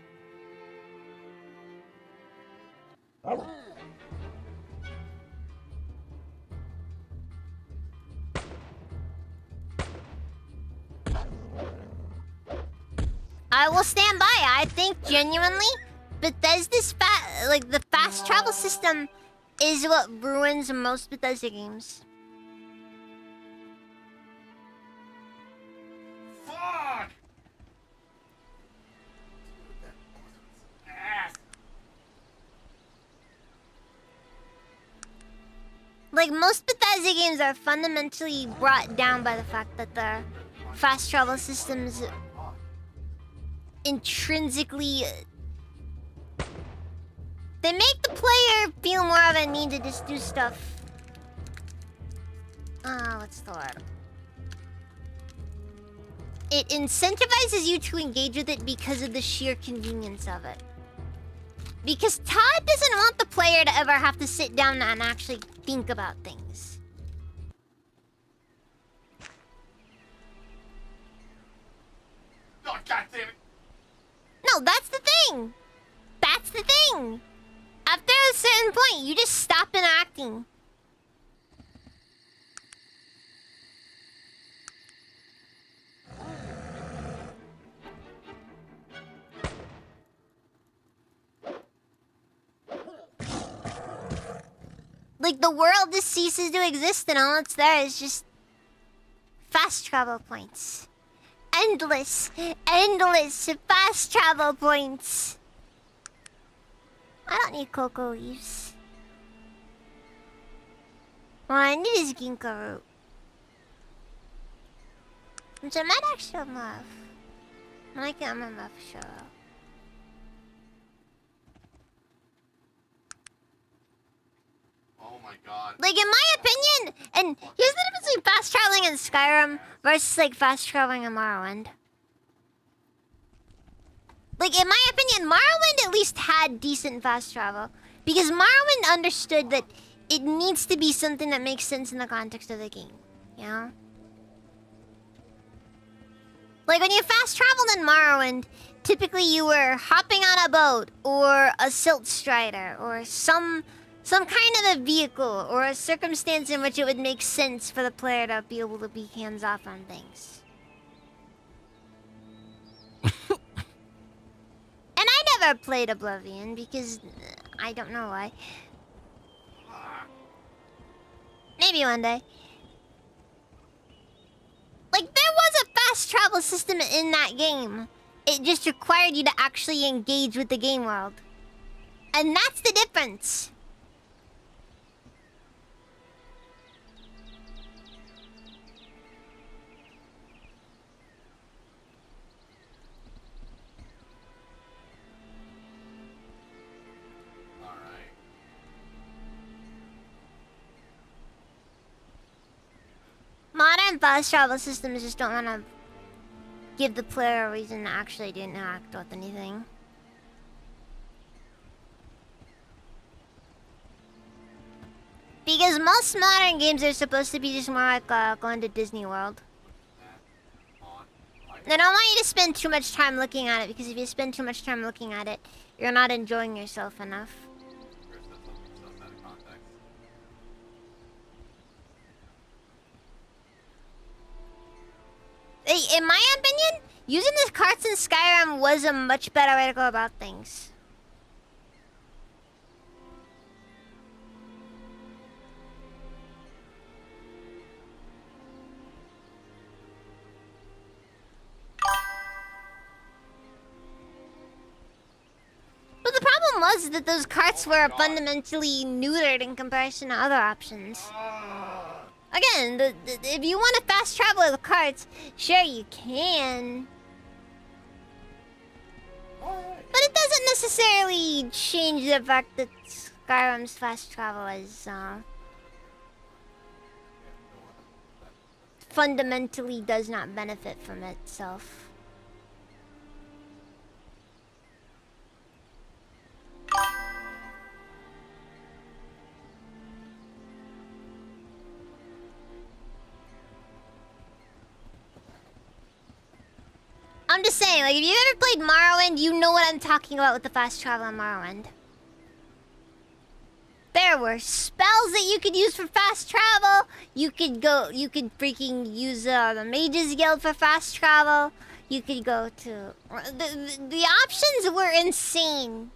I will stand by. I think genuinely, Bethesda's the fast travel system is what ruins most Bethesda games. Fuck! Like, most Bethesda games are fundamentally brought down by the fact that their fast travel systems intrinsically they make the player feel more of a need to just do stuff. What's the word? It incentivizes you to engage with it because of the sheer convenience of it. Because Todd doesn't want the player to ever have to sit down and actually think about things. Oh, God damn it! No, that's the thing. That's the thing. After a certain point, you just stop interacting. Like, the world just ceases to exist and all that's there is just fast travel points. Endless fast travel points. I don't need cocoa leaves. What I need is ginkgo root. Which I might actually love. I can't remember for sure. Oh my God. Like, in my opinion, and here's the difference between fast traveling in Skyrim versus, like, fast traveling in Morrowind. Like, in my opinion, Morrowind at least had decent fast travel. Because Morrowind understood that it needs to be something that makes sense in the context of the game. You know? Like, when you fast traveled in Morrowind, typically you were hopping on a boat, or a silt strider, or some kind of a vehicle, or a circumstance in which it would make sense for the player to be able to be hands-off on things. And I never played Oblivion, because I don't know why. Maybe one day. Like, there was a fast travel system in that game. It just required you to actually engage with the game world. And that's the difference. Modern fast travel systems just don't want to give the player a reason to actually interact with anything. Because most modern games are supposed to be just more like going to Disney World. They don't want you to spend too much time looking at it, because if you spend too much time looking at it, you're not enjoying yourself enough. Chris, that's something so out of context. In my opinion, using the carts in Skyrim was a much better way to go about things. But the problem was that those carts were fundamentally neutered in comparison to other options. Again, if you want to fast travel with carts, sure you can. But it doesn't necessarily change the fact that Skyrim's fast travel is fundamentally does not benefit from itself. I'm just saying, like, if you've ever played Morrowind, you know what I'm talking about with the fast travel on Morrowind. There were spells that you could use for fast travel. You could freaking use the Mages Guild for fast travel. You could go to... The options were insane.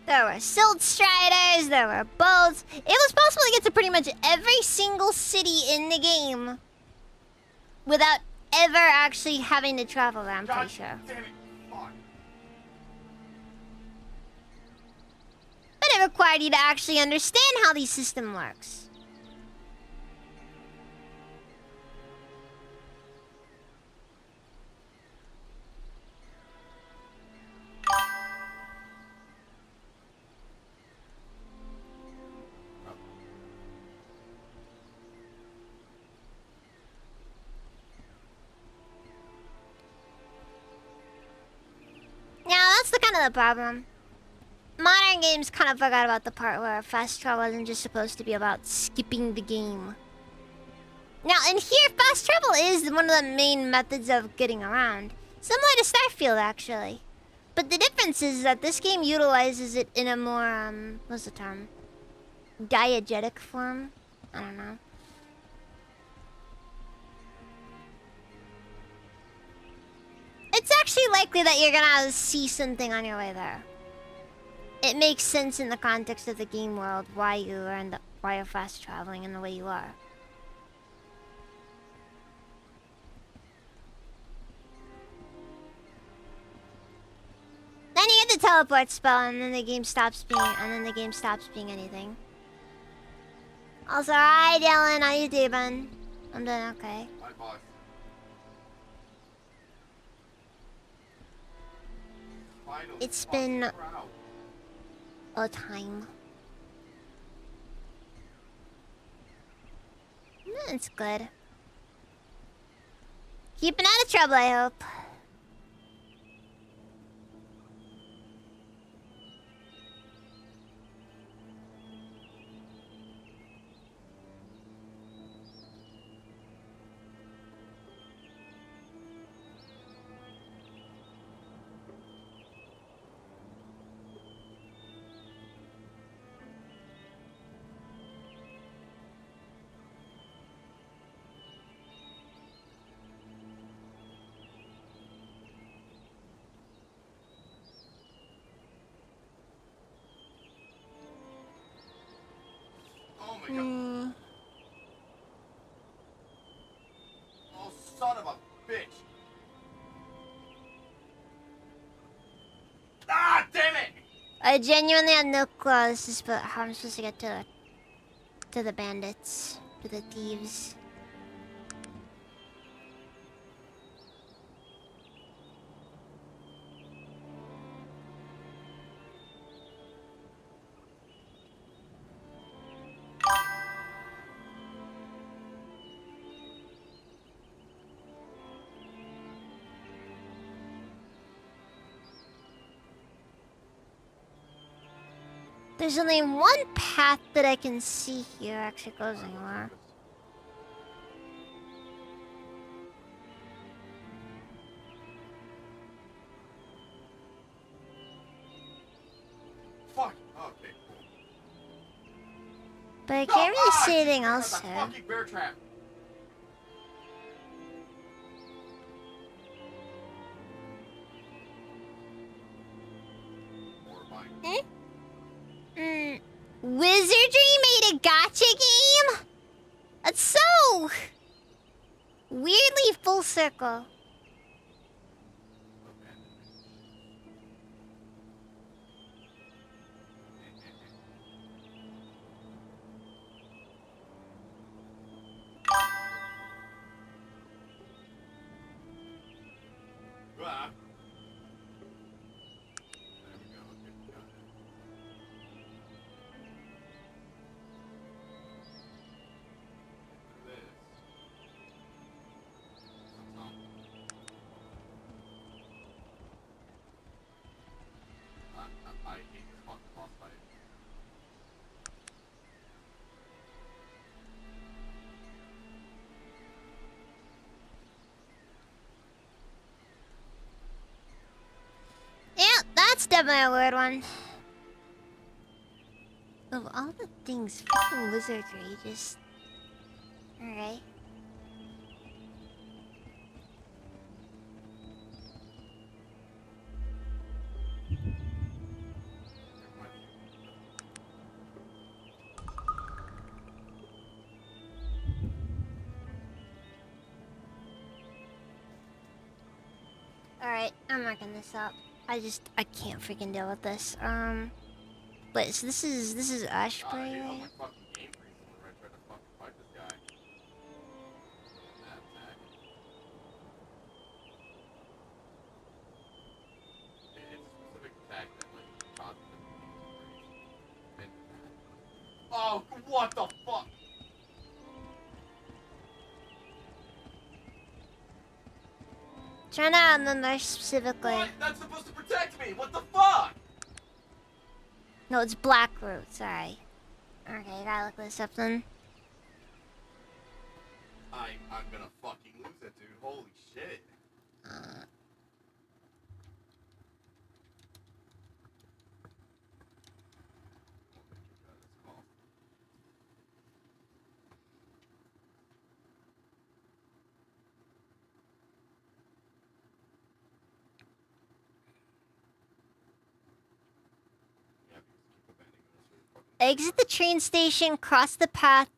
There were Silt Striders, there were boats. It was possible to get to pretty much every single city in the game without ever actually having to travel there, I'm pretty sure. Damn it, fuck. But it required you to actually understand how the system works. Now, that's the kind of the problem. Modern games kind of forgot about the part where fast travel isn't just supposed to be about skipping the game. Now, in here, fast travel is one of the main methods of getting around. Similar to Starfield, actually. But the difference is that this game utilizes it in a more, what's the term? Diegetic form? I don't know. It's actually likely that you're gonna see something on your way there. It makes sense in the context of the game world why you're fast traveling in the way you are. Then you get the teleport spell, and then the game stops being anything. Also, hi Dylan, how you doing? I'm doing okay. My boss. Finally, It's been proud. a time. That's good. Keeping out of trouble, I hope. Oh my god. Oh, son of a bitch. Ah, damn it! I genuinely have no clue how this is how I'm supposed to get to the bandits, to the thieves. There's only one path that I can see here actually goes anywhere. Fuck. Okay, cool. But I can't really see anything There's else a here. fucking bear trap. Horrifying. Wizardry made a gotcha game? That's so weirdly full circle. Ah. There we go. Okay, got it. This. Somehow. I hate this fucking boss fight. Yeah, that's definitely a weird one. Of all the things, freaking wizardry just... Alright. Alright, I'm marking this up. I can't freaking deal with this. Wait, so this is Ashbury, I hate all right? my fucking game freezes whenever I try to fucking fight this guy. That attack. It's a specific attack that like causes him to freeze. And oh, what the fuck? Trying to remember specifically. What? That's supposed to protect me. What the fuck? No, it's Blackroot, sorry. Okay, gotta look this up then. I'm gonna fucking lose it, dude. Holy shit. Exit the train station, cross the path,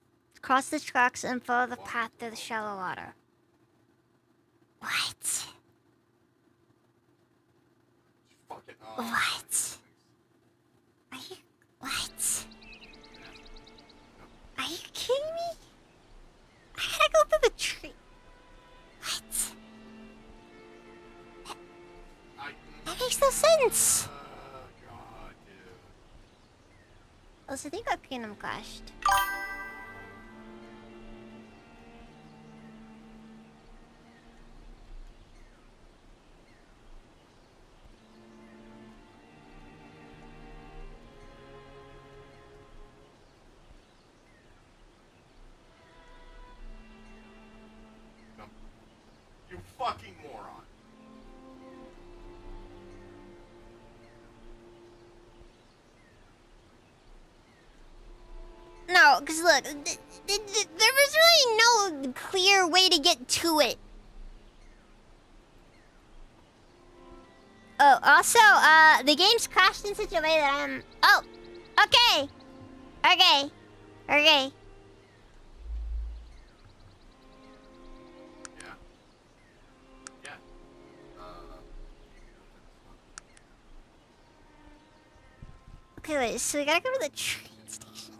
cross the tracks, and follow the path through the shallow water. What? Fucking What? Are you... What? Are you kidding me? I gotta go through the tree. What? That makes no sense. God, dude. Oh, so they got Kingdom Crashed. You fucking moron. No, because look, there was really no clear way to get to it. Oh, also, the game's crashed in such a way that I'm... Oh, okay. Okay. Okay. Yeah. Yeah. Okay, wait, so we gotta go to the train station.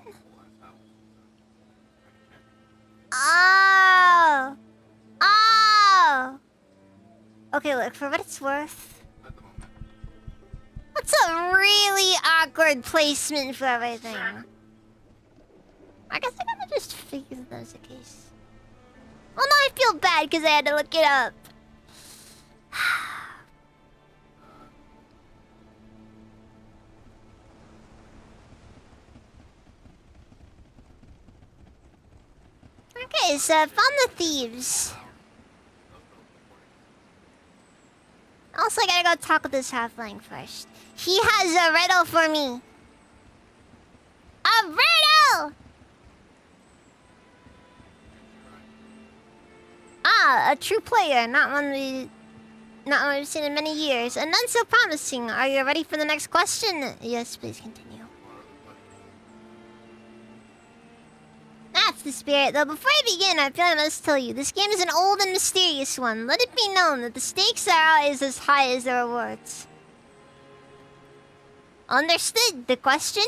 Oh! Oh! Okay, look, for what it's worth, At the moment. that's a really awkward placement for everything. I guess I gotta just figure that was the case. Well, now I feel bad because I had to look it up. guys, found the thieves. Also, I gotta go talk with this halfling first. He has a riddle for me. A riddle! Ah, a true player, not one we've seen in many years, and none so promising. Are you ready for the next question? Yes, please continue. That's the spirit, though before I begin, I feel I must tell you, this game is an old and mysterious one. Let it be known that the stakes are always as high as the rewards. Understood the question?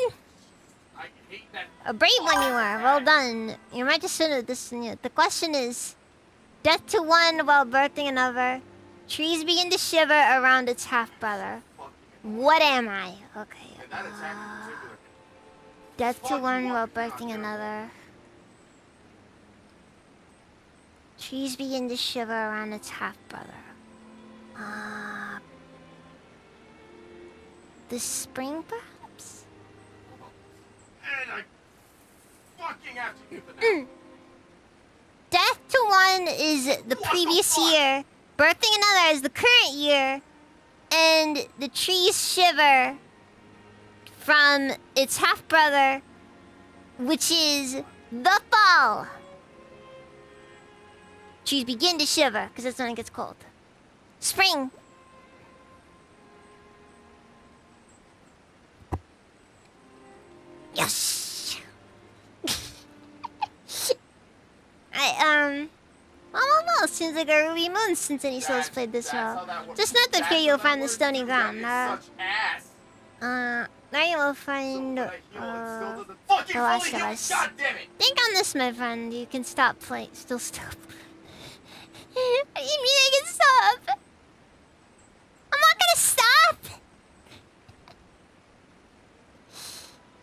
I hate that. A brave one you are. Well done. You might just should have this. The question is, death to one while birthing another. Trees begin to shiver around its half-brother. What am I? Okay. And that attack in particular. Death to one while birthing another. Trees begin to shiver around its half-brother. The spring, perhaps? And I fucking have to use it now. Death to one is the previous year. Birthing another is the current year. And the trees shiver from its half-brother, which is the fall. Trees begin to shiver, because that's when it gets cold. Spring. Yes! Almost seems like a ruby moon since any souls played this well. Just not that here you'll find the stony ground. Such ass. There you will find, But I heal and it still doesn't fucking The Last fully of heal. Us. God damn it. Think on this, my friend. You can stop playing. Still stop. What do you mean I can stop? I'm not gonna stop!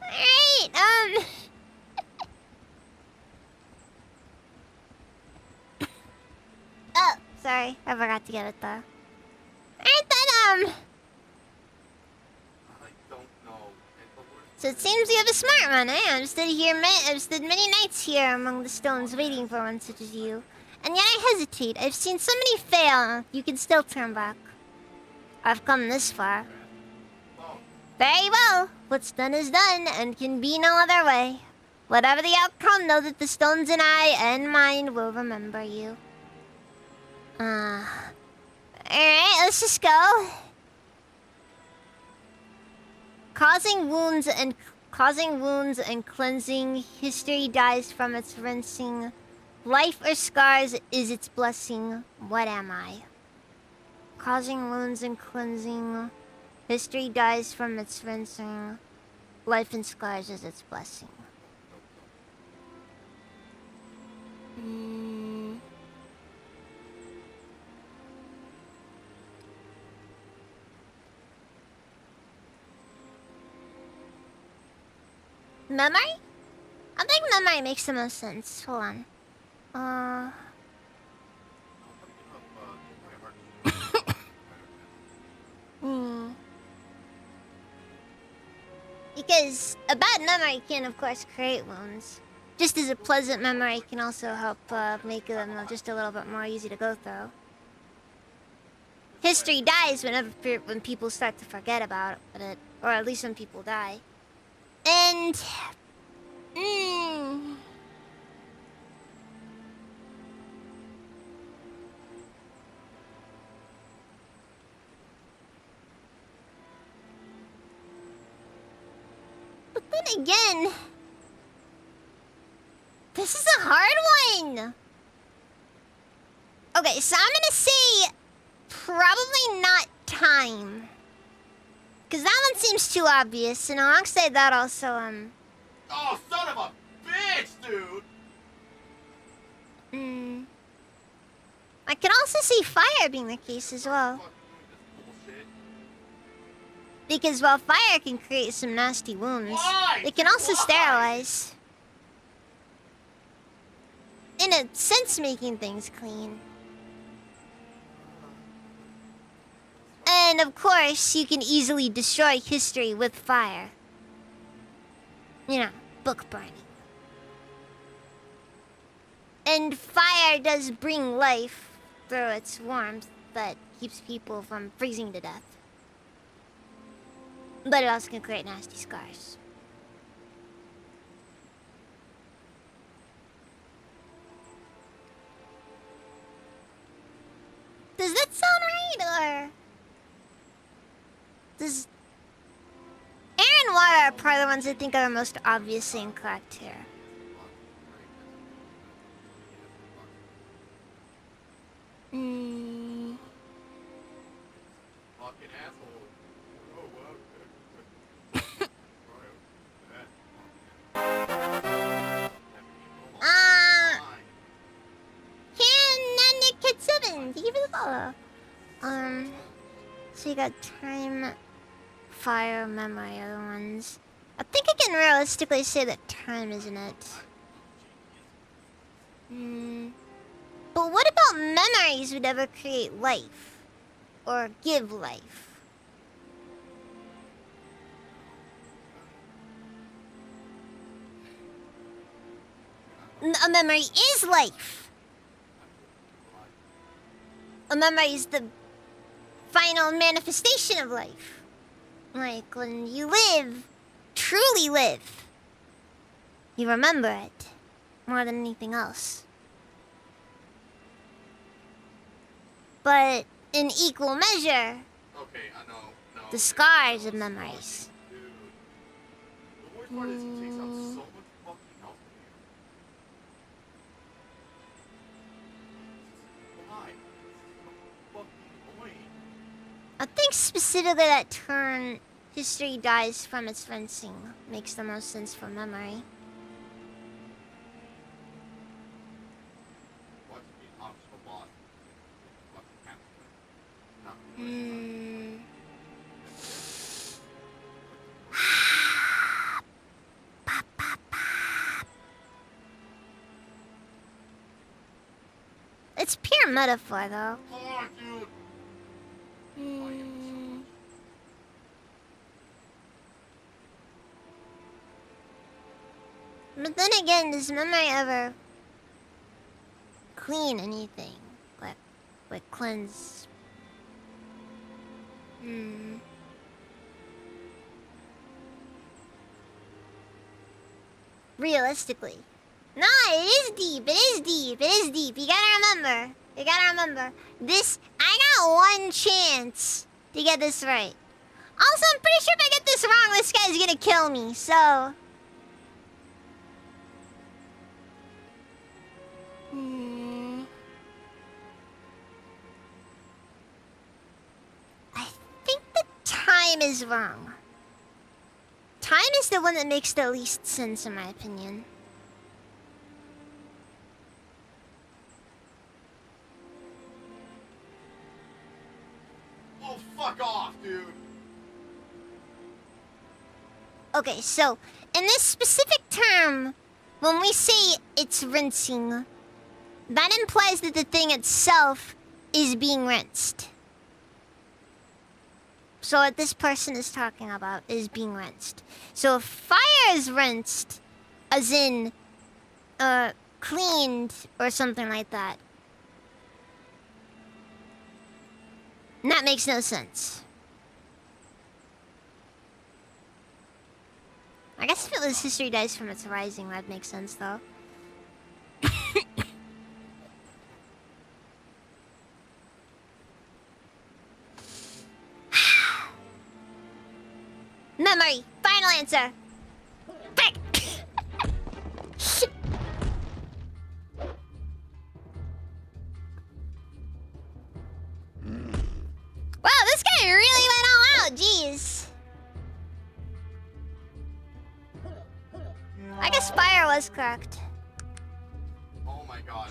Alright, Oh, sorry. I forgot to get it, though. Alright, then, I don't know. And the worst So it seems you have a smart one, eh? I've stood many nights here among the stones waiting for one such as you. And yet I hesitate. I've seen so many fail. You can still turn back. I've come this far. Oh, Very well. What's done is done, and can be no other way. Whatever the outcome, know that the stones and I and mine will remember you. Alright, let's just go. Causing wounds and cleansing, history dies from its rinsing. Life or scars is its blessing. What am I? Causing wounds and cleansing, history dies from its rinsing. Life and scars is its blessing. Memory? I think memory makes the most sense. Hold on. I'm thinking of, Because a bad memory can, of course, create wounds. Just as a pleasant memory can also help make them just a little bit more easy to go through. History dies when people start to forget about it, or at least when people die. And but then again, this is a hard one. Okay, so I'm gonna say probably not time. Cause that one seems too obvious, and alongside that also, oh, son of a bitch, dude! I can also see fire being the case as well. Fuck you, this bullshit. Because while fire can create some nasty wounds, Why? it can also Why? sterilize. In a sense, making things clean. And of course, you can easily destroy history with fire. You know, book burning. And fire does bring life through its warmth that keeps people from freezing to death. But it also can create nasty scars. Does that sound right, or does air and water are probably the ones I think are the most obviously incorrect here? Mm. Fucking asshole. Oh, wow. Kid 7, thank you for the follow. So you got time, fire, memory, other ones. I think I can realistically say that time isn't it. But what about memories would ever create life? Or give life? A memory is life. A memory is the final manifestation of life. Like when you live, truly live, you remember it more than anything else. But in equal measure, Okay, I know. No. the scars of memories. Dude. The worst part is it takes out so much fucking health from you. Why? So fucking annoying. I think specifically that turn, history dies from its fencing, makes the most sense for memory. Watch me optional boss. Fucking capture. Not It's pure metaphor, though. oh, dude. But then again, does memory ever clean anything? Like cleanse? Realistically. No, it is deep. It is deep. It is deep. You gotta remember. You gotta remember. This, I got one chance to get this right. Also, I'm pretty sure if I get this wrong, this guy's gonna kill me, so... I think the time is wrong. Time is the one that makes the least sense, in my opinion. Oh, fuck off, dude. Okay, so, in this specific term, when we say it's rinsing, that implies that the thing itself is being rinsed. So what this person is talking about is being rinsed. So if fire is rinsed, as in, cleaned or something like that, that makes no sense. I guess if it was history dies from its rising, that'd make sense, though. Memory. Final answer. Frick. Wow, this guy really went all out. Jeez. I guess fire was correct. Oh my god.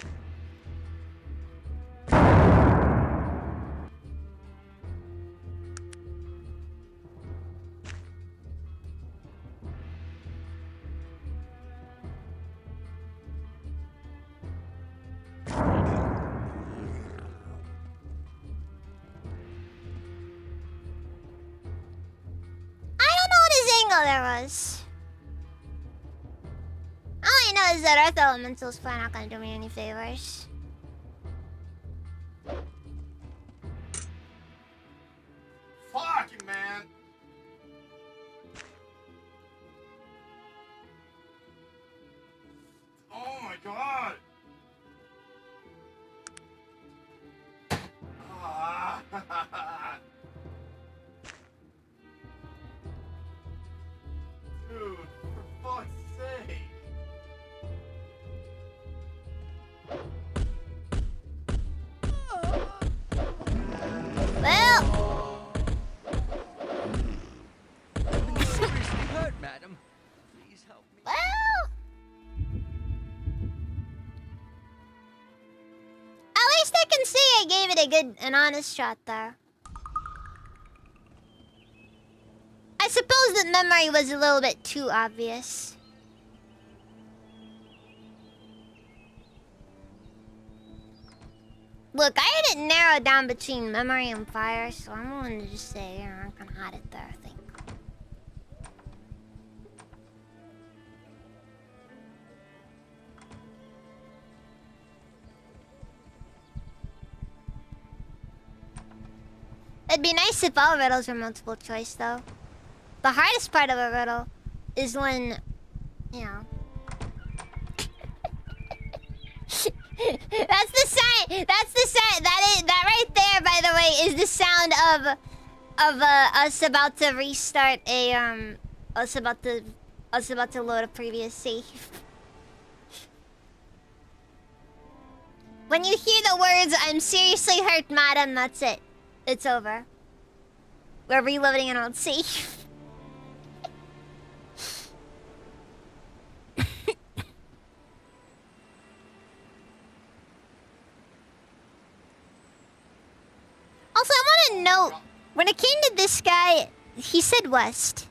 I don't know what his angle there was. All I know realize that Earth Elemental's probably not gonna do me any favors. Fucking man! Oh my god! Ah. Dude, for fuck's sake! Well, I'm seriously hurt, madam. Please help me. well. At least I can say I gave it a good, an honest shot there. I suppose that memory was a little bit too obvious. Look, I had it narrowed down between memory and fire, so I'm willing to just say, you know, I'm gonna hide it there, I think. It'd be nice if all riddles were multiple choice, though. The hardest part of a riddle is when, you know. That's the sign. That's the sign. That right there, by the way, is the sound of us about to restart a us about to load a previous save. When you hear the words "I'm seriously hurt, madam," that's it. It's over. We're reloading an old save. Also, I want to note, when it came to this guy, he said west.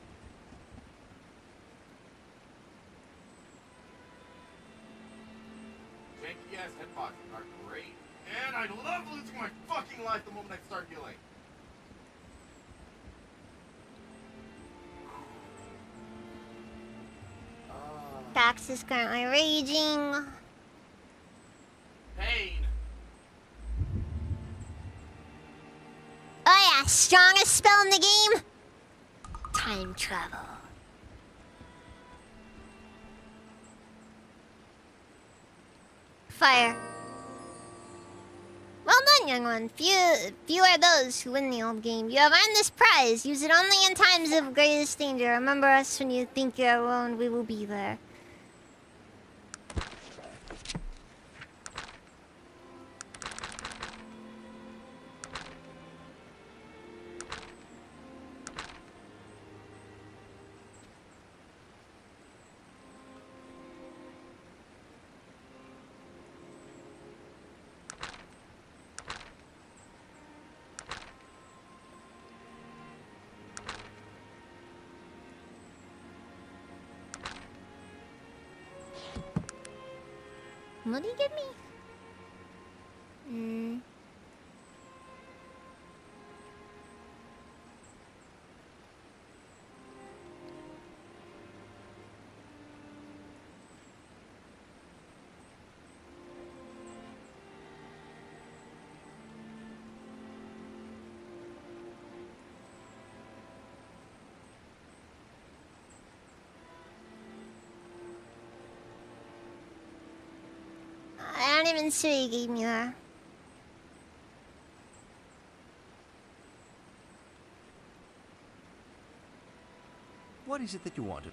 Janky ass headboxes are great. And I love losing my fucking life the moment I start healing. Tax is currently raging. Pain. Oh yeah, strongest spell in the game? Time travel. Fire. Well done, young one. Few are those who win the old game. You have earned this prize. Use it only in times of greatest danger. Remember us when you think you're alone. We will be there. What did he give me? I don't even see what he gave me there. What is it that you wanted?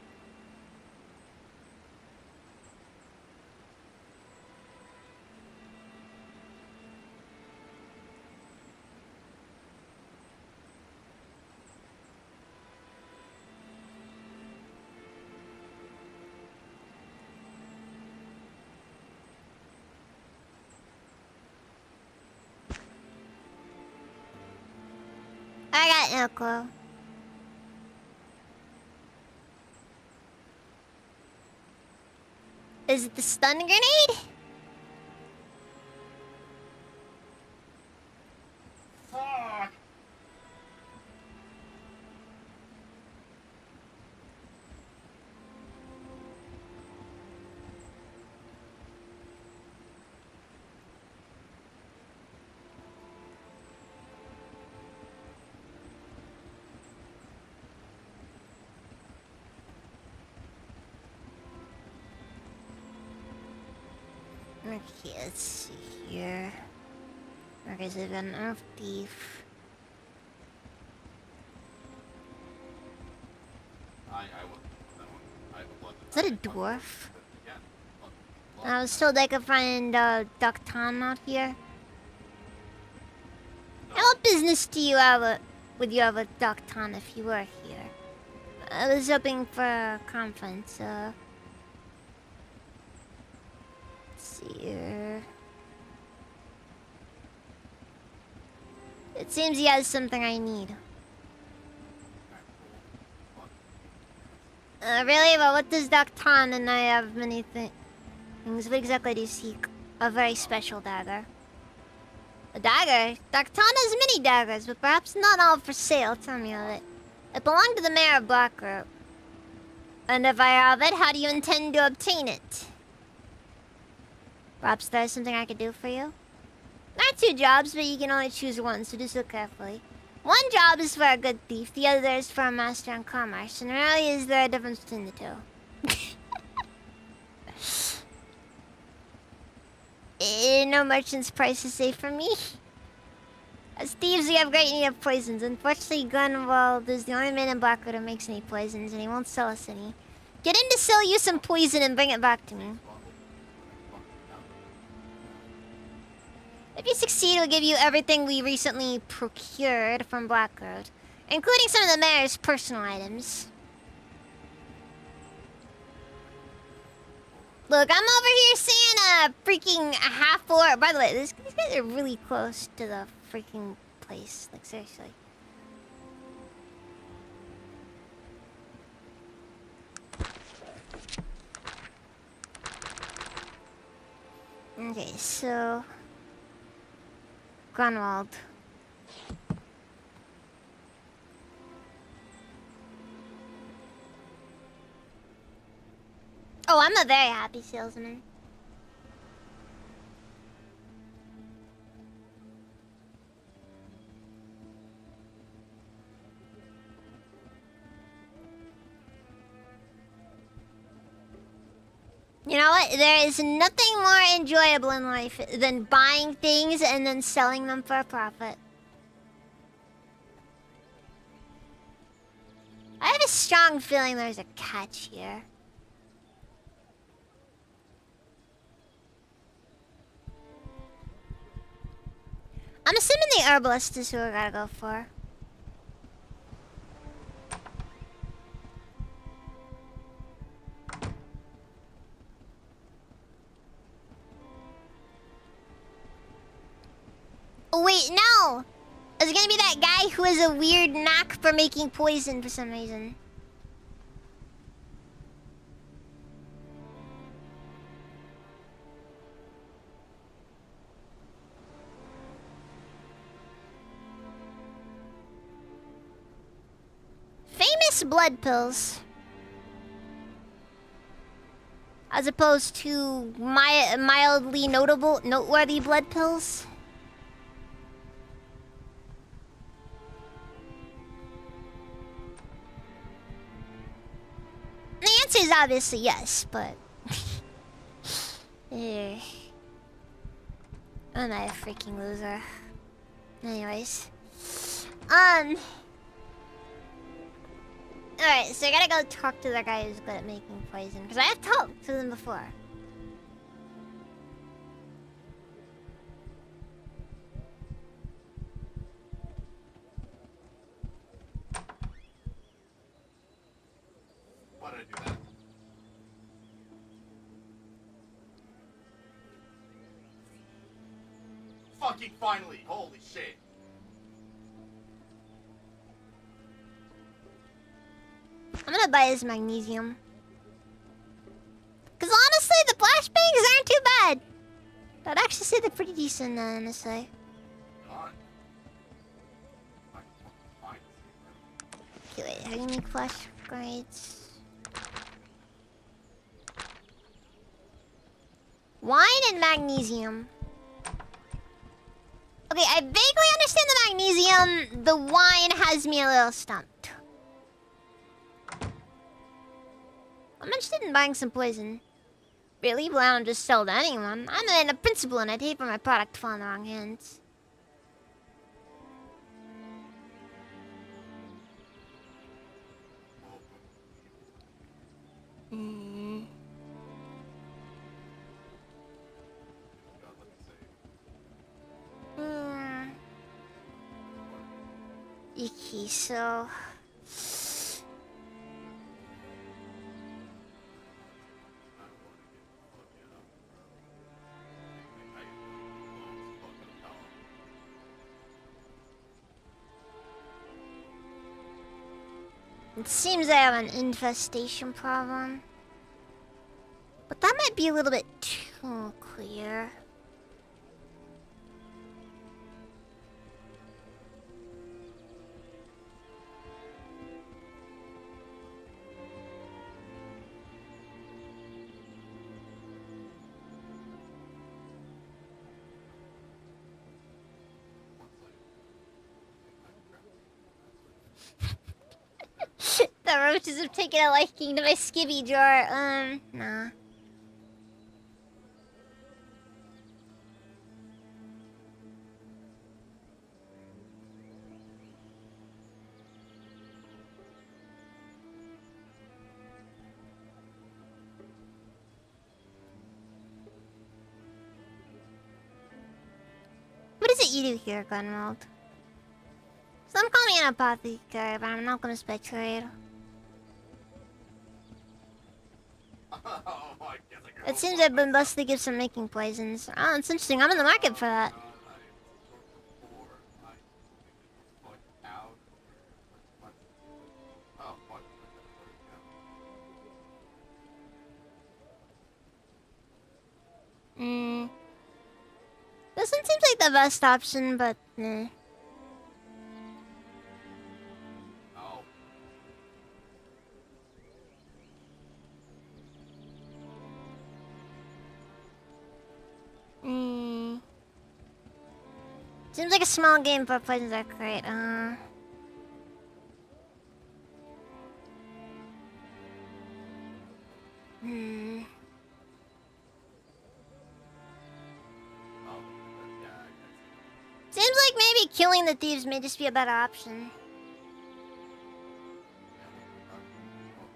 I got no clue. Is it the stun grenade? Fuck. Okay, let's see here. Okay, so we've got an earth thief. I wouldn't put that one. I have a blood. Is that a dwarf? Yeah. I was told I could find Duckton out here. No. What business do you have would you have a Duckton if you were here? I was hoping for a conference, let's see here. It seems he has something I need. Really? Well, what does Duckton and I have many things? What exactly do you seek? A very special dagger. A dagger? Duckton has many daggers, but perhaps not all for sale. Tell me of it. It belonged to the mayor of Blackroot. And if I have it, how do you intend to obtain it? Perhaps there's something I could do for you? There are 2 jobs, but you can only choose one, so do so carefully. One job is for a good thief, the other is for a master in commerce, and rarely is there a difference between the 2. No merchant's price is safe for me. As thieves, we have great need of poisons. Unfortunately, Grunwald is the only man in Blackwood who makes any poisons, and he won't sell us any. Get him to sell you some poison and bring it back to me. If you succeed, we'll give you everything we recently procured from Blackroot, including some of the mayor's personal items. Look, I'm over here seeing a freaking half-orc. By the way, these guys are really close to the freaking place. Like, seriously. Okay, so... Grunwald. Oh, I'm a very happy salesman. You know what? There is nothing more enjoyable in life than buying things and then selling them for a profit. I have a strong feeling there's a catch here. I'm assuming the herbalist is who I gotta go for. Oh, wait, no! It's gonna be that guy who has a weird knack for making poison for some reason. Famous blood pills. As opposed to mildly noteworthy blood pills. The answer is obviously yes, but... I'm not a freaking loser. Anyways. Alright, so I gotta go talk to the guy who's good at making poison. Because I have talked to them before. Why did I do that? Fucking finally! Holy shit! I'm gonna buy his magnesium. Because honestly, the flashbangs aren't too bad. I'd actually say they're pretty decent, honestly. God. Okay, wait, how do you make flash grenades? Wine and magnesium. Okay, I vaguely understand the magnesium. The wine has me a little stumped. I'm interested in buying some poison. really, but I don't just sell to anyone. I'm a principal and I'd hate for my product to fall in the wrong hands. Mm. God, let me say. Mm. Icky, so... I don't want to get fucked up, bro. I almost fucking dog. It seems I have an infestation problem. But that might be a little bit too clear. The roaches have taken a liking to my skibby jar. Nah. What is it you do here, Gunwald? Some call me an apothecary, but I'm not gonna speculate. Oh, I guess I It seems I've been busted gifts from making poisons. Oh, it's interesting. I'm in the market for that. Hmm. This one seems like the best option, but eh. Hmm. Seems like a small game, but poisons are great. Hmm. Seems like maybe killing the thieves may just be a better option.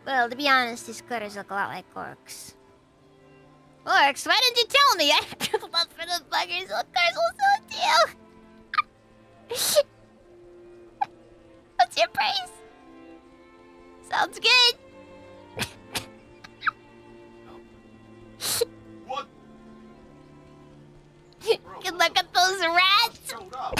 Well, to be honest, these critters look a lot like orcs. Orcs? Why didn't you tell me? I pulled up for the buggers. Of course, we'll sell it to you. What's your price? Sounds good. What? Good luck at those rats. Showed up.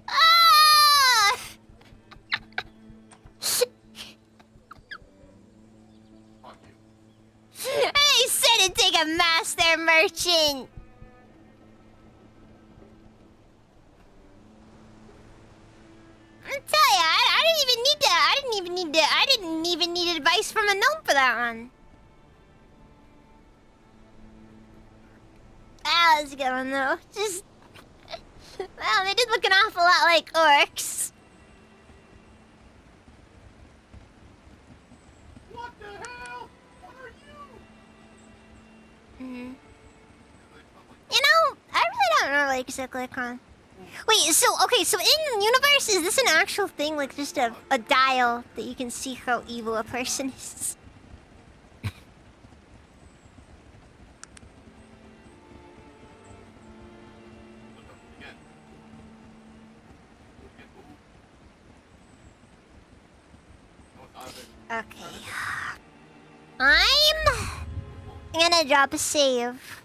Ah! Fuck you. I said it'd take a master merchant. I tell ya, I didn't even need advice from a gnome for that one. Ah, that's a good one though. Just, well, they did look an awful lot like orcs. What the hell? What are you? Mm. You know, I really don't know like Cyclicon. Wait, so okay, so in universe, is this an actual thing, like just a dial that you can see how evil a person is? Okay. I'm gonna drop a save.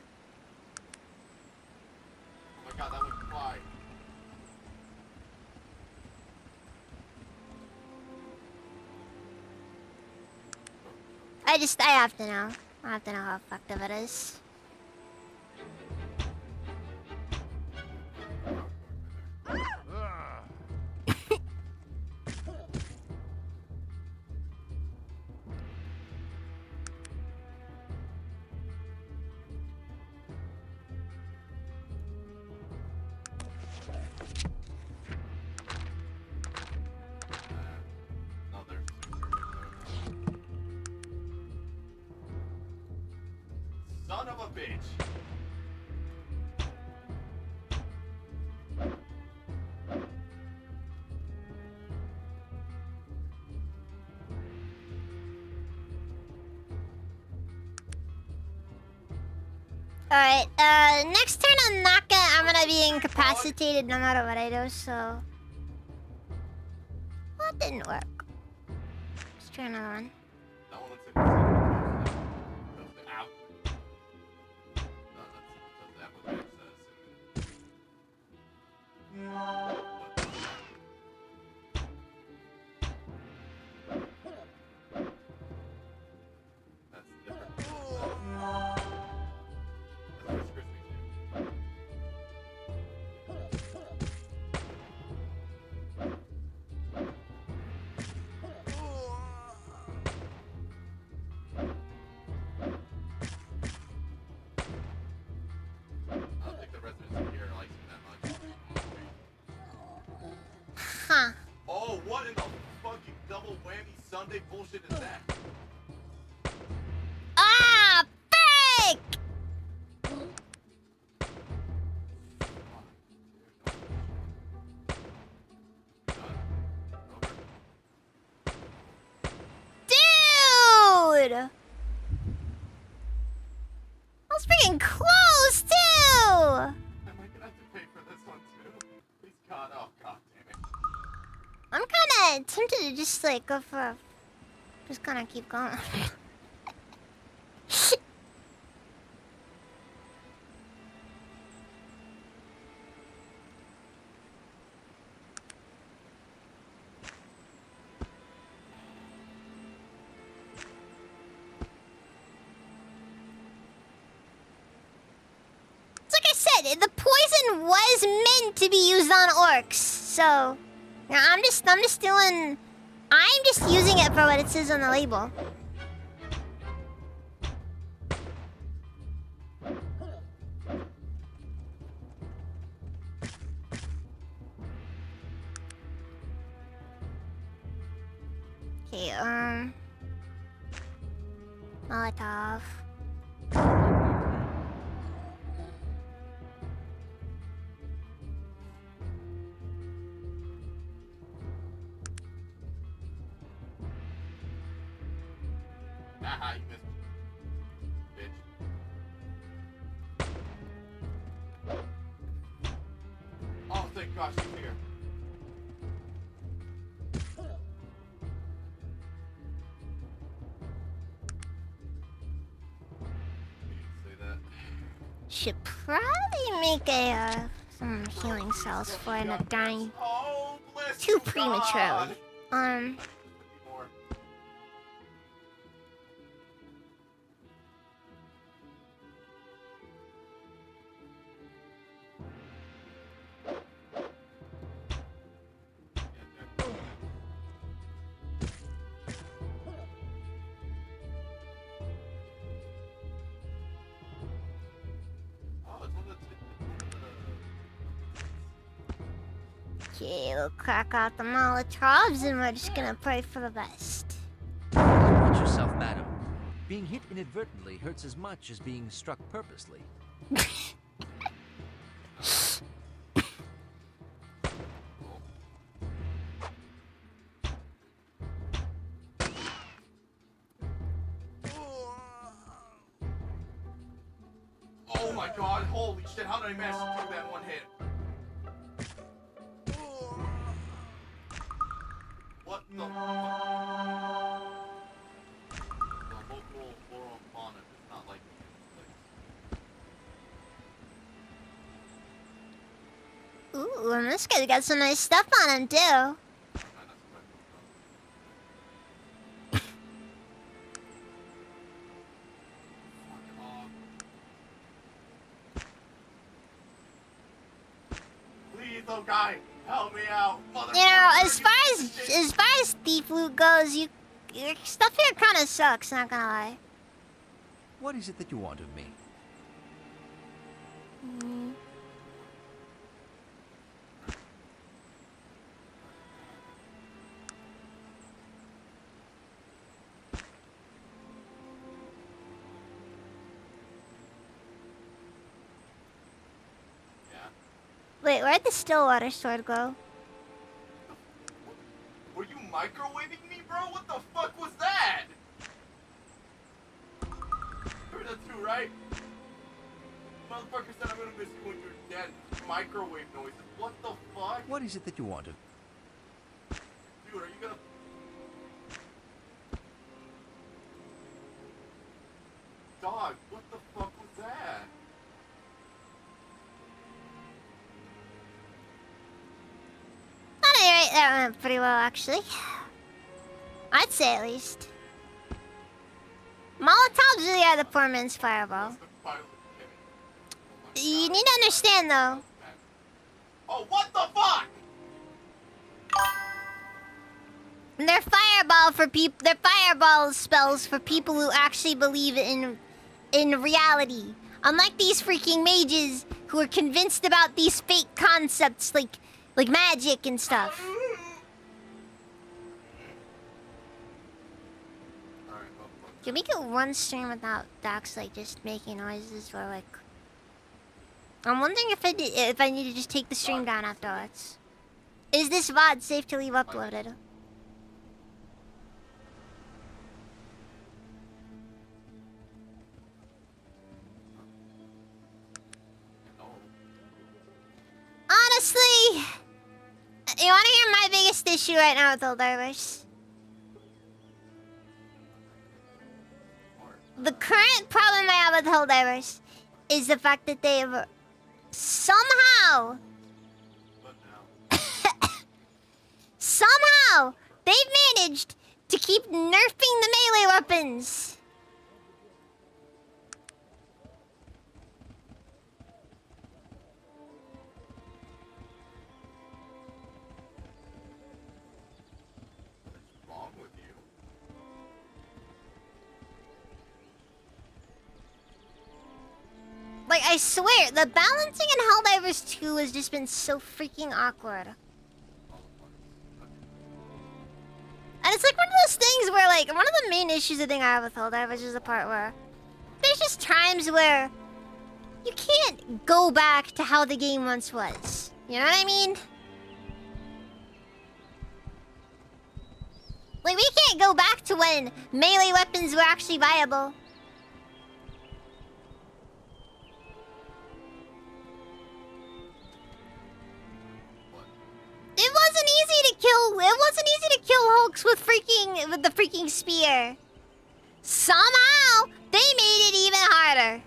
Oh my god, that would fly. I have to know. I have to know how effective it is. bitch. Alright, next turn I'm gonna be incapacitated no matter what I do, so... Well, that didn't work. Let's try another one. That one looks like ow. No, that's that with access. That's different. That's Chris Christie's name. I don't think the residents here likes him that much. Huh. Oh, what in the fucking double whammy Sunday bullshit is that? Ah! Frick! Dude! That was freaking close, too! Am I gonna have to pay for this one too? Please God, oh god damn it. I'm kinda tempted to just, like, go for... Just kinda keep going. It's like I said, the poison was meant to be used on orcs, so... Yeah, I'm just doing... I'm just using it for what it says on the label. Okay, Molotov. Haha, you missed me. Bitch. Oh, thank gosh she's here. You didn't say that. Should probably make some healing cells for it not dying Oh, bless too you, prematurely. God. More. Oh, it's one of the Okay, we'll crack out the Molotovs and we're just gonna pray for the best. Watch yourself, madam. Being hit inadvertently hurts as much as being struck purposely. Oh my god, holy shit, how did I manage to do that in one hit? What the fuck? The local flora and fauna does not like me in this place. Ooh, and this guy's got some nice stuff on him too. I'm not surprised. Fuck off. Please, little guy, help me out, motherfucker. You know, as far as thief loot goes, your stuff here kind of sucks. Not gonna lie. What is it that you want of me? Wait, where'd the Stillwater sword go? Were you microwaving me, bro? What the fuck was that? Heard that too, right? Motherfucker said I'm gonna miss you when you're dead. Microwave noises. What the fuck? What is it that you wanted? Dude, are you gonna... Dog, what the fuck was that? At any rate, that went pretty well, actually. I'd say at least. Molotovs really are the poor man's fireball. That's the pilot, Kenny. Oh my You God. need to understand, though. Oh, what the fuck? They're fireball for people. They're fireball spells for people who actually believe in reality. Unlike these freaking mages who are convinced about these fake concepts like magic and stuff. Alright, well, fuck. Can we get one stream without Dax like just making noises or like? I'm wondering if I need to just take the stream down afterwards. Is this VOD safe to leave uploaded? No. Honestly, you want to hear my biggest issue right now with Helldivers? The current problem I have with Helldivers is the fact that they have somehow, But now. somehow, they've managed to keep nerfing the melee weapons. What's wrong with you? Like, I swear, the balancing in Helldivers 2 has just been so freaking awkward. And it's like one of those things where, like, one of the main issues I think I have with Helldivers is the part where there's just times where you can't go back to how the game once was. You know what I mean? Like, we can't go back to when melee weapons were actually viable. What? It wasn't easy to kill. It wasn't easy to kill Hulks with the freaking spear. Somehow they made it even harder.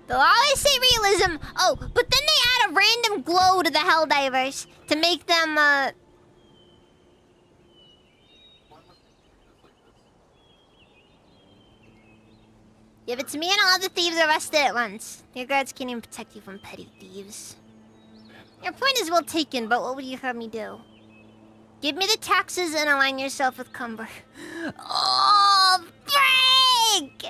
They'll always say realism. Oh, but then they add a random glow to the Helldivers to make them Why must you treat us like this? Give it to me and all the thieves arrested at once. Your guards can't even protect you from petty thieves. Man, Your point is well taken, but what would you have me do? Give me the taxes and align yourself with Cumber. Oh, break!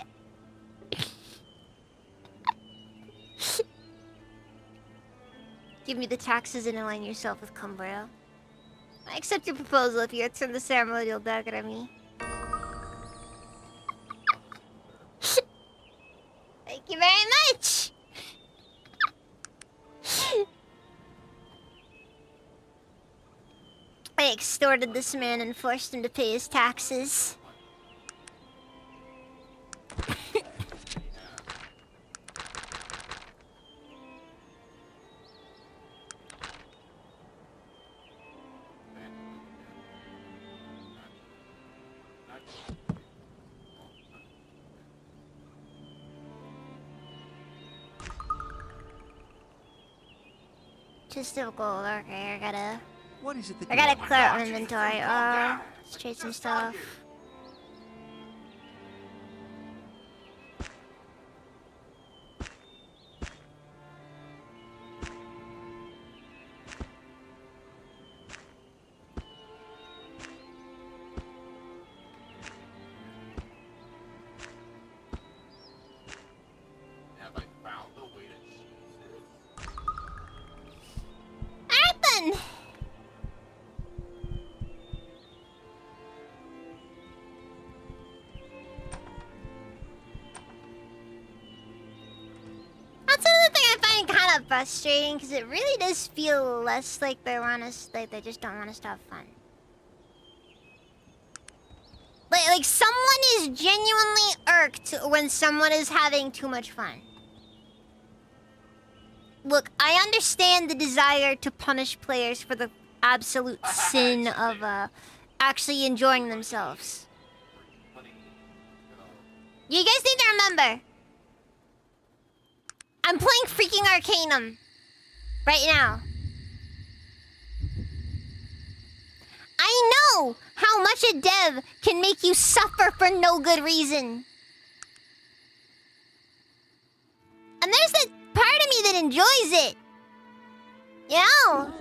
Give me the taxes and align yourself with Cumbria. I accept your proposal if you turn the ceremonial dagger at me. Thank you very much! I extorted this man and forced him to pay his taxes. Just a gold. Okay, What is it that I you gotta want? clear out my inventory. Let's trade some stuff. have I found the way to cheese this? Alright then! of frustrating because it really does feel less like they just don't want us to have fun. Like someone is genuinely irked when someone is having too much fun. Look, I understand the desire to punish players for the absolute sin of actually enjoying themselves. You guys need to remember, I'm playing freaking Arcanum right now. I know how much a dev can make you suffer for no good reason. And there's that part of me that enjoys it. You know?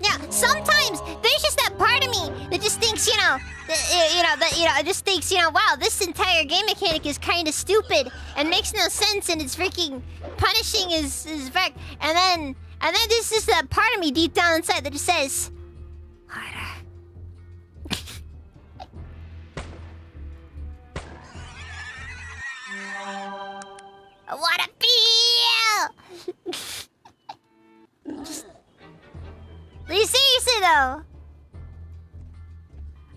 Yeah, sometimes there's just that part of me that just thinks, just thinks, wow, this entire game mechanic is kind of stupid and makes no sense, and it's freaking punishing is fuck. And then there's just that part of me deep down inside that just says, harder. I wanna feel. Seriously though,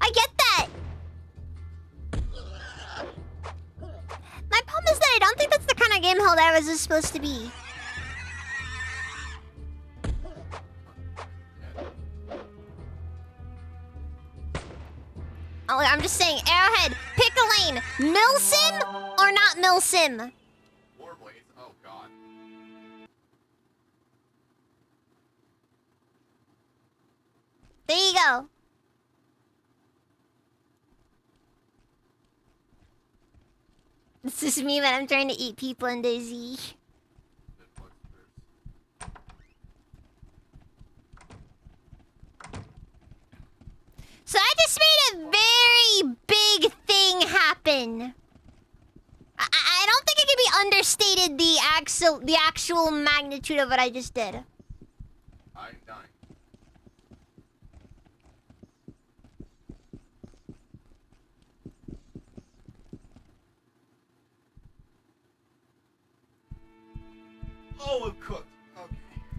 I get that. My problem is that I don't think that's the kind of game Helldivers is supposed to be. Oh, I'm just saying, Arrowhead, pick a lane. Milsim or not Milsim? Warblades? Oh god. There you go. This is me when I'm trying to eat people in DayZ. So I just made a very big thing happen. I don't think it can be understated the actual magnitude of what I just did. I'm dying. Oh, it cooked. Okay.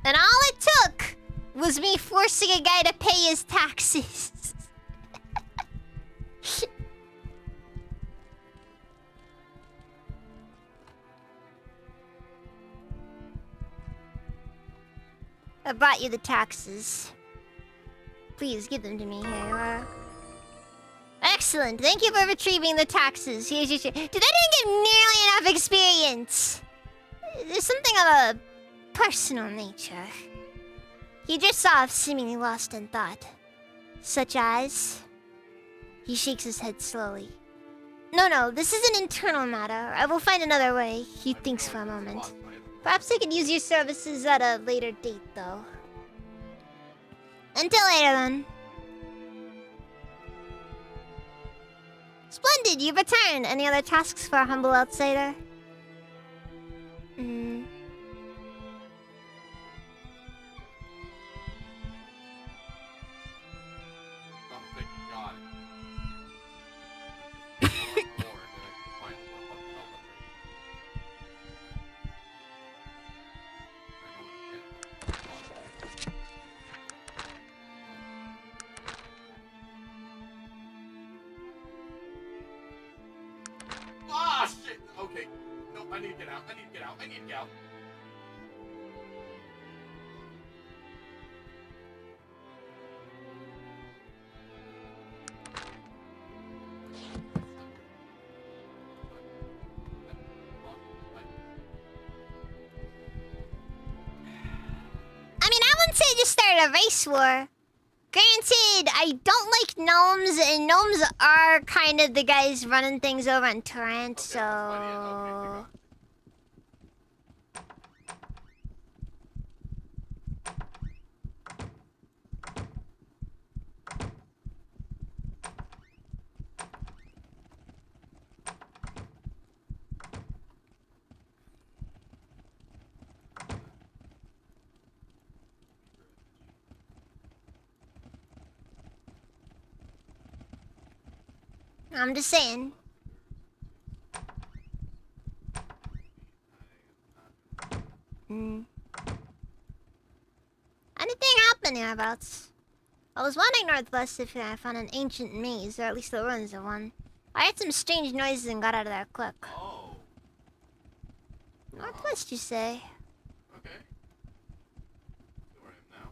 And all it took was me forcing a guy to pay his taxes. I brought you the taxes. Please give them to me here. Excellent. Thank you for retrieving the taxes. Here's your share. Dude, I didn't get nearly enough experience. There's something of a personal nature. He drifts off, seemingly lost in thought. Such as... He shakes his head slowly. No, this is an internal matter. I will find another way. He thinks for a moment. Perhaps I could use your services at a later date, though. Until later, then. Splendid, you've returned. Any other tasks for a humble outsider? Ah, shit! Okay. No, I need to get out. I need to get out. I need to get out. I mean, I wouldn't say I just started a race war. Granted, I don't like gnomes, and gnomes are kind of the guys running things over on Torrent, so... I'm just saying. Hmm. Anything happen hereabouts? I was wandering northwest if I found an ancient maze, or at least the ruins of one. I heard some strange noises and got out of there quick. Oh. Northwest, you say? Okay. See where I am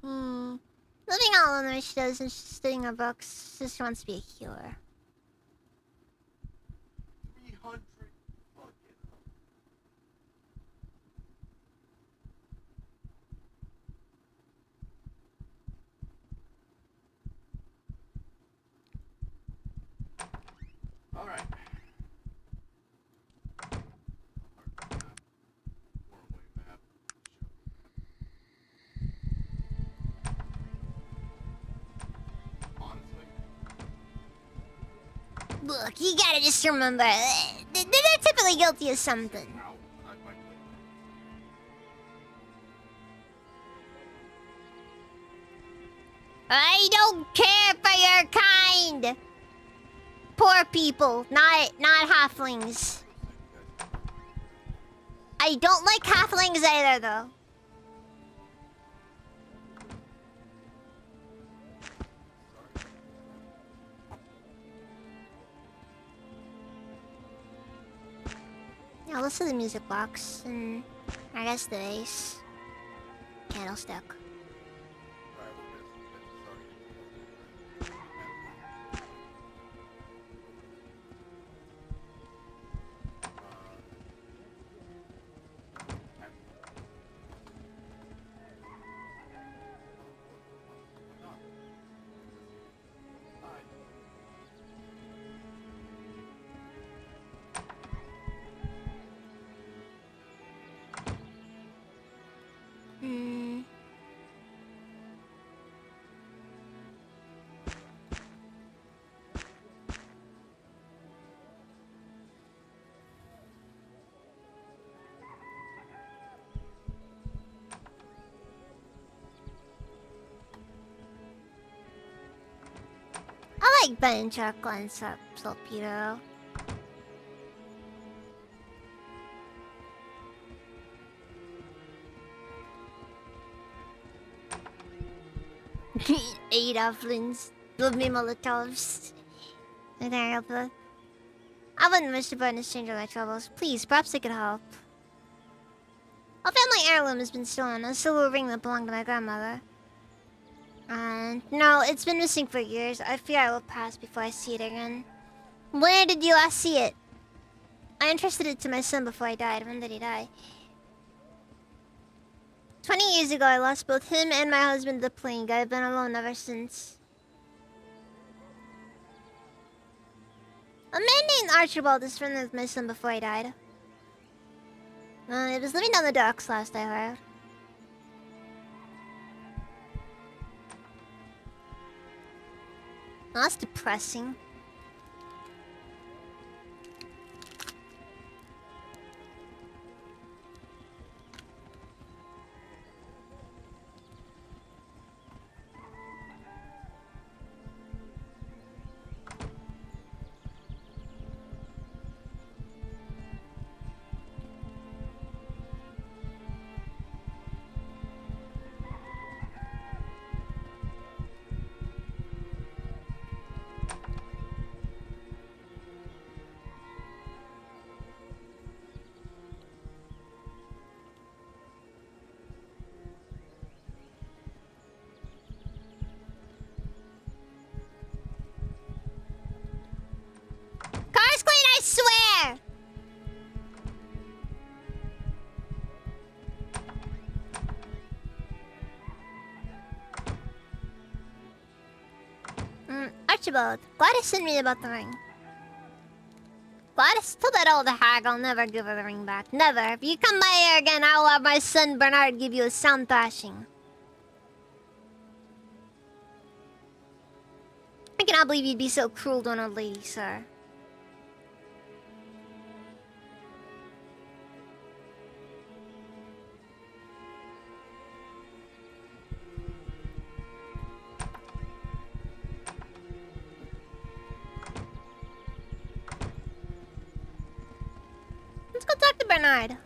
now. Living all alone, she does, and she's studying her books. Just wants to be a healer. 300 fucking. All right. Map. Honestly, Look, you gotta just remember, they're typically guilty of something. out. I might play. I don't care for your kind. Poor people, not halflings. I don't like halflings either, though. Yeah, listen to the music box, and I guess the vase. Candlestick. Alright, we're sorry. Hmm. I like Ben and Chocolate and Salpedo. Eight halflings. Love me Molotovs. I wouldn't wish to burden a stranger my troubles. Please, perhaps I could help. A family heirloom has been stolen. A silver ring that belonged to my grandmother. And no, it's been missing for years. I fear I will pass before I see it again. Where did you last see it? I entrusted it to my son before I died. When did he die? 20 years ago, I lost both him and my husband to the plague. I've been alone ever since. A man named Archibald is friendly with my son before he died. He was living down the docks last I heard. Oh, that's depressing. Car's clean, I swear! Archibald, Gladys sent me about the ring. Gladys, tell that old hag I'll never give her the ring back. Never. If you come by here again, I will have my son Bernard give you a sound thrashing. I cannot believe you'd be so cruel to an old lady, sir. Bernard?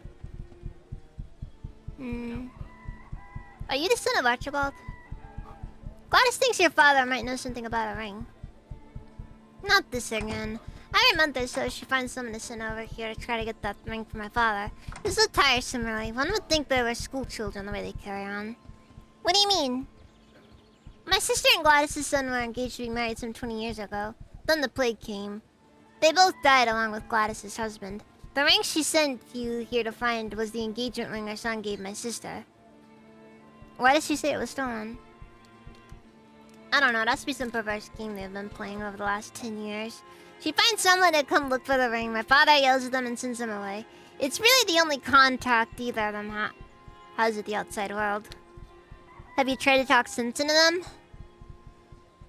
Are you the son of Archibald? Gladys thinks your father might know something about a ring. Not this again. Every month or so, she finds someone to send over here to try to get that ring for my father. It's so tiresome, really. One would think they were school children the way they carry on. What do you mean? My sister and Gladys' son were engaged to be married some 20 years ago. Then the plague came. They both died along with Gladys' husband. The ring she sent you here to find was the engagement ring her son gave my sister. Why does she say it was stolen? I don't know, it has to be some perverse game they've been playing over the last 10 years. She finds someone to come look for the ring. My father yells at them and sends them away. It's really the only contact either of them has with the outside world. Have you tried to talk sense into them?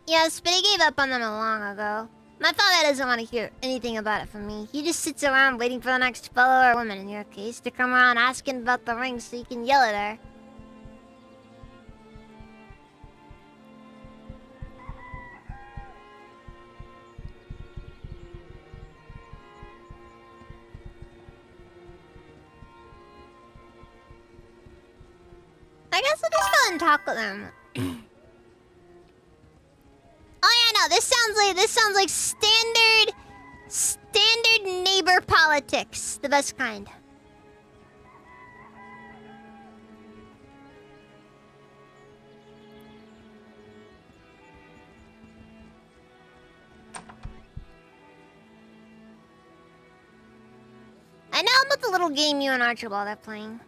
Yes, but he gave up on them long ago. My father doesn't want to hear anything about it from me. He just sits around waiting for the next fellow or woman, in your case, to come around asking about the ring so he can yell at her. I guess I'll just go and talk with them. Oh yeah, no, this sounds like standard neighbor politics, the best kind. I know about the little game you and Archibald are playing.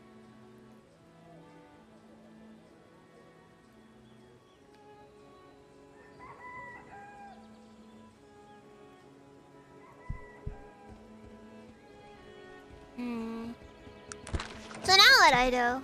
So now what I do?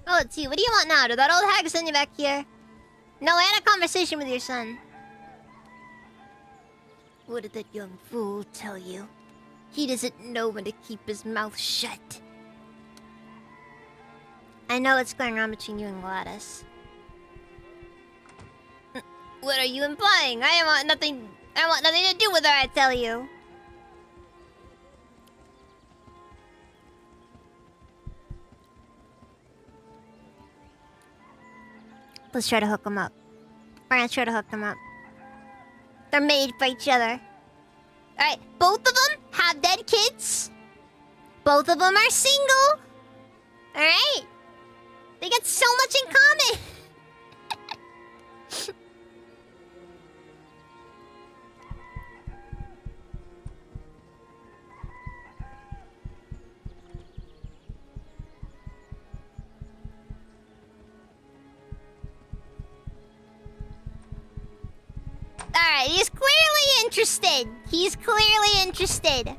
Oh, let's see. What do you want now? Did that old hag send you back here? No, I had a conversation with your son. What did that young fool tell you? He doesn't know when to keep his mouth shut. I know what's going on between you and Gladys. What are you implying? I want nothing to do with her, I tell you. Let's try to hook them up. We're gonna try to hook them up. They're made for each other. Alright, both of them have dead kids. Both of them are single. Alright? They got so much in common. Alright, he's clearly interested. He's clearly interested.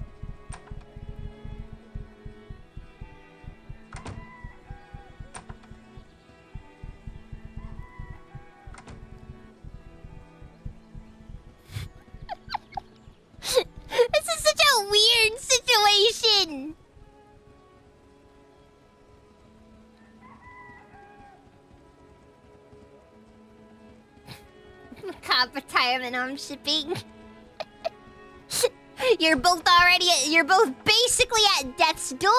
This is such a weird situation. Cop retirement home shipping. You're both basically at death's door.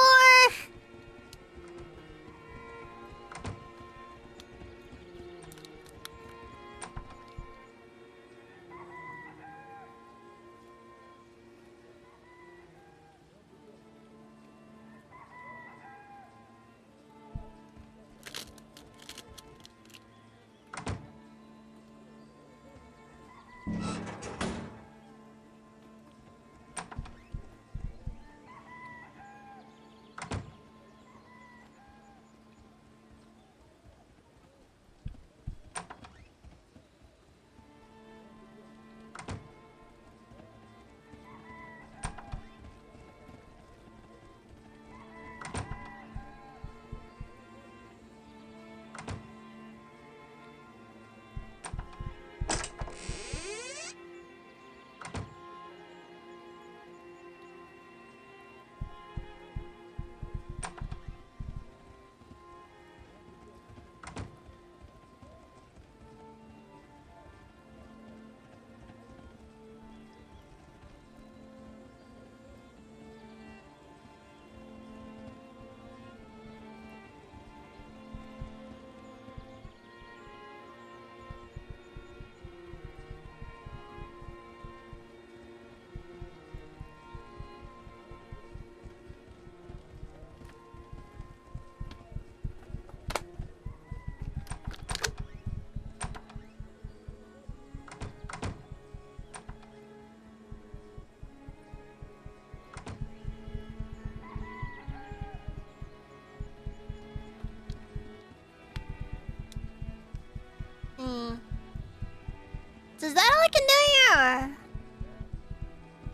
So is that all I can do here, or?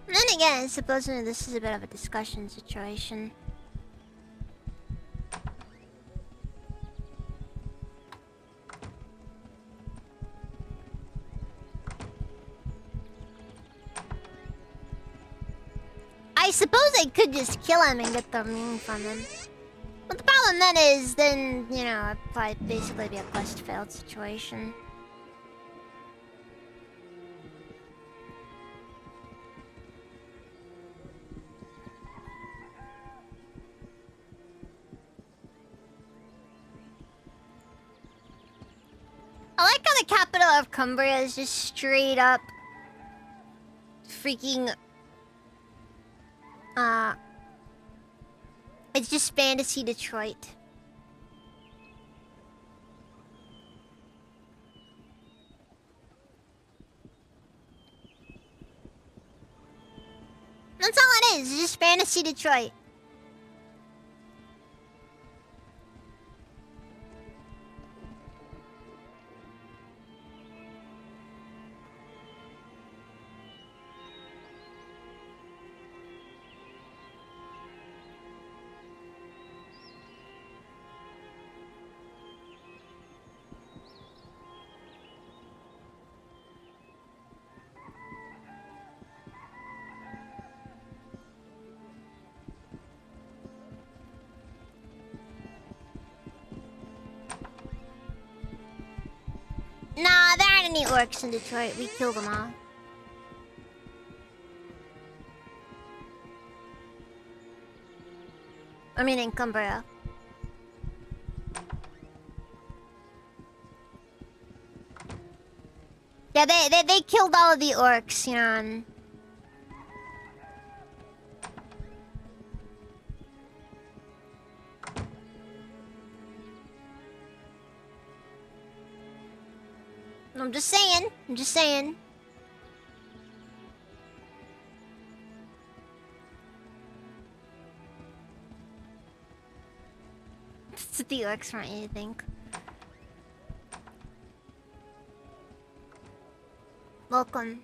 And then again, supposedly this is a bit of a discussion situation. I suppose I could just kill him and get the ring from him. But the problem then is, you know, it'd probably basically be a quest failed situation. I like how the capital of Cumbria is just straight up freaking it's just fantasy Detroit. That's all it is, it's just fantasy Detroit. Nah, there aren't any orcs in Detroit. We killed them all. I mean, in Cumbria. Yeah, they killed all of the orcs, you know, and... I'm just saying. I'm just saying. It's the orcs, right? You think? Welcome.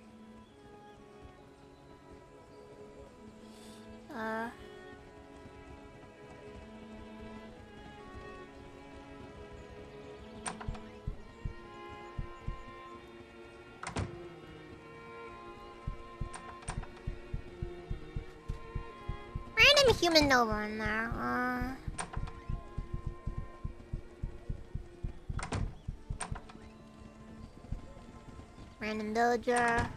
Random human Nova in there. Random villager.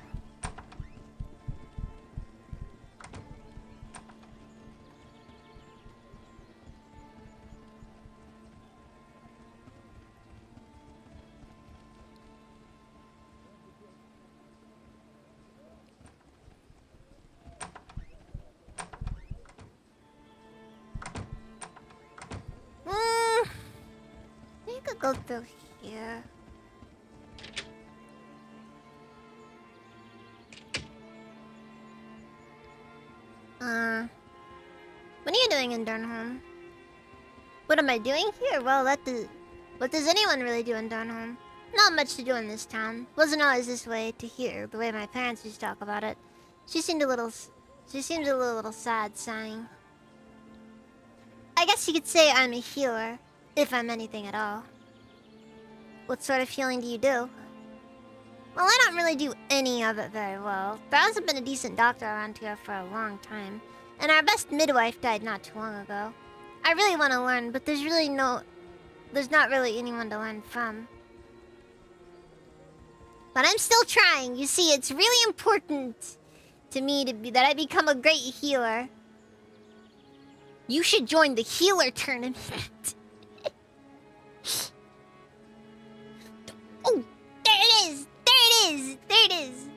You could go through here. What are you doing in Durnholm? What am I doing here? Well, what does anyone really do in Durnholm? Not much to do in this town. Wasn't always this way to hear the way my parents used to talk about it. She seems a little sad, sighing. I guess you could say I'm a healer, if I'm anything at all. What sort of healing do you do? Well, I don't really do any of it very well. There hasn't been a decent doctor around here for a long time. And our best midwife died not too long ago. I really want to learn, but there's not really anyone to learn from. But I'm still trying. You see, it's really important to me that I become a great healer. You should join the healer tournament. Oh, there it is! There it is! There it is!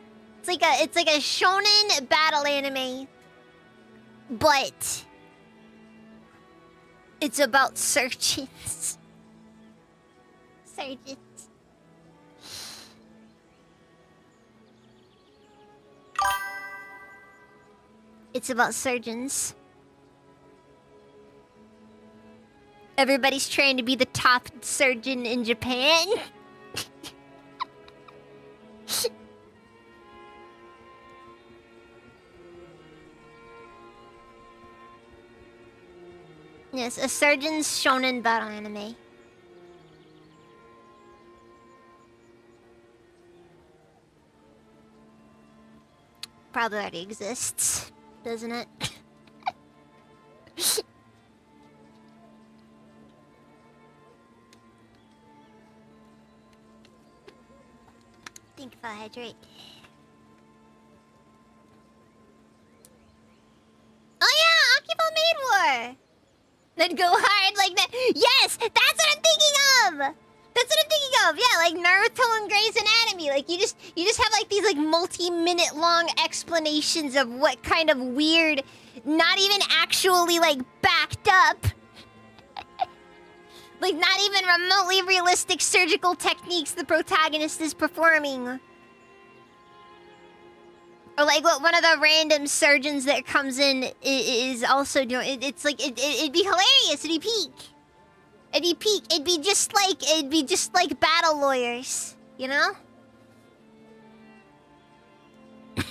It's like a shonen battle anime. But it's about surgeons. Surgeons. It's about surgeons. Everybody's trying to be the top surgeon in Japan. Yes, a surgeon's shonen battle anime. Probably already exists, doesn't it? Think if I hydrate. Oh yeah, Akiba made war. Then go hard like that. Yes, that's what I'm thinking of. That's what I'm thinking of. Yeah, like Naruto and Grey's Anatomy. Like you just have like these like multi-minute long explanations of what kind of weird, not even actually like backed up, like not even remotely realistic surgical techniques the protagonist is performing. Or like what one of the random surgeons that comes in is also doing. It's like it'd be hilarious. It'd be peak. It'd be peak. It'd be just like battle lawyers, you know? But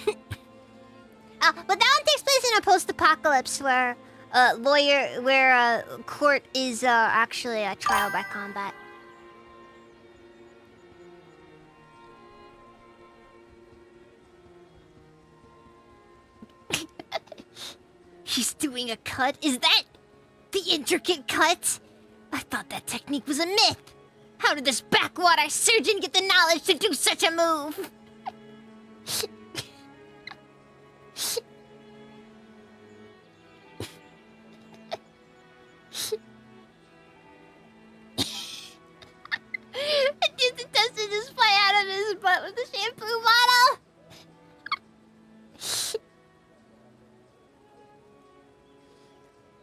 that one takes place in a post-apocalypse where court is actually a trial by combat. He's doing a cut? Is that the intricate cut? I thought that technique was a myth. How did this backwater surgeon get the knowledge to do such a move? Just attempted to spy out of his butt with the shampoo bottle.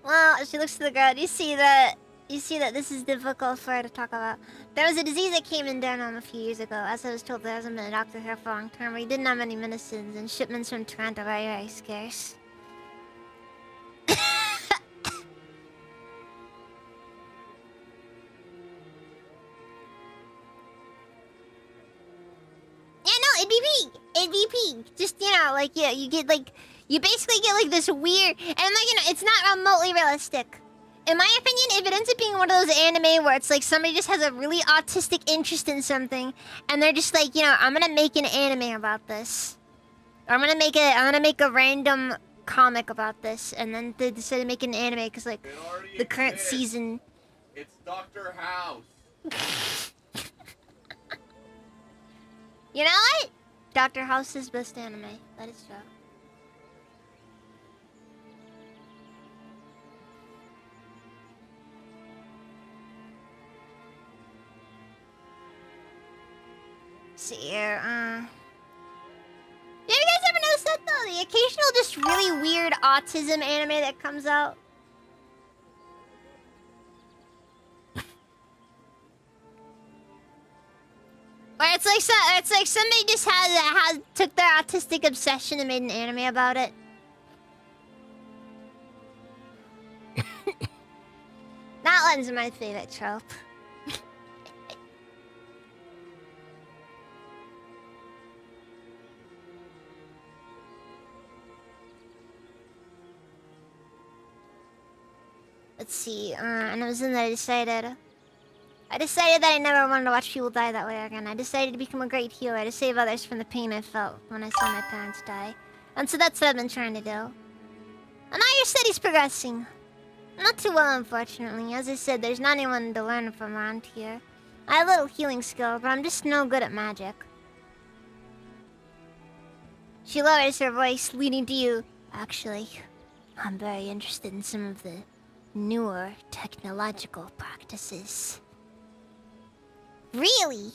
Well, she looks to the ground. You see that this is difficult for her to talk about. There was a disease that came in Durham a few years ago. As I was told, there hasn't been a doctor here for a long time. We didn't have any medicines, and shipments from Toronto are very, very scarce. Yeah, no, it'd be peak. It'd be peak. Just, you know, like, yeah, you get, like... You basically get, like, this weird... And, like, you know, it's not remotely realistic. In my opinion, if it ends up being one of those anime where it's, like, somebody just has a really autistic interest in something, and they're just like, you know, I'm gonna make an anime about this. Or I'm gonna make a random comic about this, and then they decided to make an anime because, like, the current season... It's Dr. House. You know what? Dr. House's best anime. That is true. See here, Yeah, you guys ever notice that though? The occasional just really weird autism anime that comes out. Or it's like somebody just took their autistic obsession and made an anime about it. That one's my favorite trope. Let's see, and it was then that I decided that I never wanted to watch people die that way again. I decided to become a great healer, to save others from the pain I felt when I saw my parents die. And so that's what I've been trying to do. And now your study's progressing. Not too well, unfortunately. As I said, there's not anyone to learn from around here. I have a little healing skill, but I'm just no good at magic. She lowers her voice, leading to you. Actually, I'm very interested in some of the newer technological practices. Really?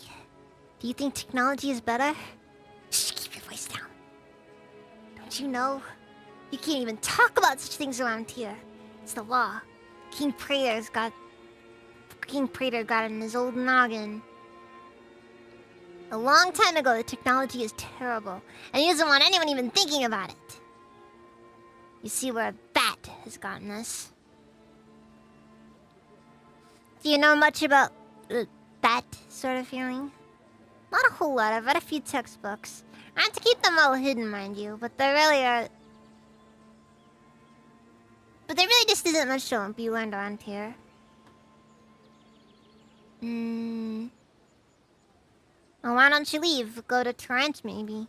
Do you think technology is better? Shh, keep your voice down. Don't you know? You can't even talk about such things around here. It's the law. King Praetor got it in his old noggin. A long time ago, the technology is terrible, and he doesn't want anyone even thinking about it. You see where that has gotten us. Do you know much about that sort of feeling? Not a whole lot. I've read a few textbooks. I have to keep them all hidden, mind you, but they really are... there really just isn't much to be learned around here. Well, why don't you leave? Go to Torrent, maybe.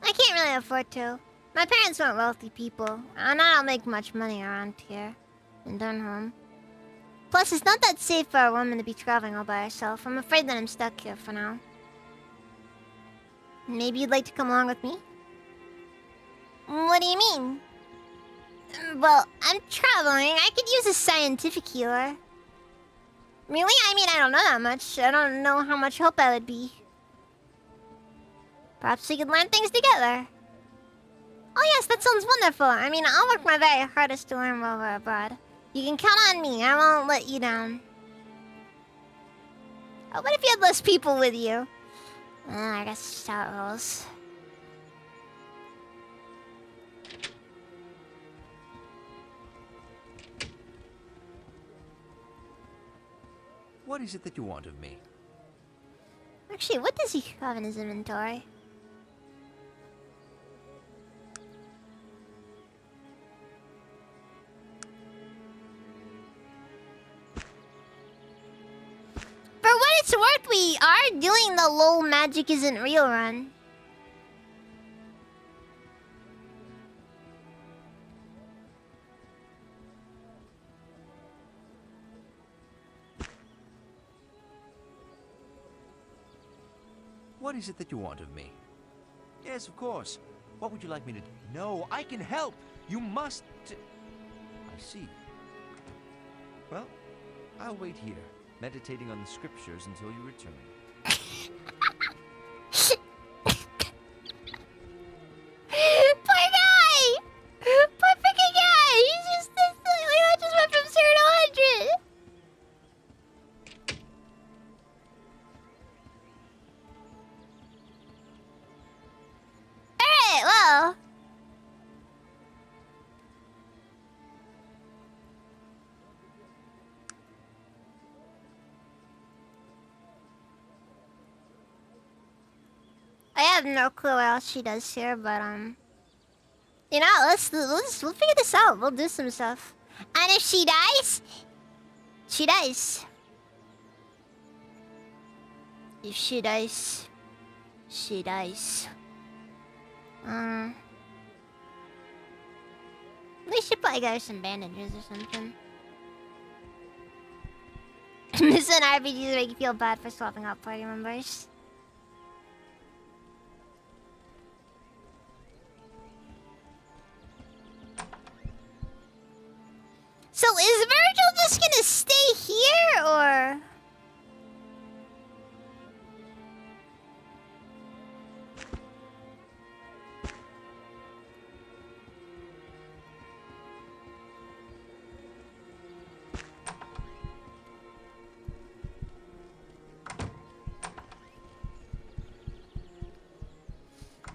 I can't really afford to. My parents weren't wealthy people, and I don't make much money around here in Dunham. Plus, it's not that safe for a woman to be traveling all by herself. I'm afraid that I'm stuck here for now. Maybe you'd like to come along with me? What do you mean? Well, I'm traveling. I could use a scientific healer. Really? I mean, I don't know that much. I don't know how much help I would be. Perhaps we could learn things together. Oh yes, that sounds wonderful. I mean, I'll work my very hardest to learn while we're abroad. You can count on me. I won't let you down. Oh, what if you had less people with you? I guess that's just how it rolls. What is it that you want of me? Actually, what does he have in his inventory? For what it's worth, we are doing the LOL magic isn't real run. What is it that you want of me? Yes, of course. What would you like me to do? No, I can help. You must... I see. Well, I'll wait here, meditating on the scriptures until you return. Poor guy! Poor freaking guy! He's just this... I just went from 0 to 100! Alright, well... I have no clue what else she does here, but you know, we'll figure this out. We'll do some stuff. And if she dies, she dies. If she dies, she dies. We should probably get her some bandages or something. Missing RPGs make you feel bad for swapping out party members. So is Virgil just gonna stay here, or...?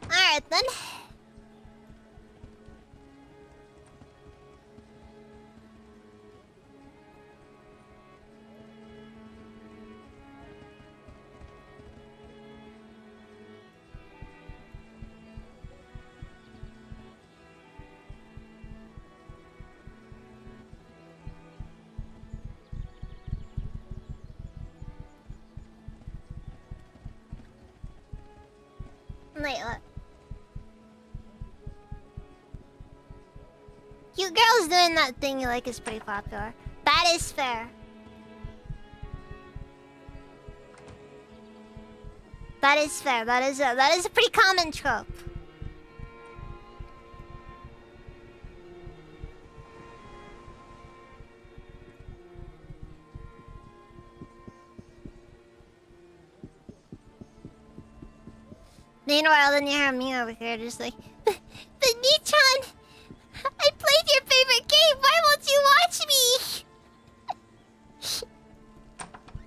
Alright then. Wait, what? You girls doing that thing you like is pretty popular. That is fair. That is fair. That is a pretty common trope. Meanwhile, then you have me over here just like, but Nichan, I played your favorite game. Why won't you watch me?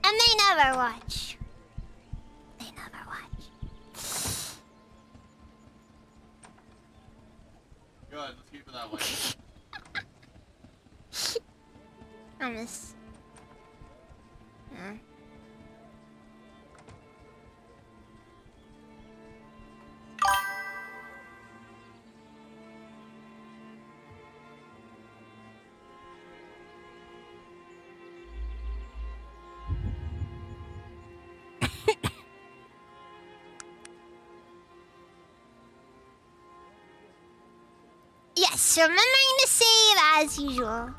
And they never watch. They never watch. Good, let's keep it that way. I miss. Yeah. Yes, remembering to save as usual.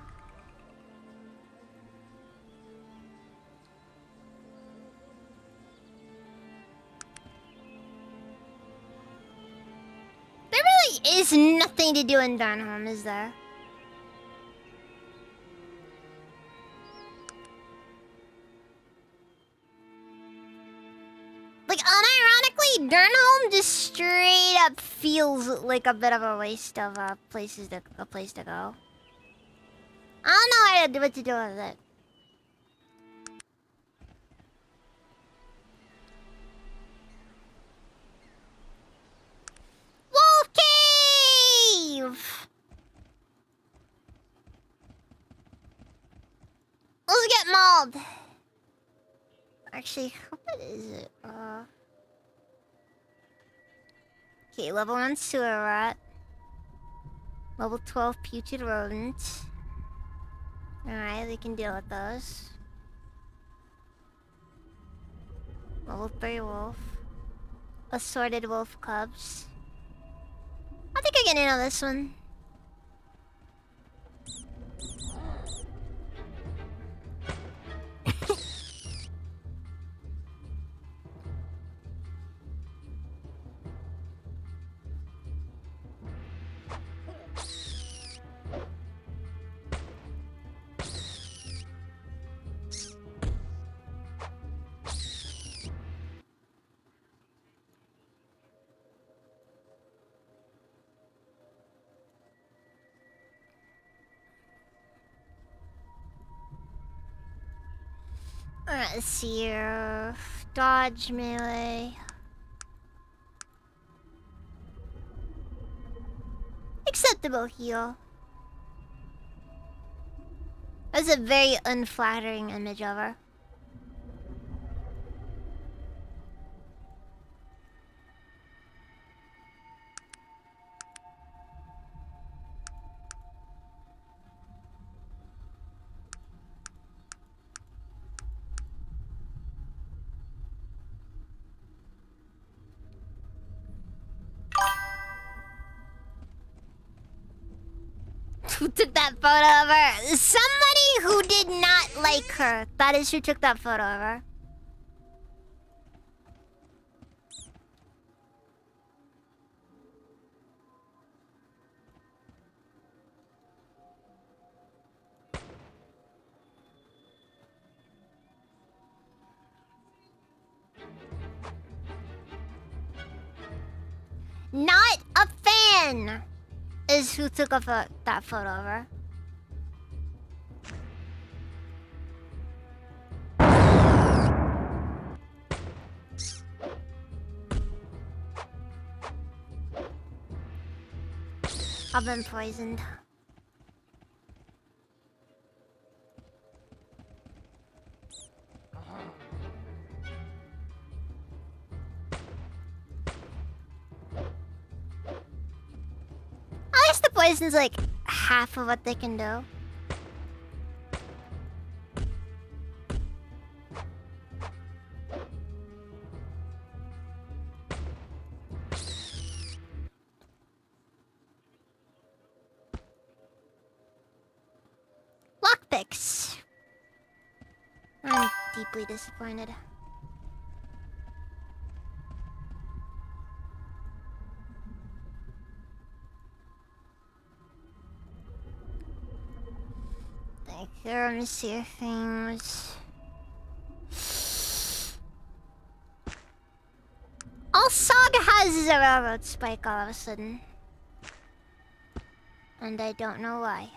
There really is nothing to do in Darnholm, is there? Like, unironically, Darnholm just straight up feels like a bit of a waste of a place to go. I don't know what to do with it. Wolf Cave! Let's get mauled. Actually, what is it? Okay, level 1 sewer rat. Level 12 putrid rodent. Alright, we can deal with those. Level 3 wolf. Assorted wolf cubs. I think I can handle this one. Alright, let's see here. Dodge, melee. Acceptable heal. That's a very unflattering image of her. Who took that photo of her? Somebody who did not like her. That is who took that photo of her. Not a fan is who took that photo of her. I've been poisoned. At least the poison's like half of what they can do. Lockpicks. I'm deeply disappointed. Like, let me see things. All Saga has is a railroad spike all of a sudden. And I don't know why.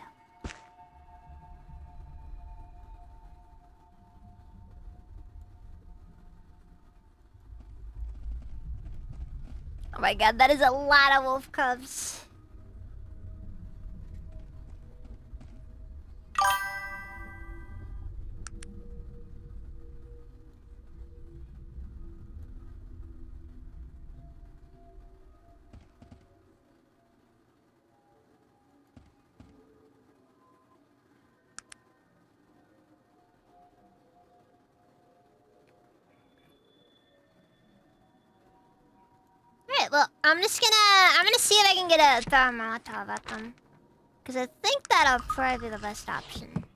Oh my god, that is a lot of wolf cubs. Alright, well, I'm gonna see if I can get a throw a Molotov at them. Because I think that'll probably be the best option.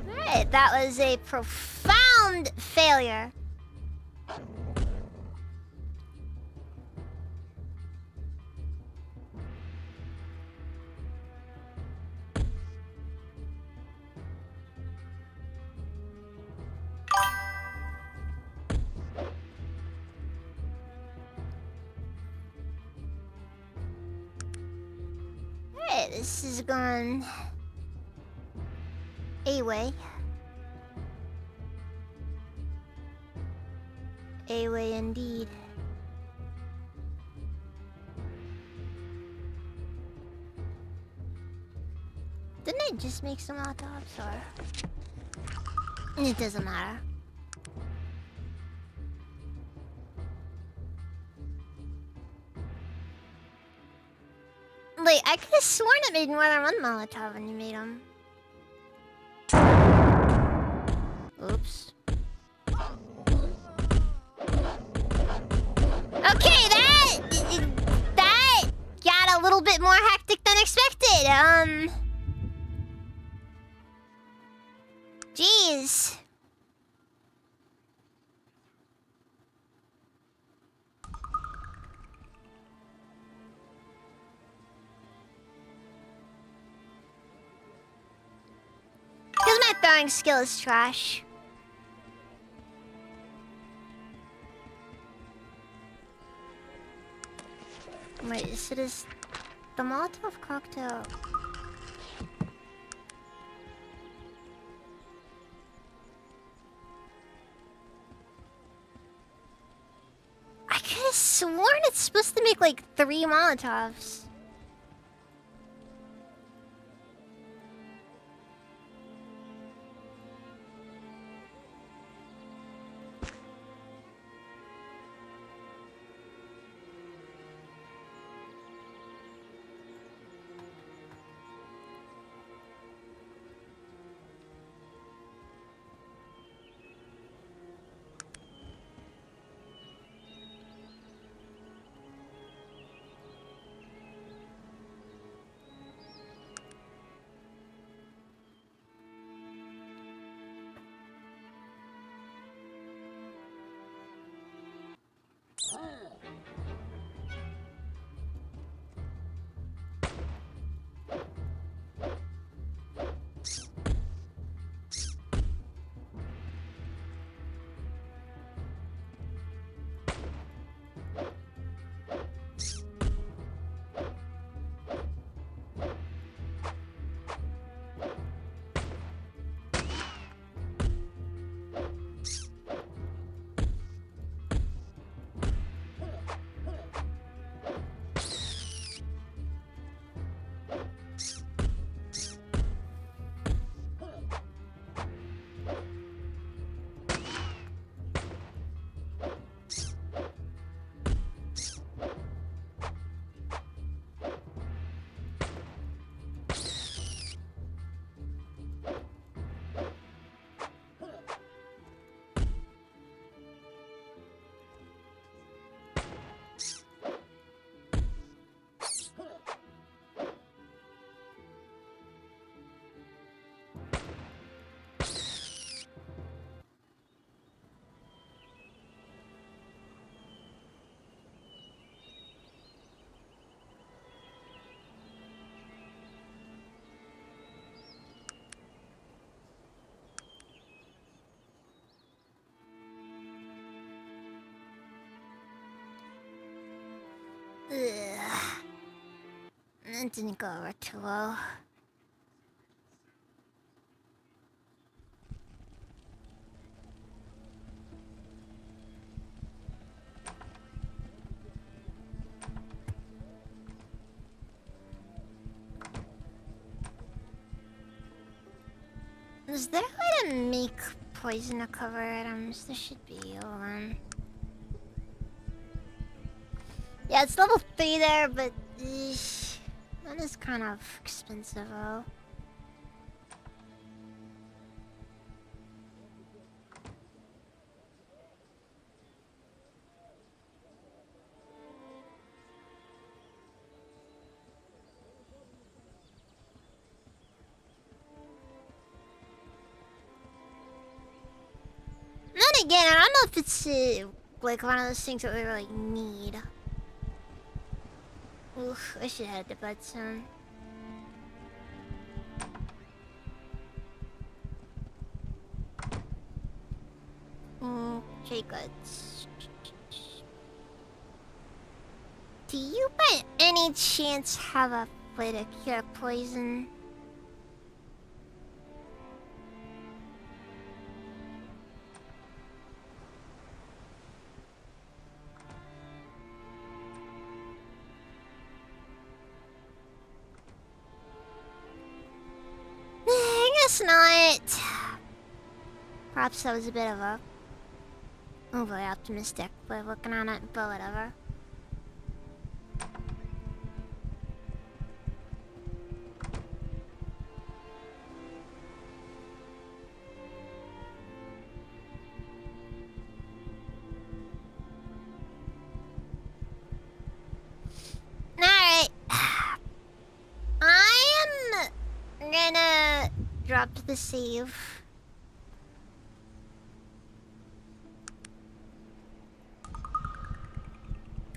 Alright, that was a profound failure. Alright, this is going a way. A way indeed. Didn't I just make some hot dogs, or it doesn't matter. Wait, I could have sworn it made more than one Molotov when you made them. Oops. Okay, that got a little bit more hectic than expected. Jeez. Because my throwing skill is trash. Wait, so does the Molotov cocktail... I could have sworn it's supposed to make like 3 Molotovs. Ugh. That didn't go over too well. Is there a way to make poison to cover items? There should be. Hold on. Yeah, it's level 3 there, but that is kind of expensive, though. again, I don't know if it's like one of those things that we really need. Oof, I should head to bed soon. Okay, goods. Do you by any chance have a way to cure poison? I guess not. Perhaps that was a bit of a overly optimistic way of looking at it, but whatever. Alright. I am gonna drop the save.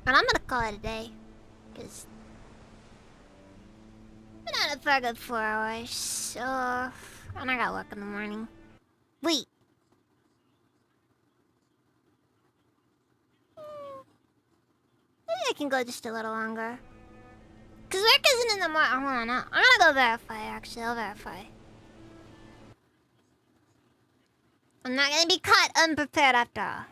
And I'm gonna call it a day. Because I've been at it for a good 4 hours. So. And I got work in the morning. Wait. Maybe I can go just a little longer. Because work isn't in the morning. Hold on. I'm gonna go verify, actually. I'll verify. I'm not gonna be caught unprepared after all.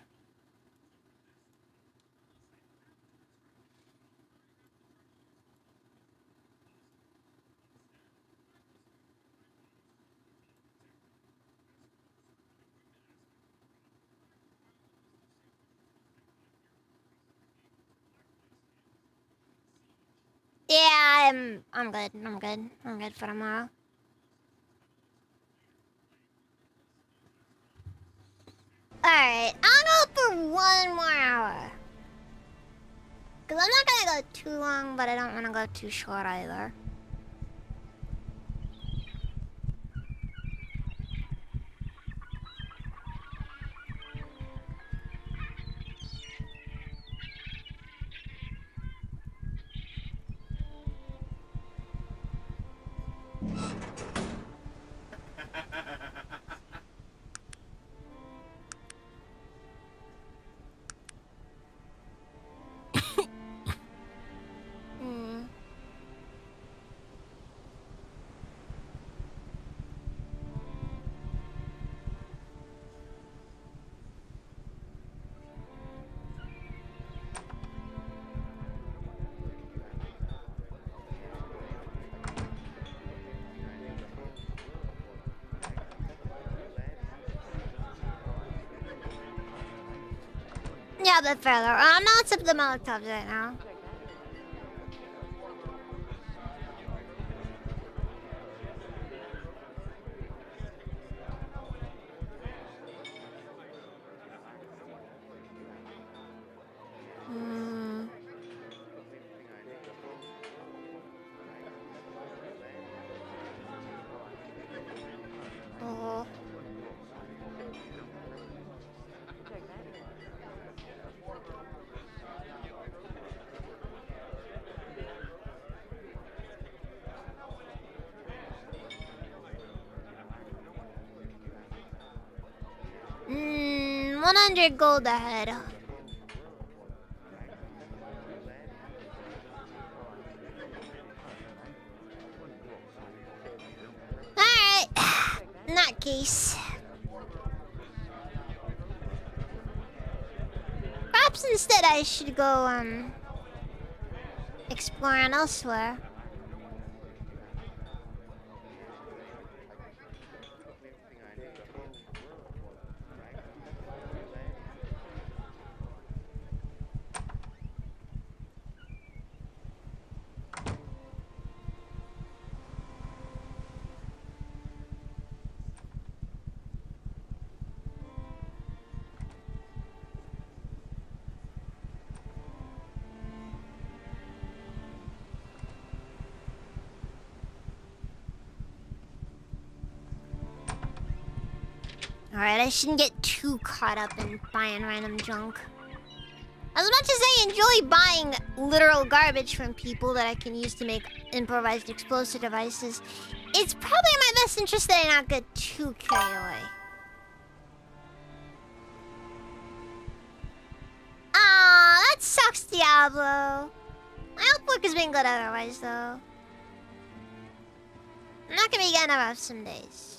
Yeah, I'm good. I'm good. I'm good for tomorrow. Alright, I'll go for 1 more hour. Because I'm not gonna go too long, but I don't want to go too short either. Yeah, a bit further. I'm not sipping the Molotovs right now. Oh. Mm, 100 gold ahead. Alright. In that case. Perhaps instead I should go, exploring elsewhere. Alright, I shouldn't get too caught up in buying random junk. As much as I enjoy buying literal garbage from people that I can use to make improvised explosive devices, it's probably in my best interest that I not get too carried away. Ah, that sucks, Diablo. My outlook has been good otherwise, though. I'm not gonna be getting enough some days.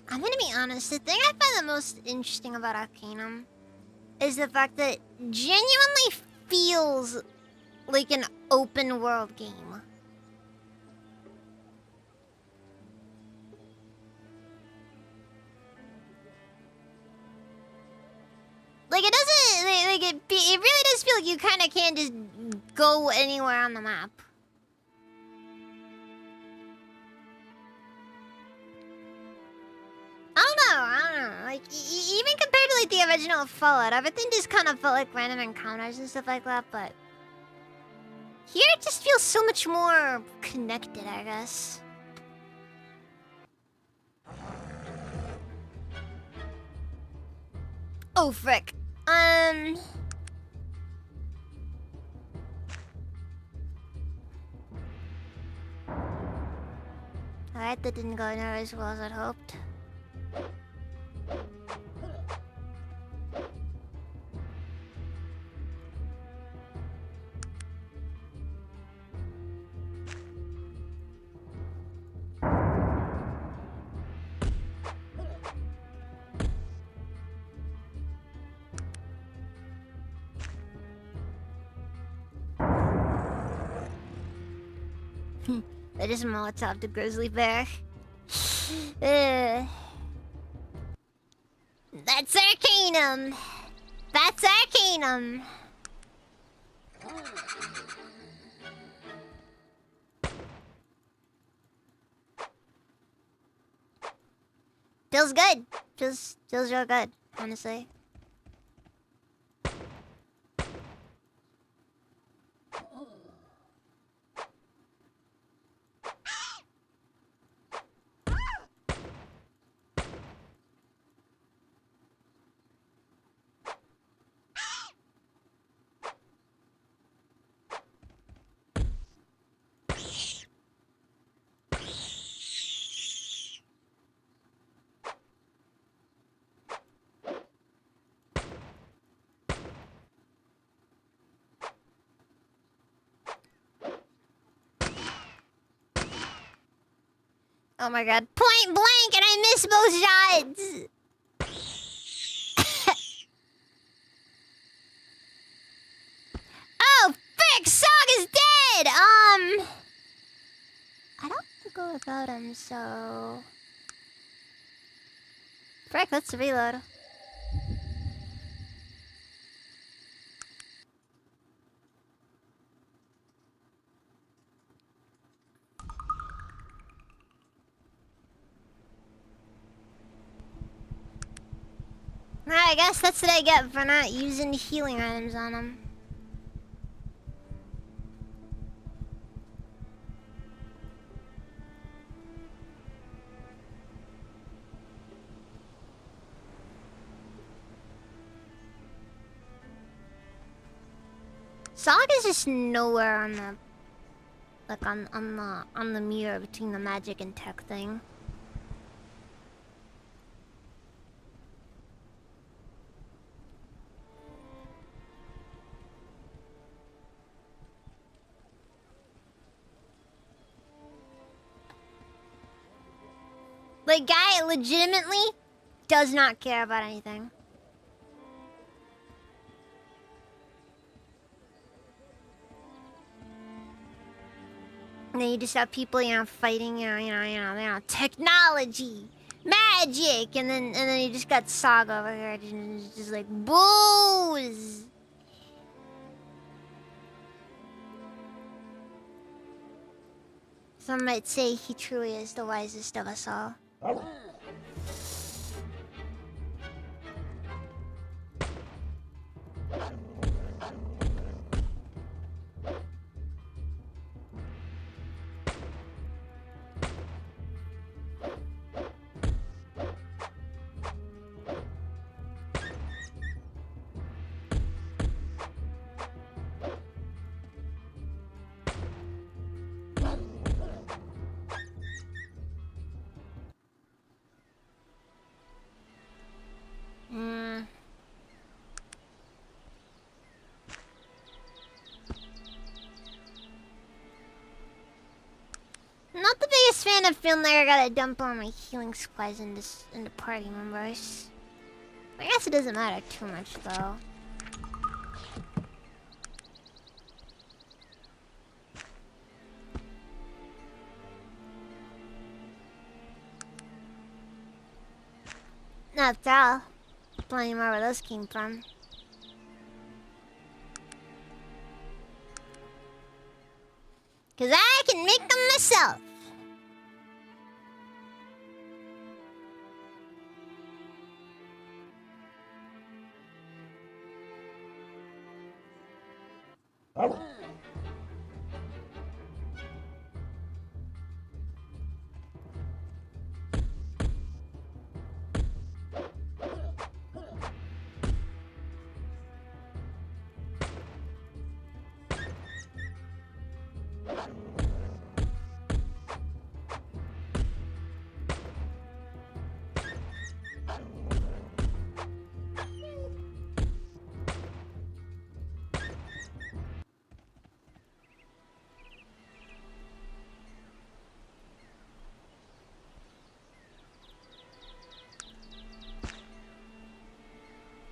I'm gonna be honest, the thing I find the most interesting about Arcanum is the fact that it genuinely feels like an open world game. Like it doesn't, it really does feel like you kind of can just go anywhere on the map. I don't know. Like, even compared to, like, the original Fallout, everything just kind of felt like random encounters and stuff like that, but... Here it just feels so much more connected, I guess. Oh, frick. Alright, that didn't go near as well as I'd hoped. I just Molotov the grizzly bear. That's Arcanum! That's Arcanum! Feels good. Feels real good, honestly. Oh my god. Point blank and I missed both shots! Oh, frick! Sog is dead! I don't go without him, so... Frick, let's reload. I guess that's what I get for not using healing items on him. Sog is just nowhere on the... Like, on the mirror between the magic and tech thing. Like, guy legitimately does not care about anything. And then you just have people, fighting, technology, magic, and then you just got Saga over here, and it's just like booze. Some might say he truly is the wisest of us all. Not the biggest fan of feeling like I gotta dump all my healing supplies into party members. I guess it doesn't matter too much though. After all, plenty more where those came from. Cause I can make them myself.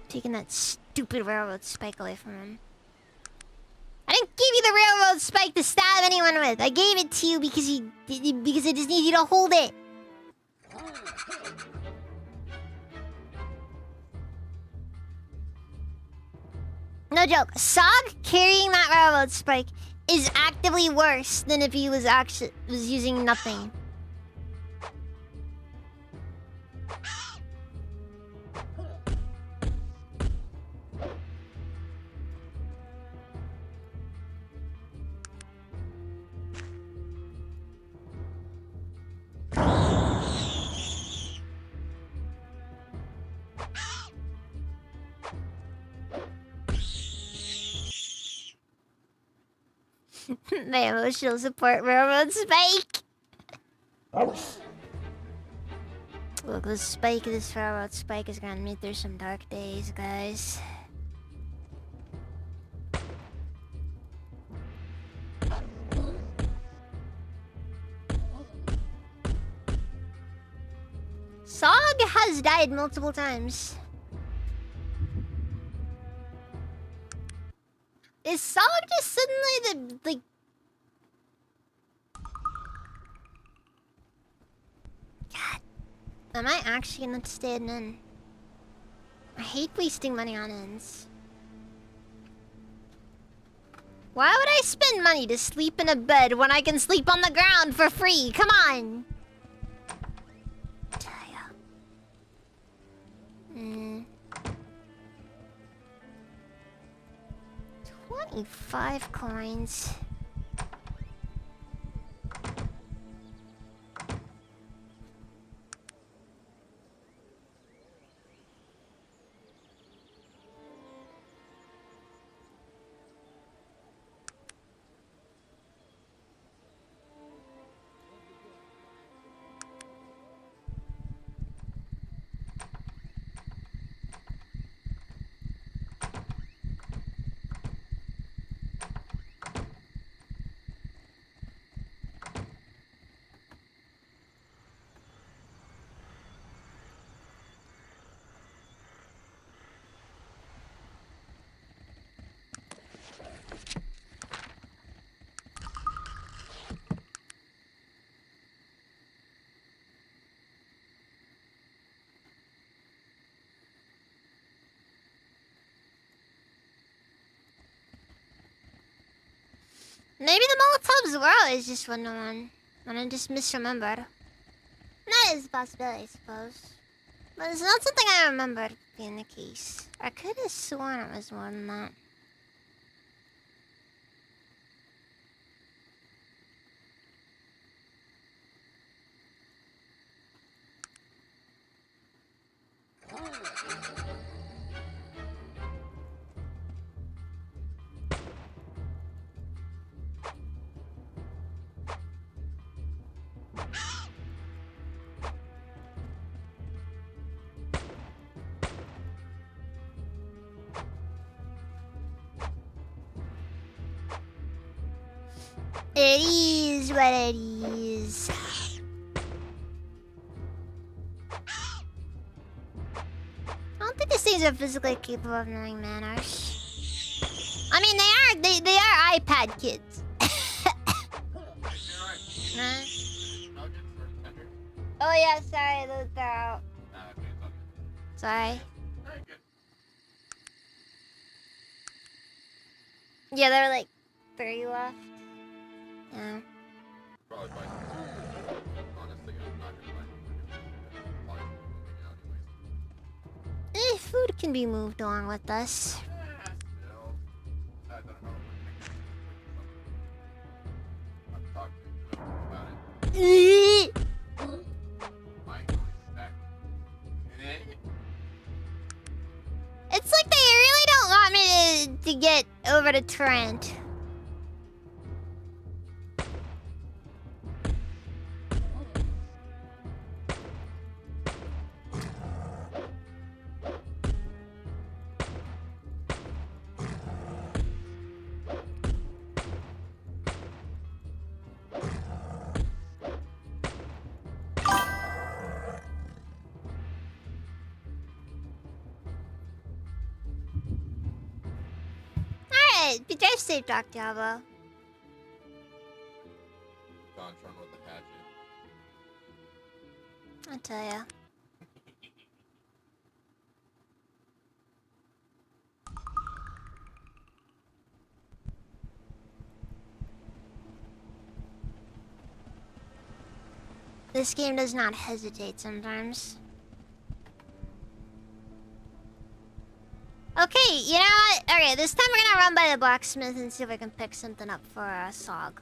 Taking that stupid railroad spike away from him. I didn't give you the railroad spike to stab anyone with. I gave it to you because I just need you to hold it. No joke. Sog carrying that railroad spike is actively worse than if he was using nothing. My emotional support railroad spike. Look, this railroad spike is gonna me through some dark days, guys. Sog has died multiple times. Is Sog just suddenly the, God. Am I actually gonna stay an inn? I hate wasting money on inns. Why would I spend money to sleep in a bed when I can sleep on the ground for free? Come on! Hmm. 25 coins. Maybe the Molotovs were always just 1-to-1, and I just misremembered. That is a possibility, I suppose. But it's not something I remember being the case. I could have sworn it was more than that. It is what it is. I don't think these things are physically capable of knowing manners. I mean, they are iPad kids. Huh? Oh yeah, sorry, those are out. Sorry. Yeah, there were like 3 left. Yeah. Probably buy some. Honestly, I'm not gonna buy them. Food can be moved along with us. Still, I don't know. I'm talking about it. It's like they really don't want me to get over to Trent. Alright, be drive safe, Doc Diablo. Gontron with the hatchet. I tell ya. This game does not hesitate sometimes. Okay, you know what? Okay, this time we're gonna run by the blacksmith and see if I can pick something up for Sog.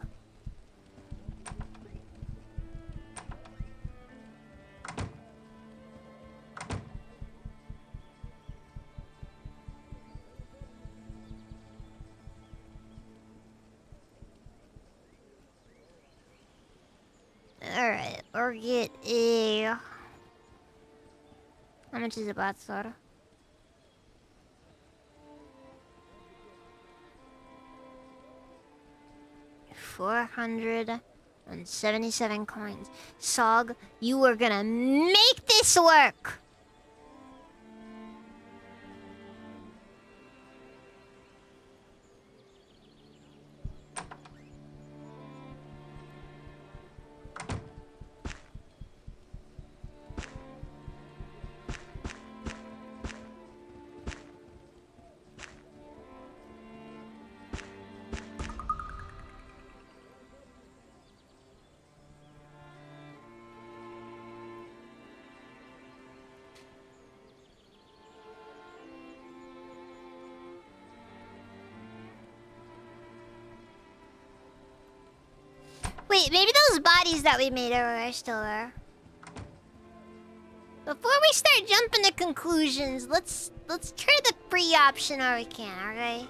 Alright, or get a... How much is a bot soda? $477 coins. Sog, you are gonna make this work! Wait, maybe those bodies that we made earlier are still there. Before we start jumping to conclusions, let's try the free option while we can, okay?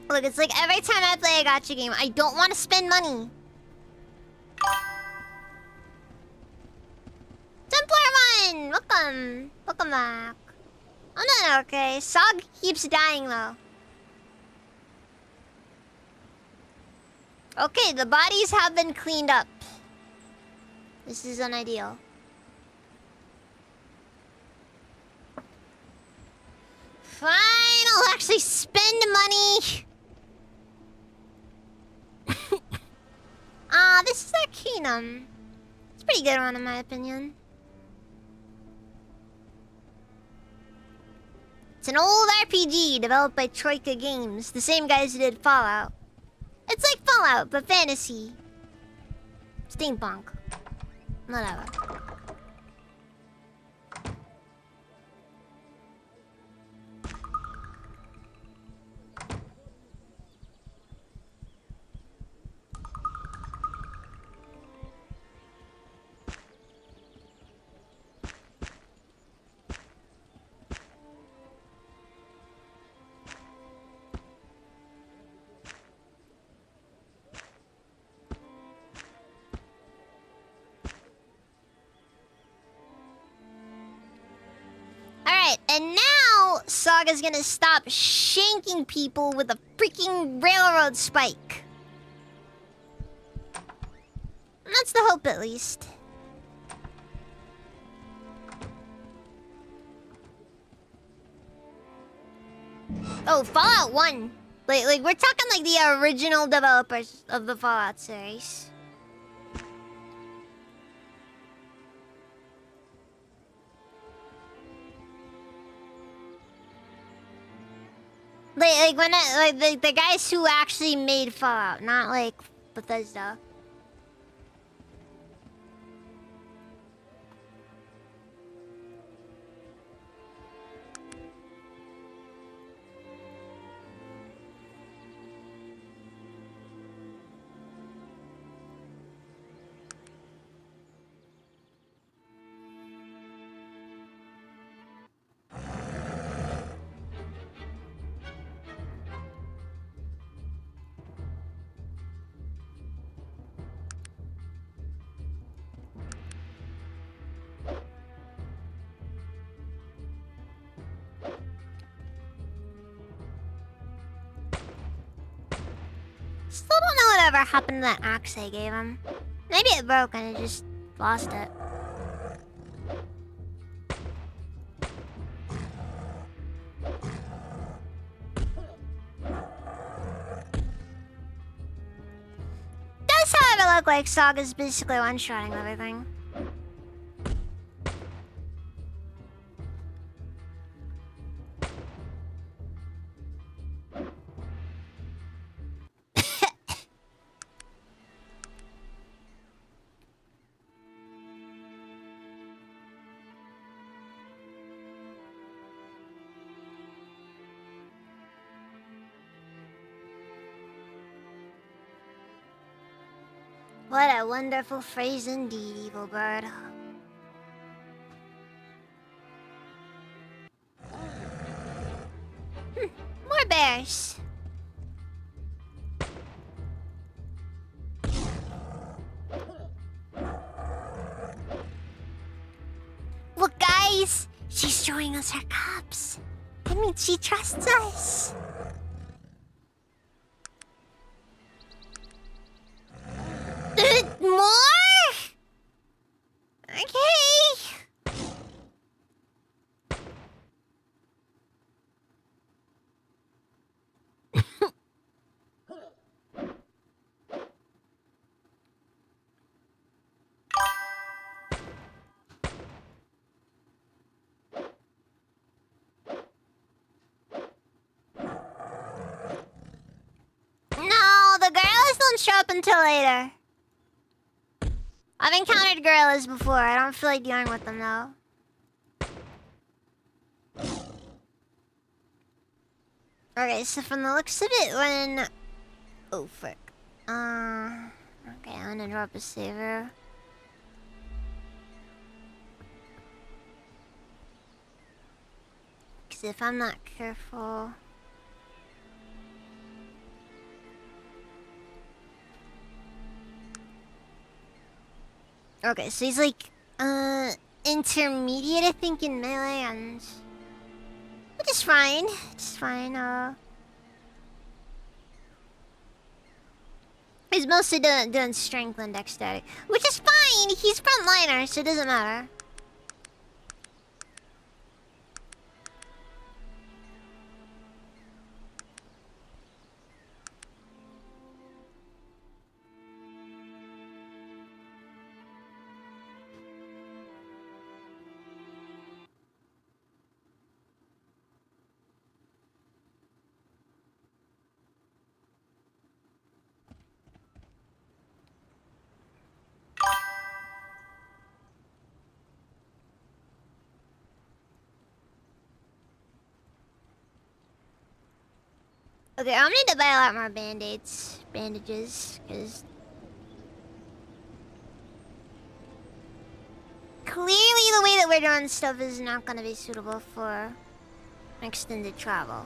Look, it's like every time I play a gacha game, I don't want to spend money. Templar 1! Welcome! Welcome back. I'm not okay. Sog keeps dying though. Okay, the bodies have been cleaned up. This is unideal. Fine, I'll actually spend money. This is Arcanum. It's a pretty good one in my opinion. It's an old RPG developed by Troika Games, the same guys who did Fallout. It's like Fallout, but fantasy. Steampunk. Whatever. Alright, and now Saga's gonna stop shanking people with a freaking railroad spike. And that's the hope, at least. Oh, Fallout 1. Like we're talking like the original developers of the Fallout series. Like when the guys who actually made Fallout, not like Bethesda. Still don't know whatever happened to that axe I gave him. Maybe it broke and I just lost it. Does however look like Saga's basically one-shotting everything. What a wonderful phrase indeed, evil bird. More bears. Look, guys! She's showing us her cups. That means she trusts us. More? Okay. No, the gorillas don't show up until later. I've encountered gorillas before. I don't feel like dealing with them though. Okay, so from the looks of it, when... Oh, frick. Okay, I'm gonna drop a saver. Because if I'm not careful... Okay, so he's like, intermediate, I think, in melee, and... Which is fine. It's fine, He's mostly doing strength and dexterity. Which is fine! He's frontliner, so it doesn't matter. Okay, I'm gonna need to buy a lot more bandages, because clearly the way that we're doing stuff is not gonna be suitable for extended travel.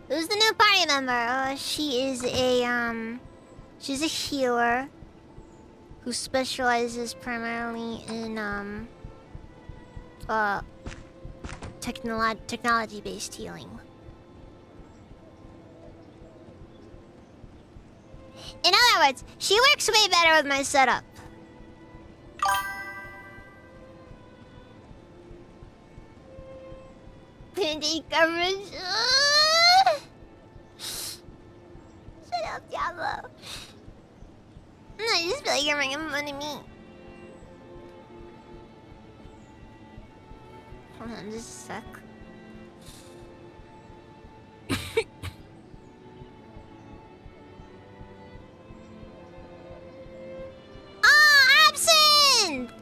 Who's the new party member? She's a healer who specializes primarily in technology-based healing. In other words, she works way better with my setup. Bandit coverage. Shut up, Diablo. No, you just feel like you're making fun of me. Hold on, just a sec. Oh, absinthe!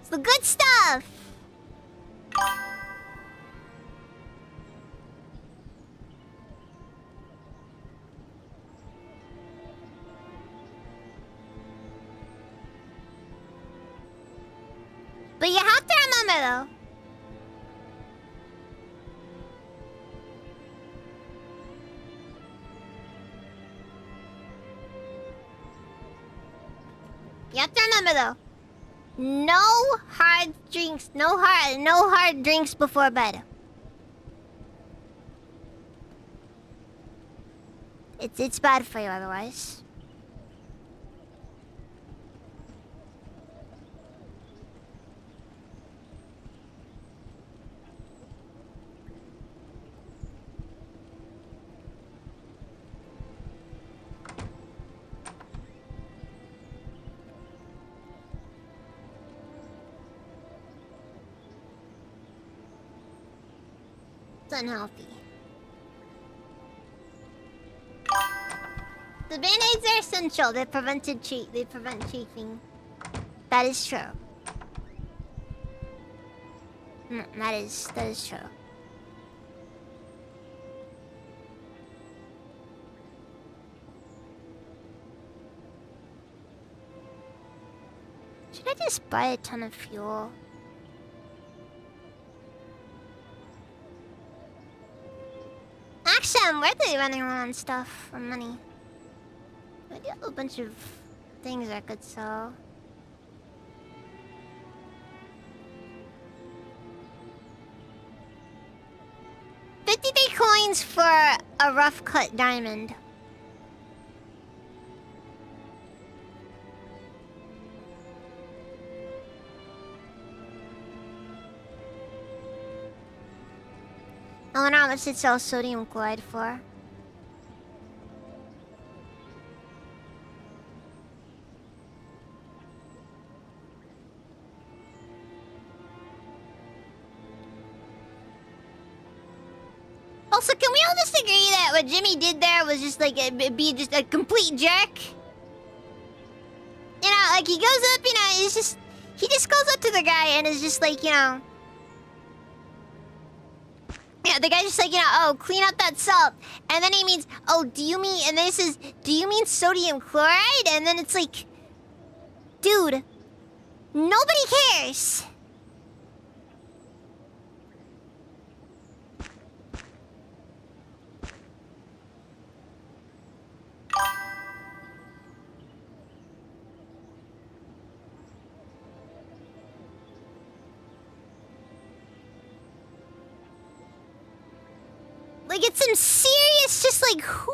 It's the good stuff. But you have to remember, though. You have to remember, though. No hard drinks. No hard drinks before bed. It's bad for you otherwise. It's unhealthy. The band-aids are essential. They prevent chafing. That is true. That is true. Should I just buy a ton of fuel? Actually, I'm worthily running low on stuff for money. I do have a bunch of things I could sell. $53 coins for a rough cut diamond. I wonder how much it sells sodium chloride for. Also, can we all just agree that what Jimmy did there was just like be just a complete jerk? You know, like he goes up, you know, he just goes up to the guy and is just like, you know. Yeah, the guy's just like, you know, oh, clean up that salt. And then he means, oh, do you mean, and then he says, do you mean sodium chloride? And then it's like, dude, nobody cares. Like, it's some serious, just like, who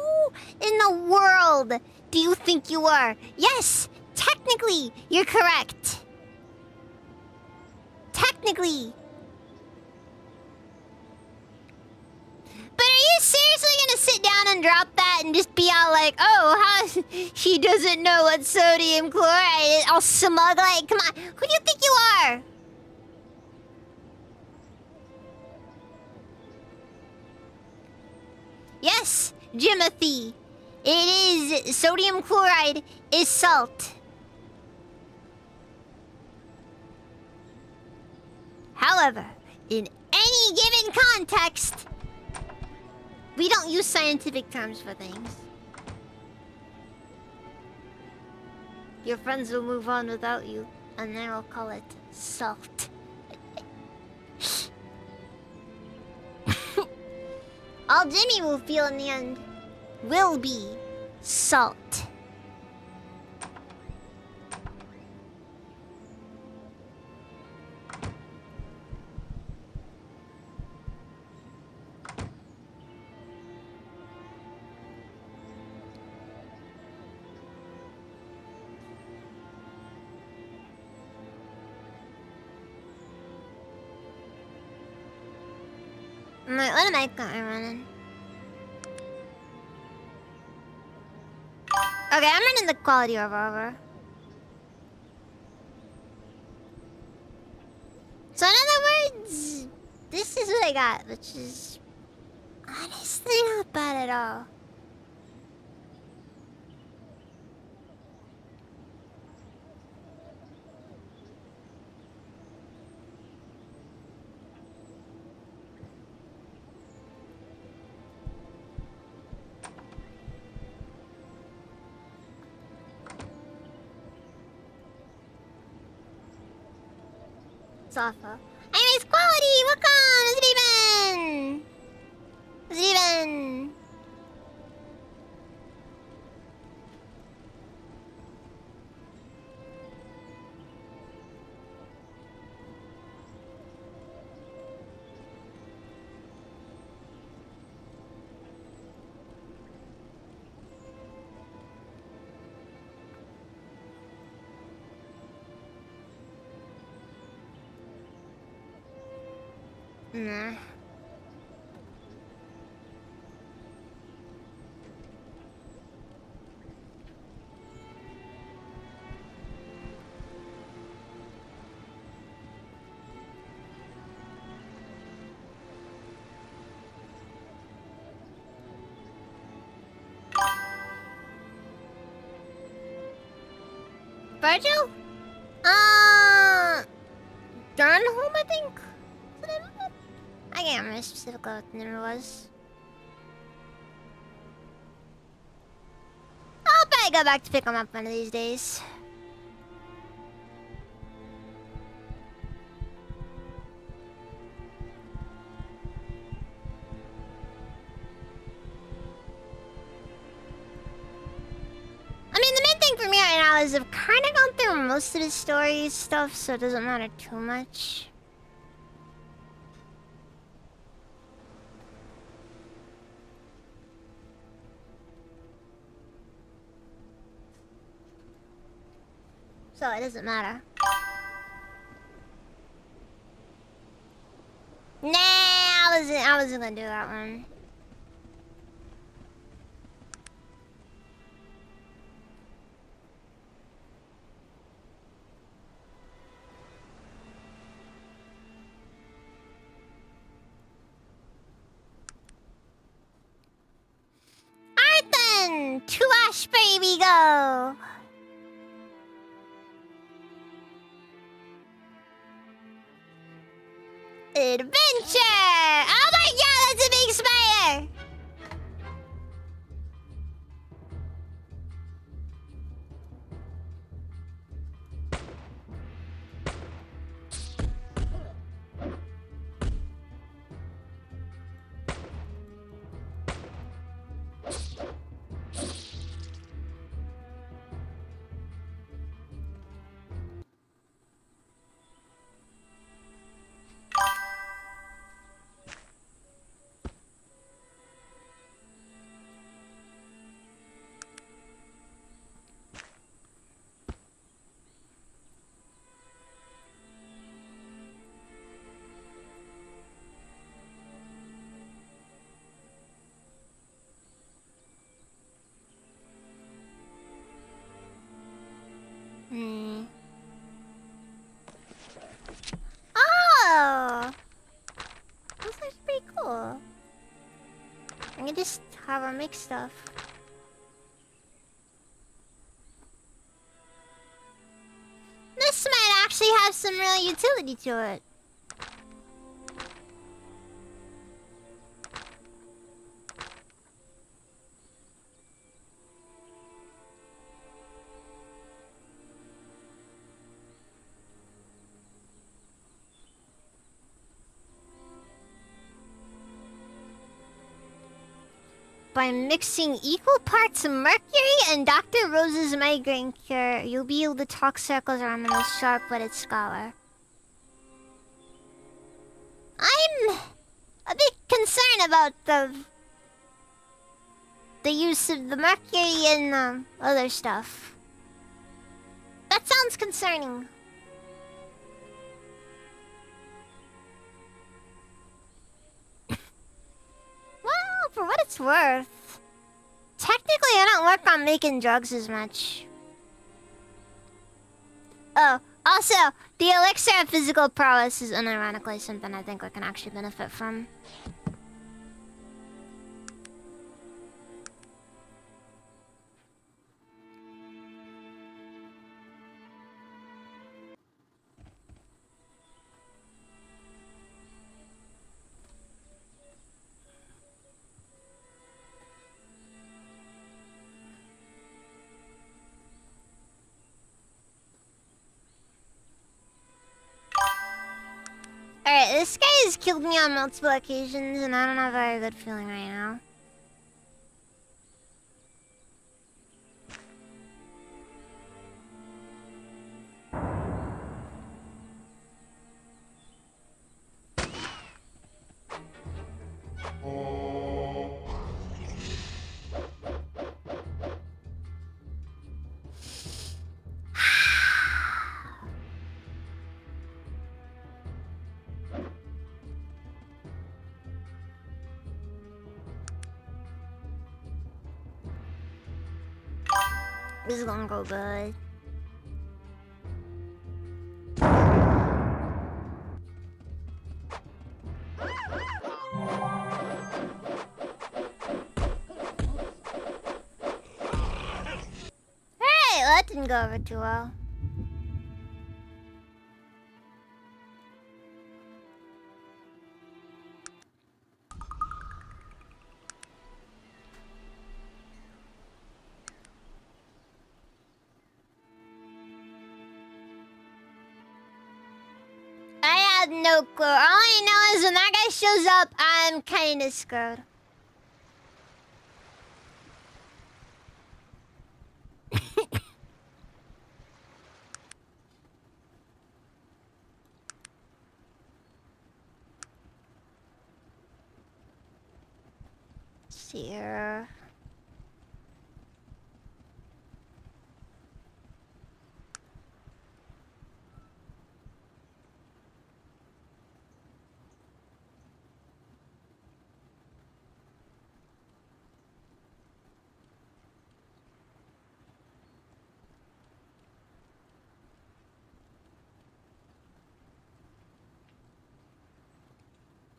in the world do you think you are? Yes, technically, you're correct. Technically. But are you seriously gonna sit down and drop that and just be all like, oh, how he doesn't know what sodium chloride is? All smug like, come on, who do you think you are? Yes, Jimothy. It is sodium chloride is salt. However, in any given context, we don't use scientific terms for things. Your friends will move on without you, and then I'll call it salt. All Jimmy will feel in the end will be salt. What am I running? Okay, I'm running the quality revolver. So in other words, this is what I got, which is honestly not bad at all. It's awful. Anyways, quality, welcome! Is it even? Is it even? Nah. Virgil? Durnholm, I think? Is the name of it? I can't remember specifically what the name was. I'll probably go back to pick him up one of these days. I mean, the main thing for me right now is I've kind of gone through most of the story stuff, so it doesn't matter too much. So it doesn't matter. Nah, I wasn't gonna do that one. Alright then, to Ashbury we go. Adventure! Oh my god, that's a big spider! Oh! This looks pretty cool. I can just have her make stuff. have some real utility to it. By mixing equal parts of mercury and Dr. Rose's migraine cure, you'll be able to talk circles around the most sharp-witted scholar. I'm a bit concerned about the use of the mercury and other stuff. That sounds concerning. Well, for what it's worth, technically I don't work on making drugs as much. Oh, also, the elixir of physical prowess is unironically something I think we can actually benefit from. Alright, this guy has killed me on multiple occasions, and I don't have a very good feeling right now. This is gonna go good. Hey, well, that didn't go over too well. I have no clue. All I know is when that guy shows up, I'm kinda screwed. See here.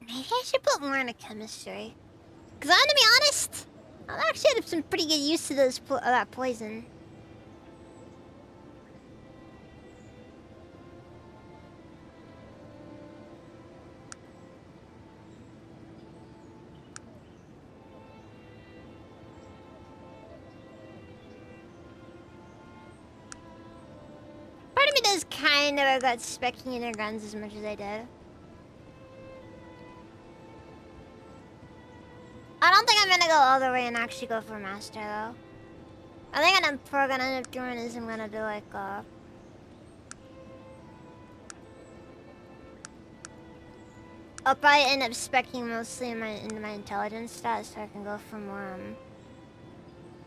Maybe I should put more into chemistry. Cause I'm to be honest, I've actually had some pretty good use to that poison. Part of me does kind of regret speccing in their guns as much as I did. I don't think I'm gonna go all the way and actually go for master though. I think what I'm probably gonna end up doing is I'm gonna do like I'll probably end up speccing mostly into my intelligence stats so I can go for more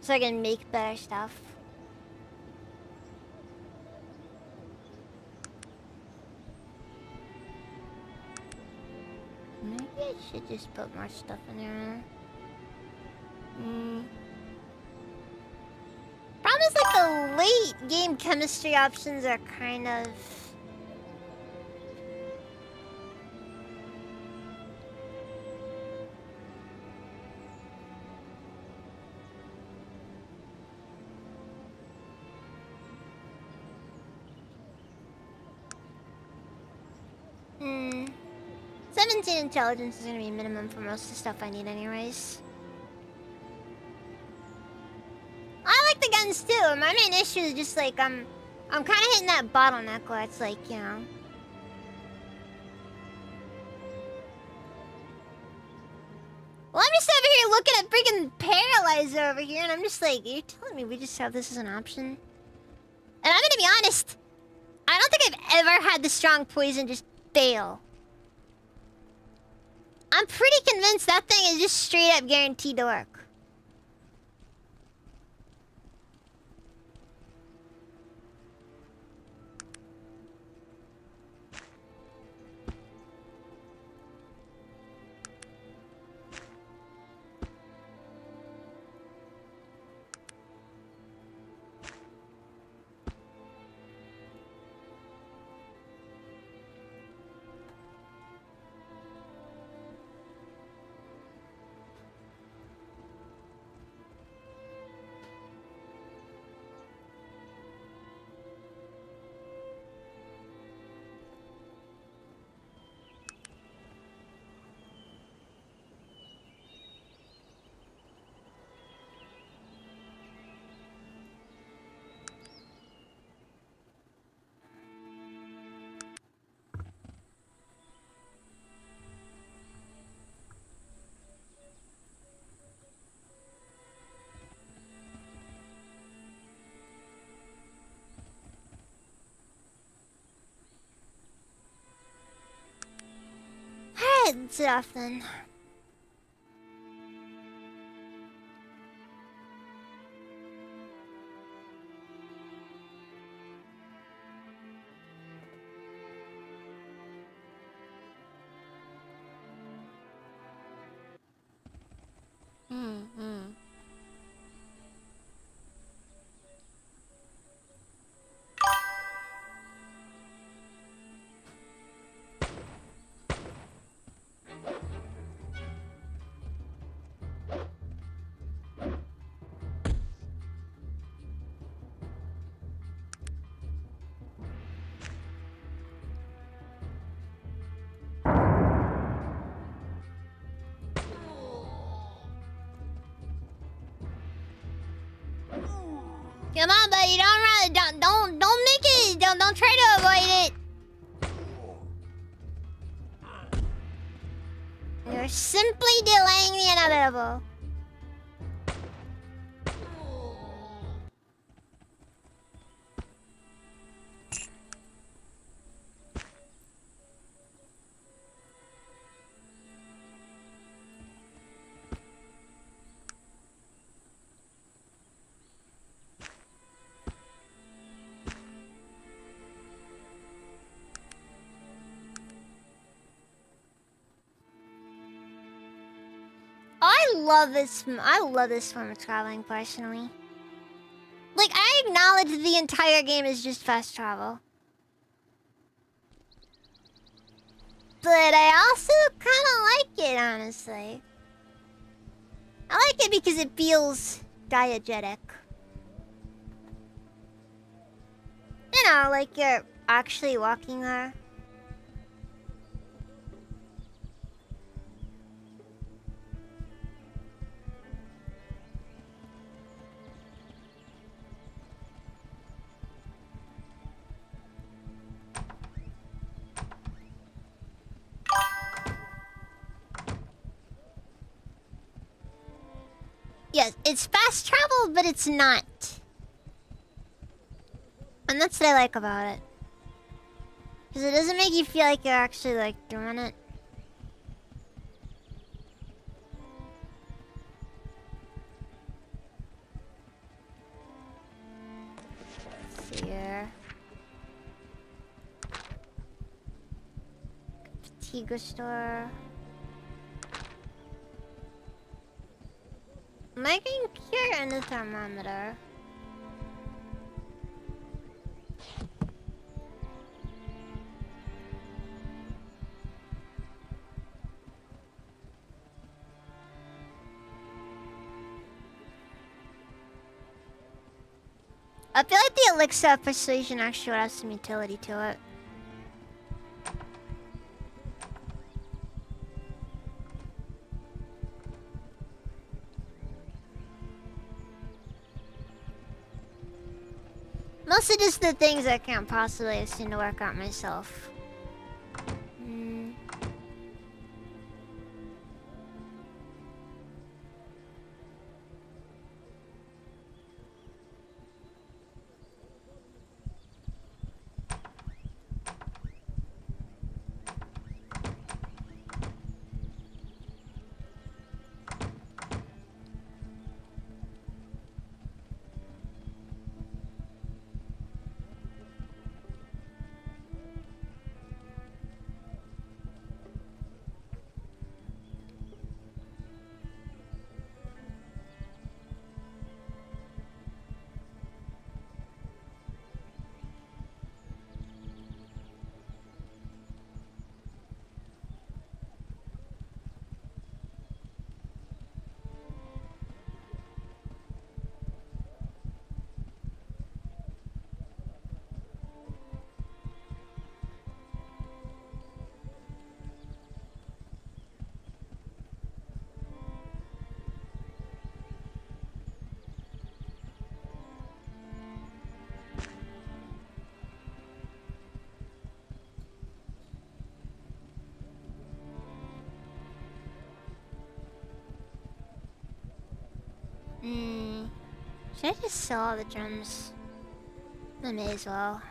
so I can make better stuff. Maybe I should just put more stuff in there. Problem is like the late game chemistry options are kind of 17 intelligence is gonna be minimum for most of the stuff I need anyways. I like the guns too. My main issue is just like I'm kind of hitting that bottleneck where it's like, you know. Well, I'm just over here looking at freaking Paralyzer over here, and I'm just like, you're telling me we just have this as an option? And I'm gonna be honest, I don't think I've ever had the strong poison just fail. I'm pretty convinced that thing is just straight up guaranteed to work. Heads off then. Come on, buddy, don't make it, don't try to avoid it. You're simply delaying the inevitable. I love this form of traveling personally. Like, I acknowledge the entire game is just fast travel. But I also kind of like it, honestly. I like it because it feels diegetic. You know, like you're actually walking there. Yes, it's fast travel, but it's not. And that's what I like about it. Because it doesn't make you feel like you're actually, like, doing it. Let's see here. Fatigue store. Am I getting cure in the thermometer? I feel like the elixir of persuasion actually would have some utility to it. also just the things I can't possibly seem to work out myself. Should I just sell all the gems? I may as well.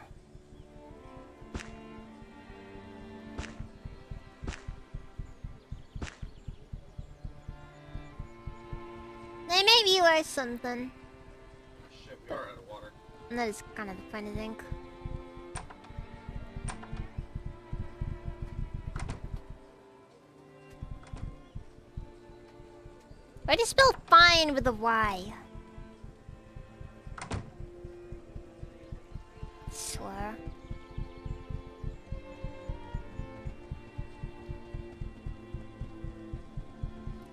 They may be worth something. Shit, we are out of water. And that is kind of the point, I think. I just spelled fine with a Y. Swear.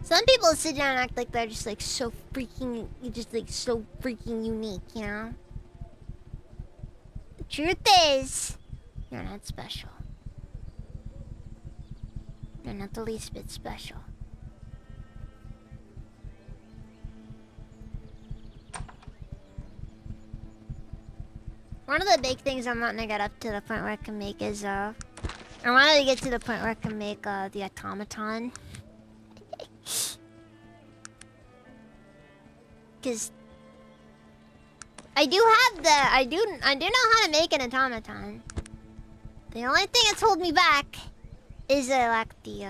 Some people sit down and act like they're just like so freaking, so freaking unique, you know? The truth is, you're not special. You're not the least bit special. One of the big things I'm wanting to get up to the point where I can make is, I wanted to get to the point where I can make, the automaton. Cause I do have I do know how to make an automaton. The only thing that's holding me back is, like the,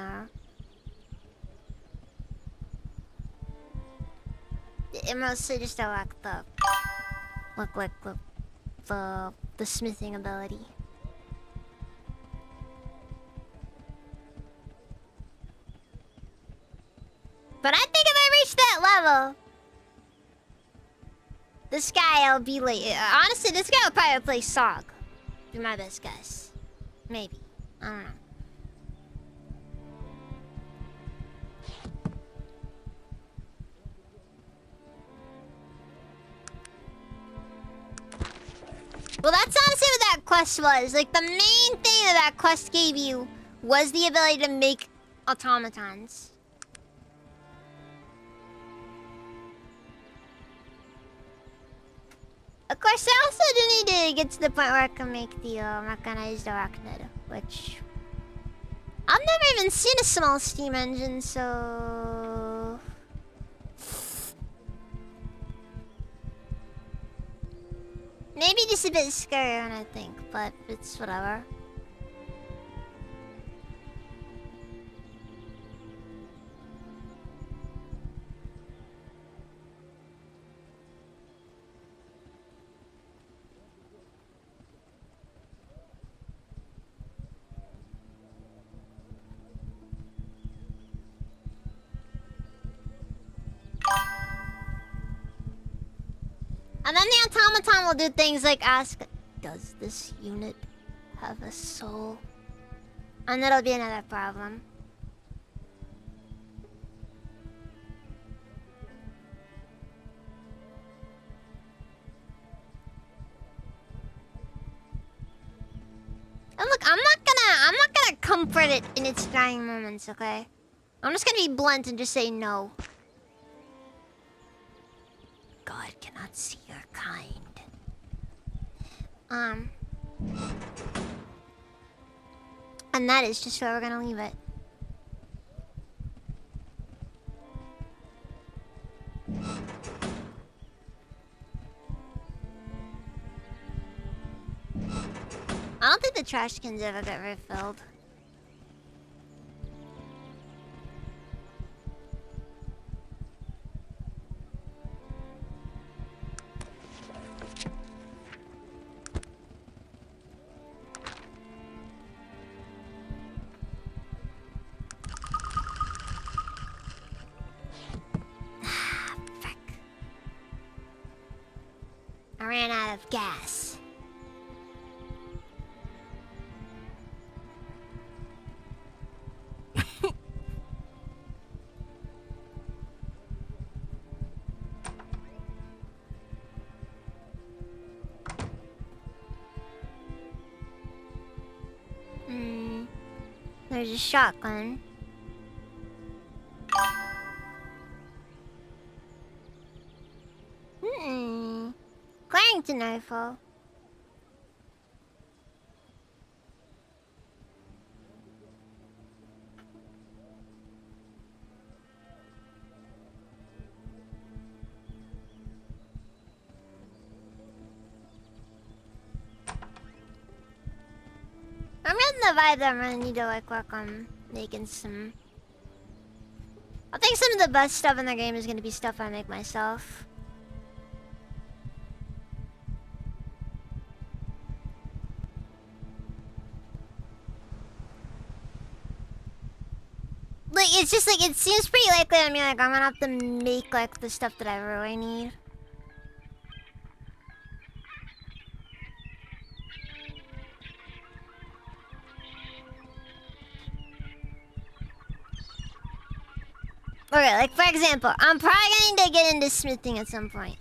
it mostly just like the, the smithing ability. But I think if I reach that level, this guy will be like... honestly, this guy will probably play Sog. Be my best guess. Maybe. I don't know. Well, that's honestly what that quest was. Like, the main thing that quest gave you was the ability to make automatons. Of course, I also do need to get to the point where I can make the mechanized arachnid, which... I've never even seen a small steam engine, so... Maybe just a bit scarier than I think, but it's whatever. And then the automaton will do things like ask, does this unit have a soul? And that'll be another problem. And look, I'm not gonna comfort it in its dying moments, okay? I'm just gonna be blunt and just say no. God cannot see your kind. And that is just where we're gonna leave it. I don't think the trash cans ever get refilled. Frick. I ran out of gas. There's a shotgun. Clarington rifle. I'm getting the vibe that I'm gonna need to like work on making some. I think some of the best stuff in the game is gonna be stuff I make myself. Like it's just like it seems pretty likely to me like I'm gonna have to make like the stuff that I really need. Okay, like for example, I'm probably going to get into smithing at some point.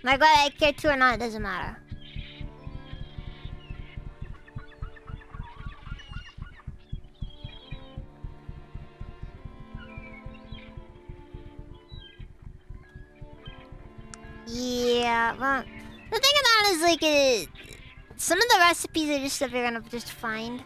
Like whether I care to or not, it doesn't matter. Yeah, well, the thing about it is like some of the recipes are just stuff you're gonna just find.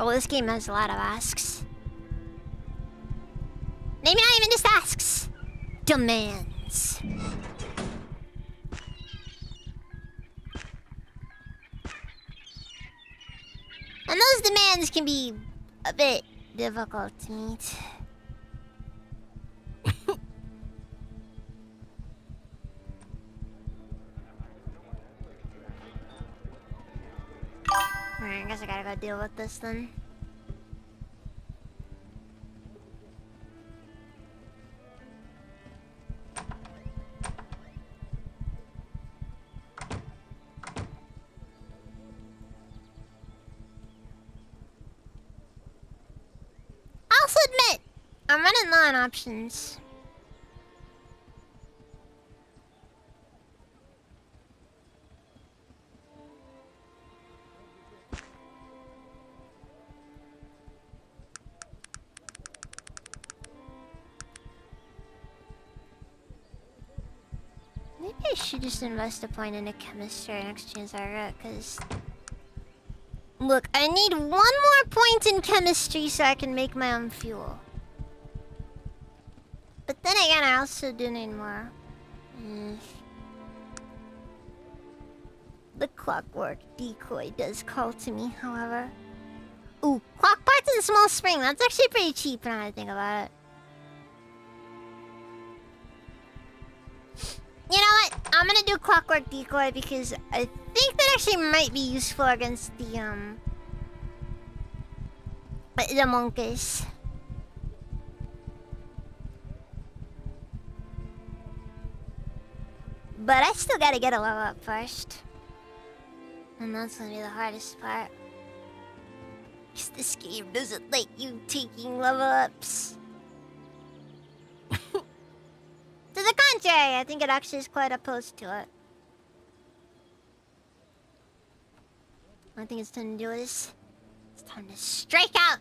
Oh, this game has a lot of asks. Maybe not even just asks. Demands. And those demands can be a bit difficult to meet. Alright, I guess I gotta go deal with this then. I also admit, I'm running low on options. Maybe I should just invest a point into chemistry next chance I get, because... Look, I need one more point in chemistry so I can make my own fuel. But then again, I also do need more. The clockwork decoy does call to me, however. Ooh, clock parts in a small spring. That's actually pretty cheap now that I think about it. You know what? I'm gonna do clockwork decoy because I think that actually might be useful against the monkeys. But I still gotta get a level up first. And that's gonna be the hardest part. Because this game doesn't like you taking level ups. To the contrary, I think it actually is quite opposed to it. I think it's time to do this. It's time to strike out!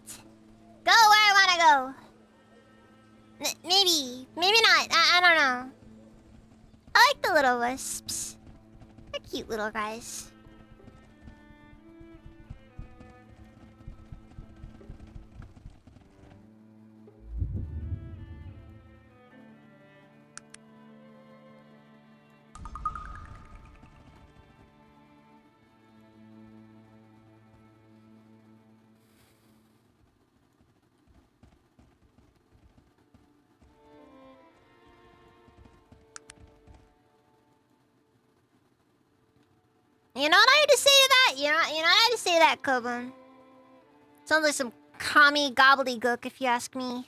Go where I wanna go! Maybe. Maybe not. I don't know. I like the little wisps. They're cute little guys. You know what I had to say to that? You know what I had to say to that, Kobun? Sounds like some commie gobbledygook, if you ask me.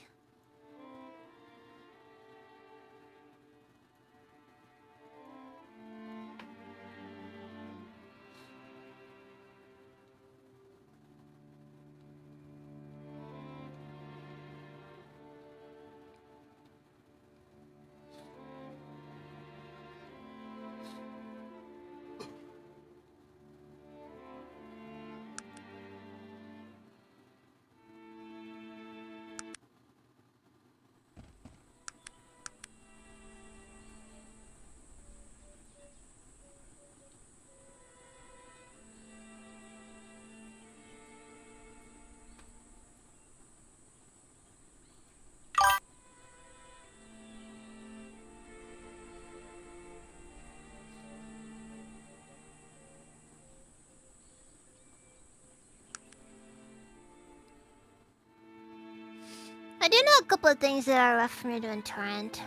I do know a couple of things that are left for me to do in Torrent.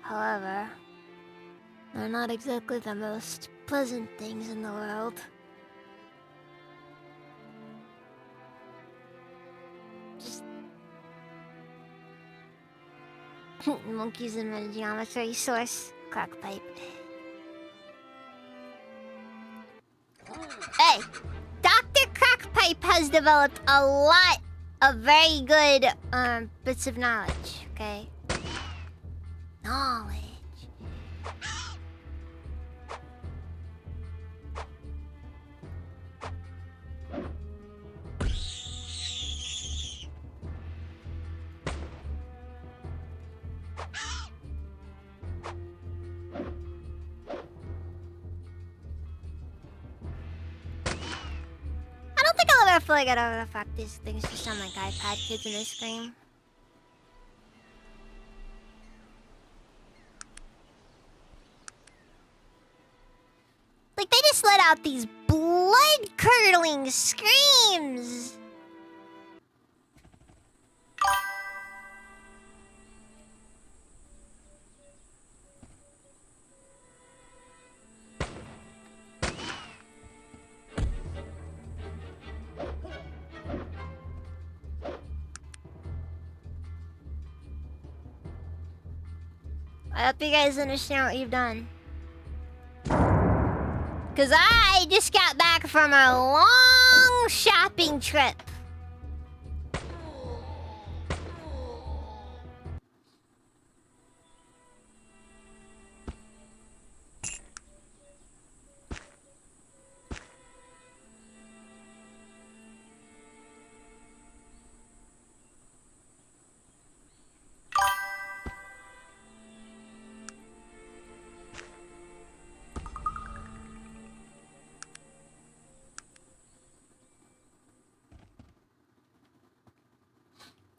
However, they're not exactly the most pleasant things in the world. Just... monkeys in my geometry source. Crackpipe. Hey! Dr. Crackpipe has developed a lot of very good bits of knowledge, okay? Knowledge. I don't think I'll ever fully get over the fact these things just sound like iPad kids in this game. Like, they just let out these blood-curdling screams! I hope you guys understand what you've done. Cause I just got back from a long shopping trip.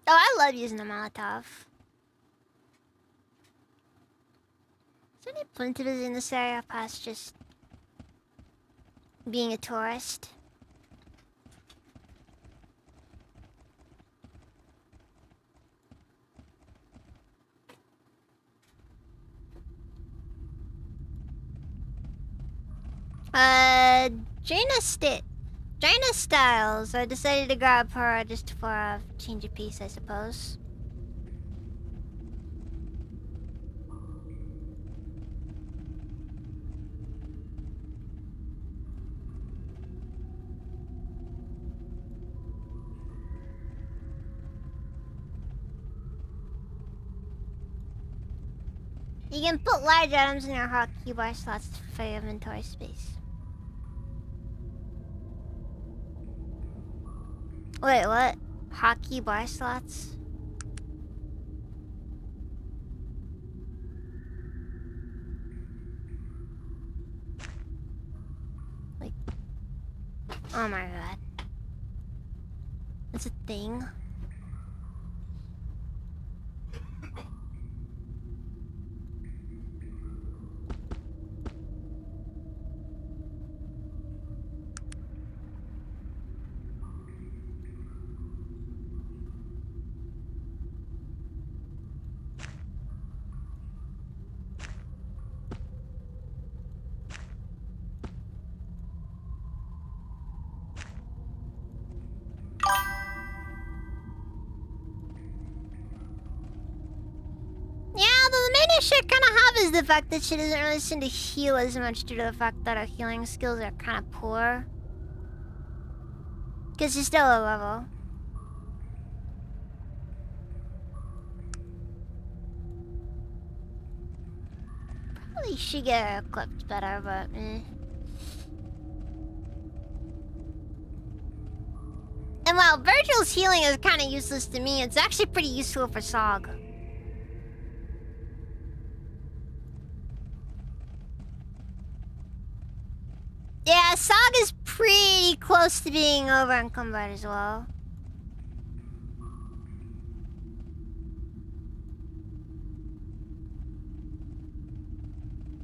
Oh, I love using a Molotov. Is there any point to visiting this area past just being a tourist? Jaina Styles. I decided to grab her just for a change of pace, I suppose. You can put large items in your hotkey bar slots for your inventory space. Wait, what? Hotkey bar slots? Like, oh my god. It's a thing. Shit kind of have is the fact that she doesn't really seem to heal as much due to the fact that her healing skills are kind of poor. Because she's still low level. Probably should get her equipped better, but And while Virgil's healing is kind of useless to me, it's actually pretty useful for Sog. Yeah, Sog is pretty close to being over encumbered as well.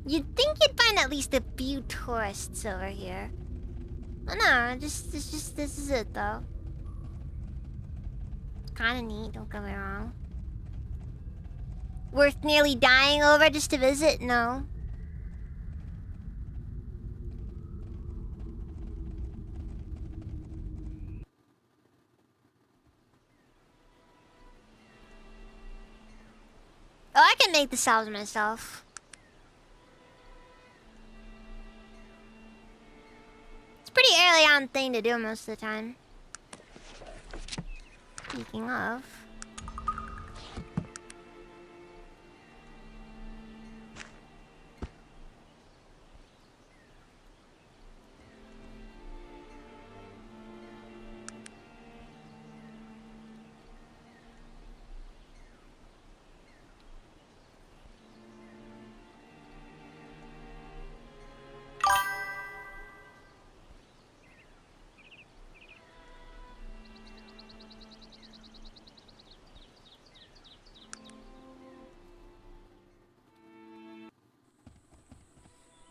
You'd think you'd find at least a few tourists over here. Oh, no, this is it though. It's kinda neat, don't get me wrong. Worth nearly dying over just to visit? No. Oh, I can make the salves myself. It's a pretty early on thing to do most of the time. Speaking of.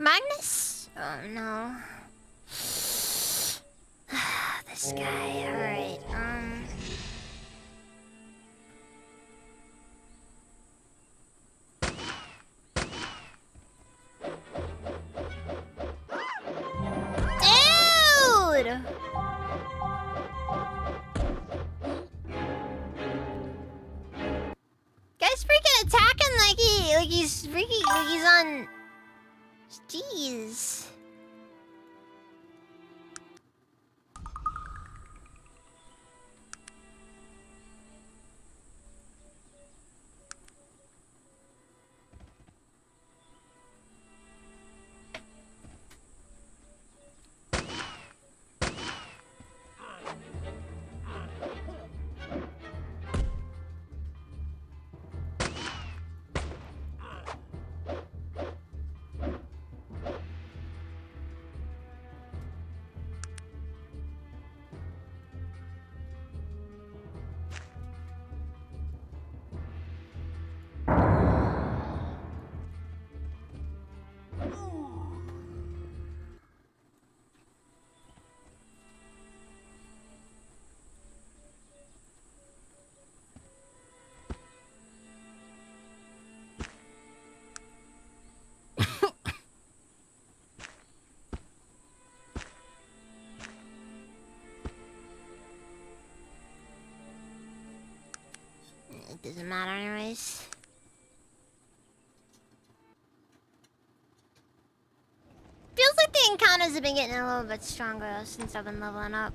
Magnus? Oh no. This guy, alright, Dude! Guy's freaking attacking like he's freaking like he's on. Jeez. It doesn't matter anyways. Feels like the encounters have been getting a little bit stronger since I've been leveling up.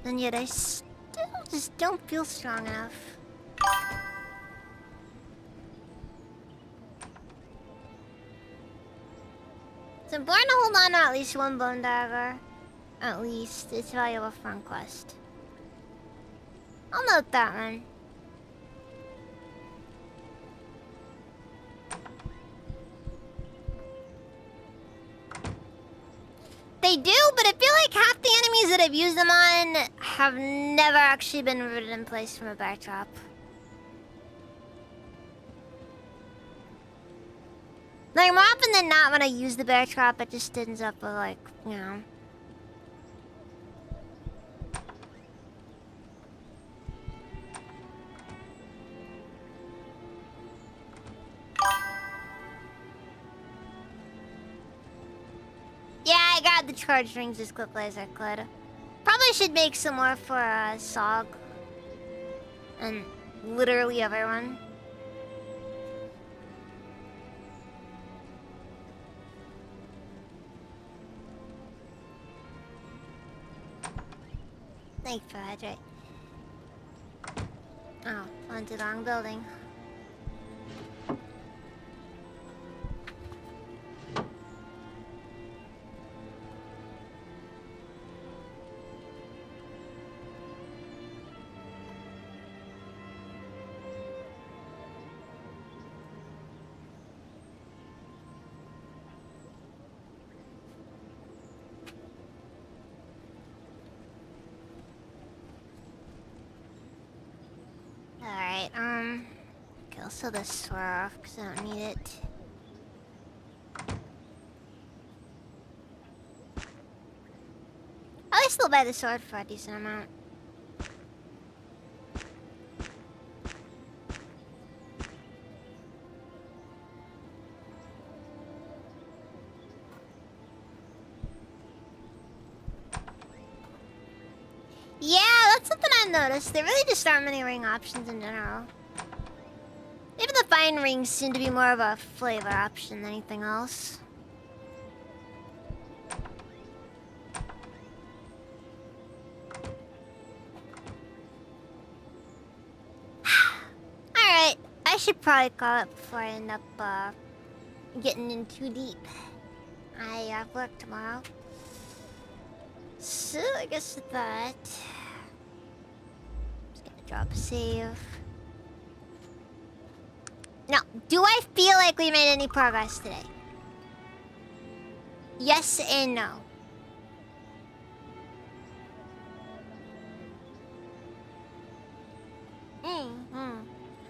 And yet I still just don't feel strong enough. It's important to hold on to at least one bone dagger. At least. It's valuable for quest. I'll note that one. They do, but I feel like half the enemies that I've used them on have never actually been rooted in place from a backdrop. Like, more often than not, when I use the bear trap, it just ends up with, like, you know. Yeah, I got the charge rings as quickly as I could. Probably should make some more for Sog. And literally everyone. Thanks for hydrate. Oh, went to the wrong building. Alright, okay, I'll sell this sword off because I don't need it. I'll still buy the sword for a decent amount. Yeah, that's something I've noticed. There really just aren't many ring options in general. Even the fine rings seem to be more of a flavor option than anything else. Alright, I should probably call it before I end up getting in too deep. I have work tomorrow. So I guess with that, just gonna drop a save. Now, do I feel like we made any progress today? Yes and no. I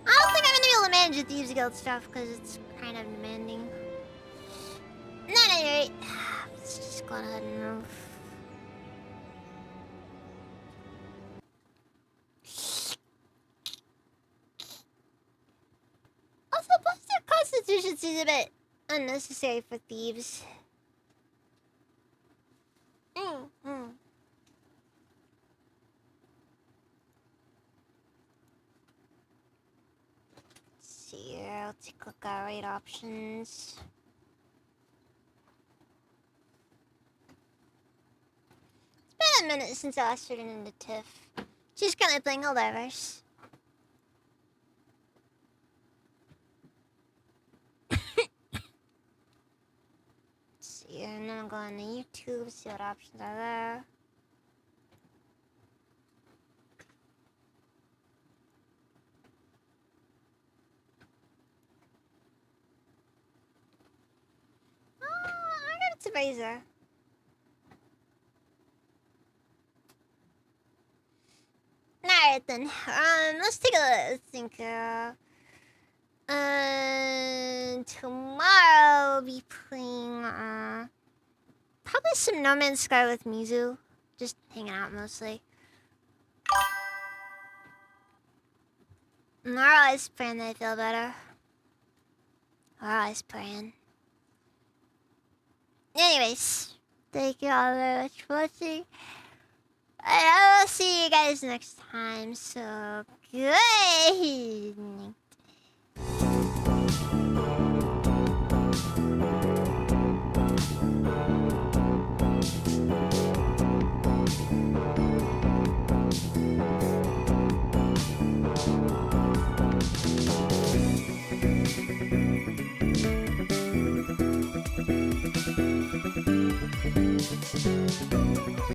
don't think I'm gonna be able to manage the Thieves Guild stuff because it's kind of demanding. At any rate, let's just go ahead and move. Also, plus their constitution seems a bit unnecessary for thieves. Let's see here, I'll take a look at raid options. It's been a minute since I last turned into Tiff. She's currently playing Helldivers. See, and then I'm going to YouTube, see what options are there. I got it to Razor. Alright then, let's take a think. Tomorrow I'll be playing, probably some No Man's Sky with Mizu. Just hanging out mostly. We're always praying that I feel better. We're always praying. Anyways, thank you all very much for watching. And I will see you guys next time, so good evening.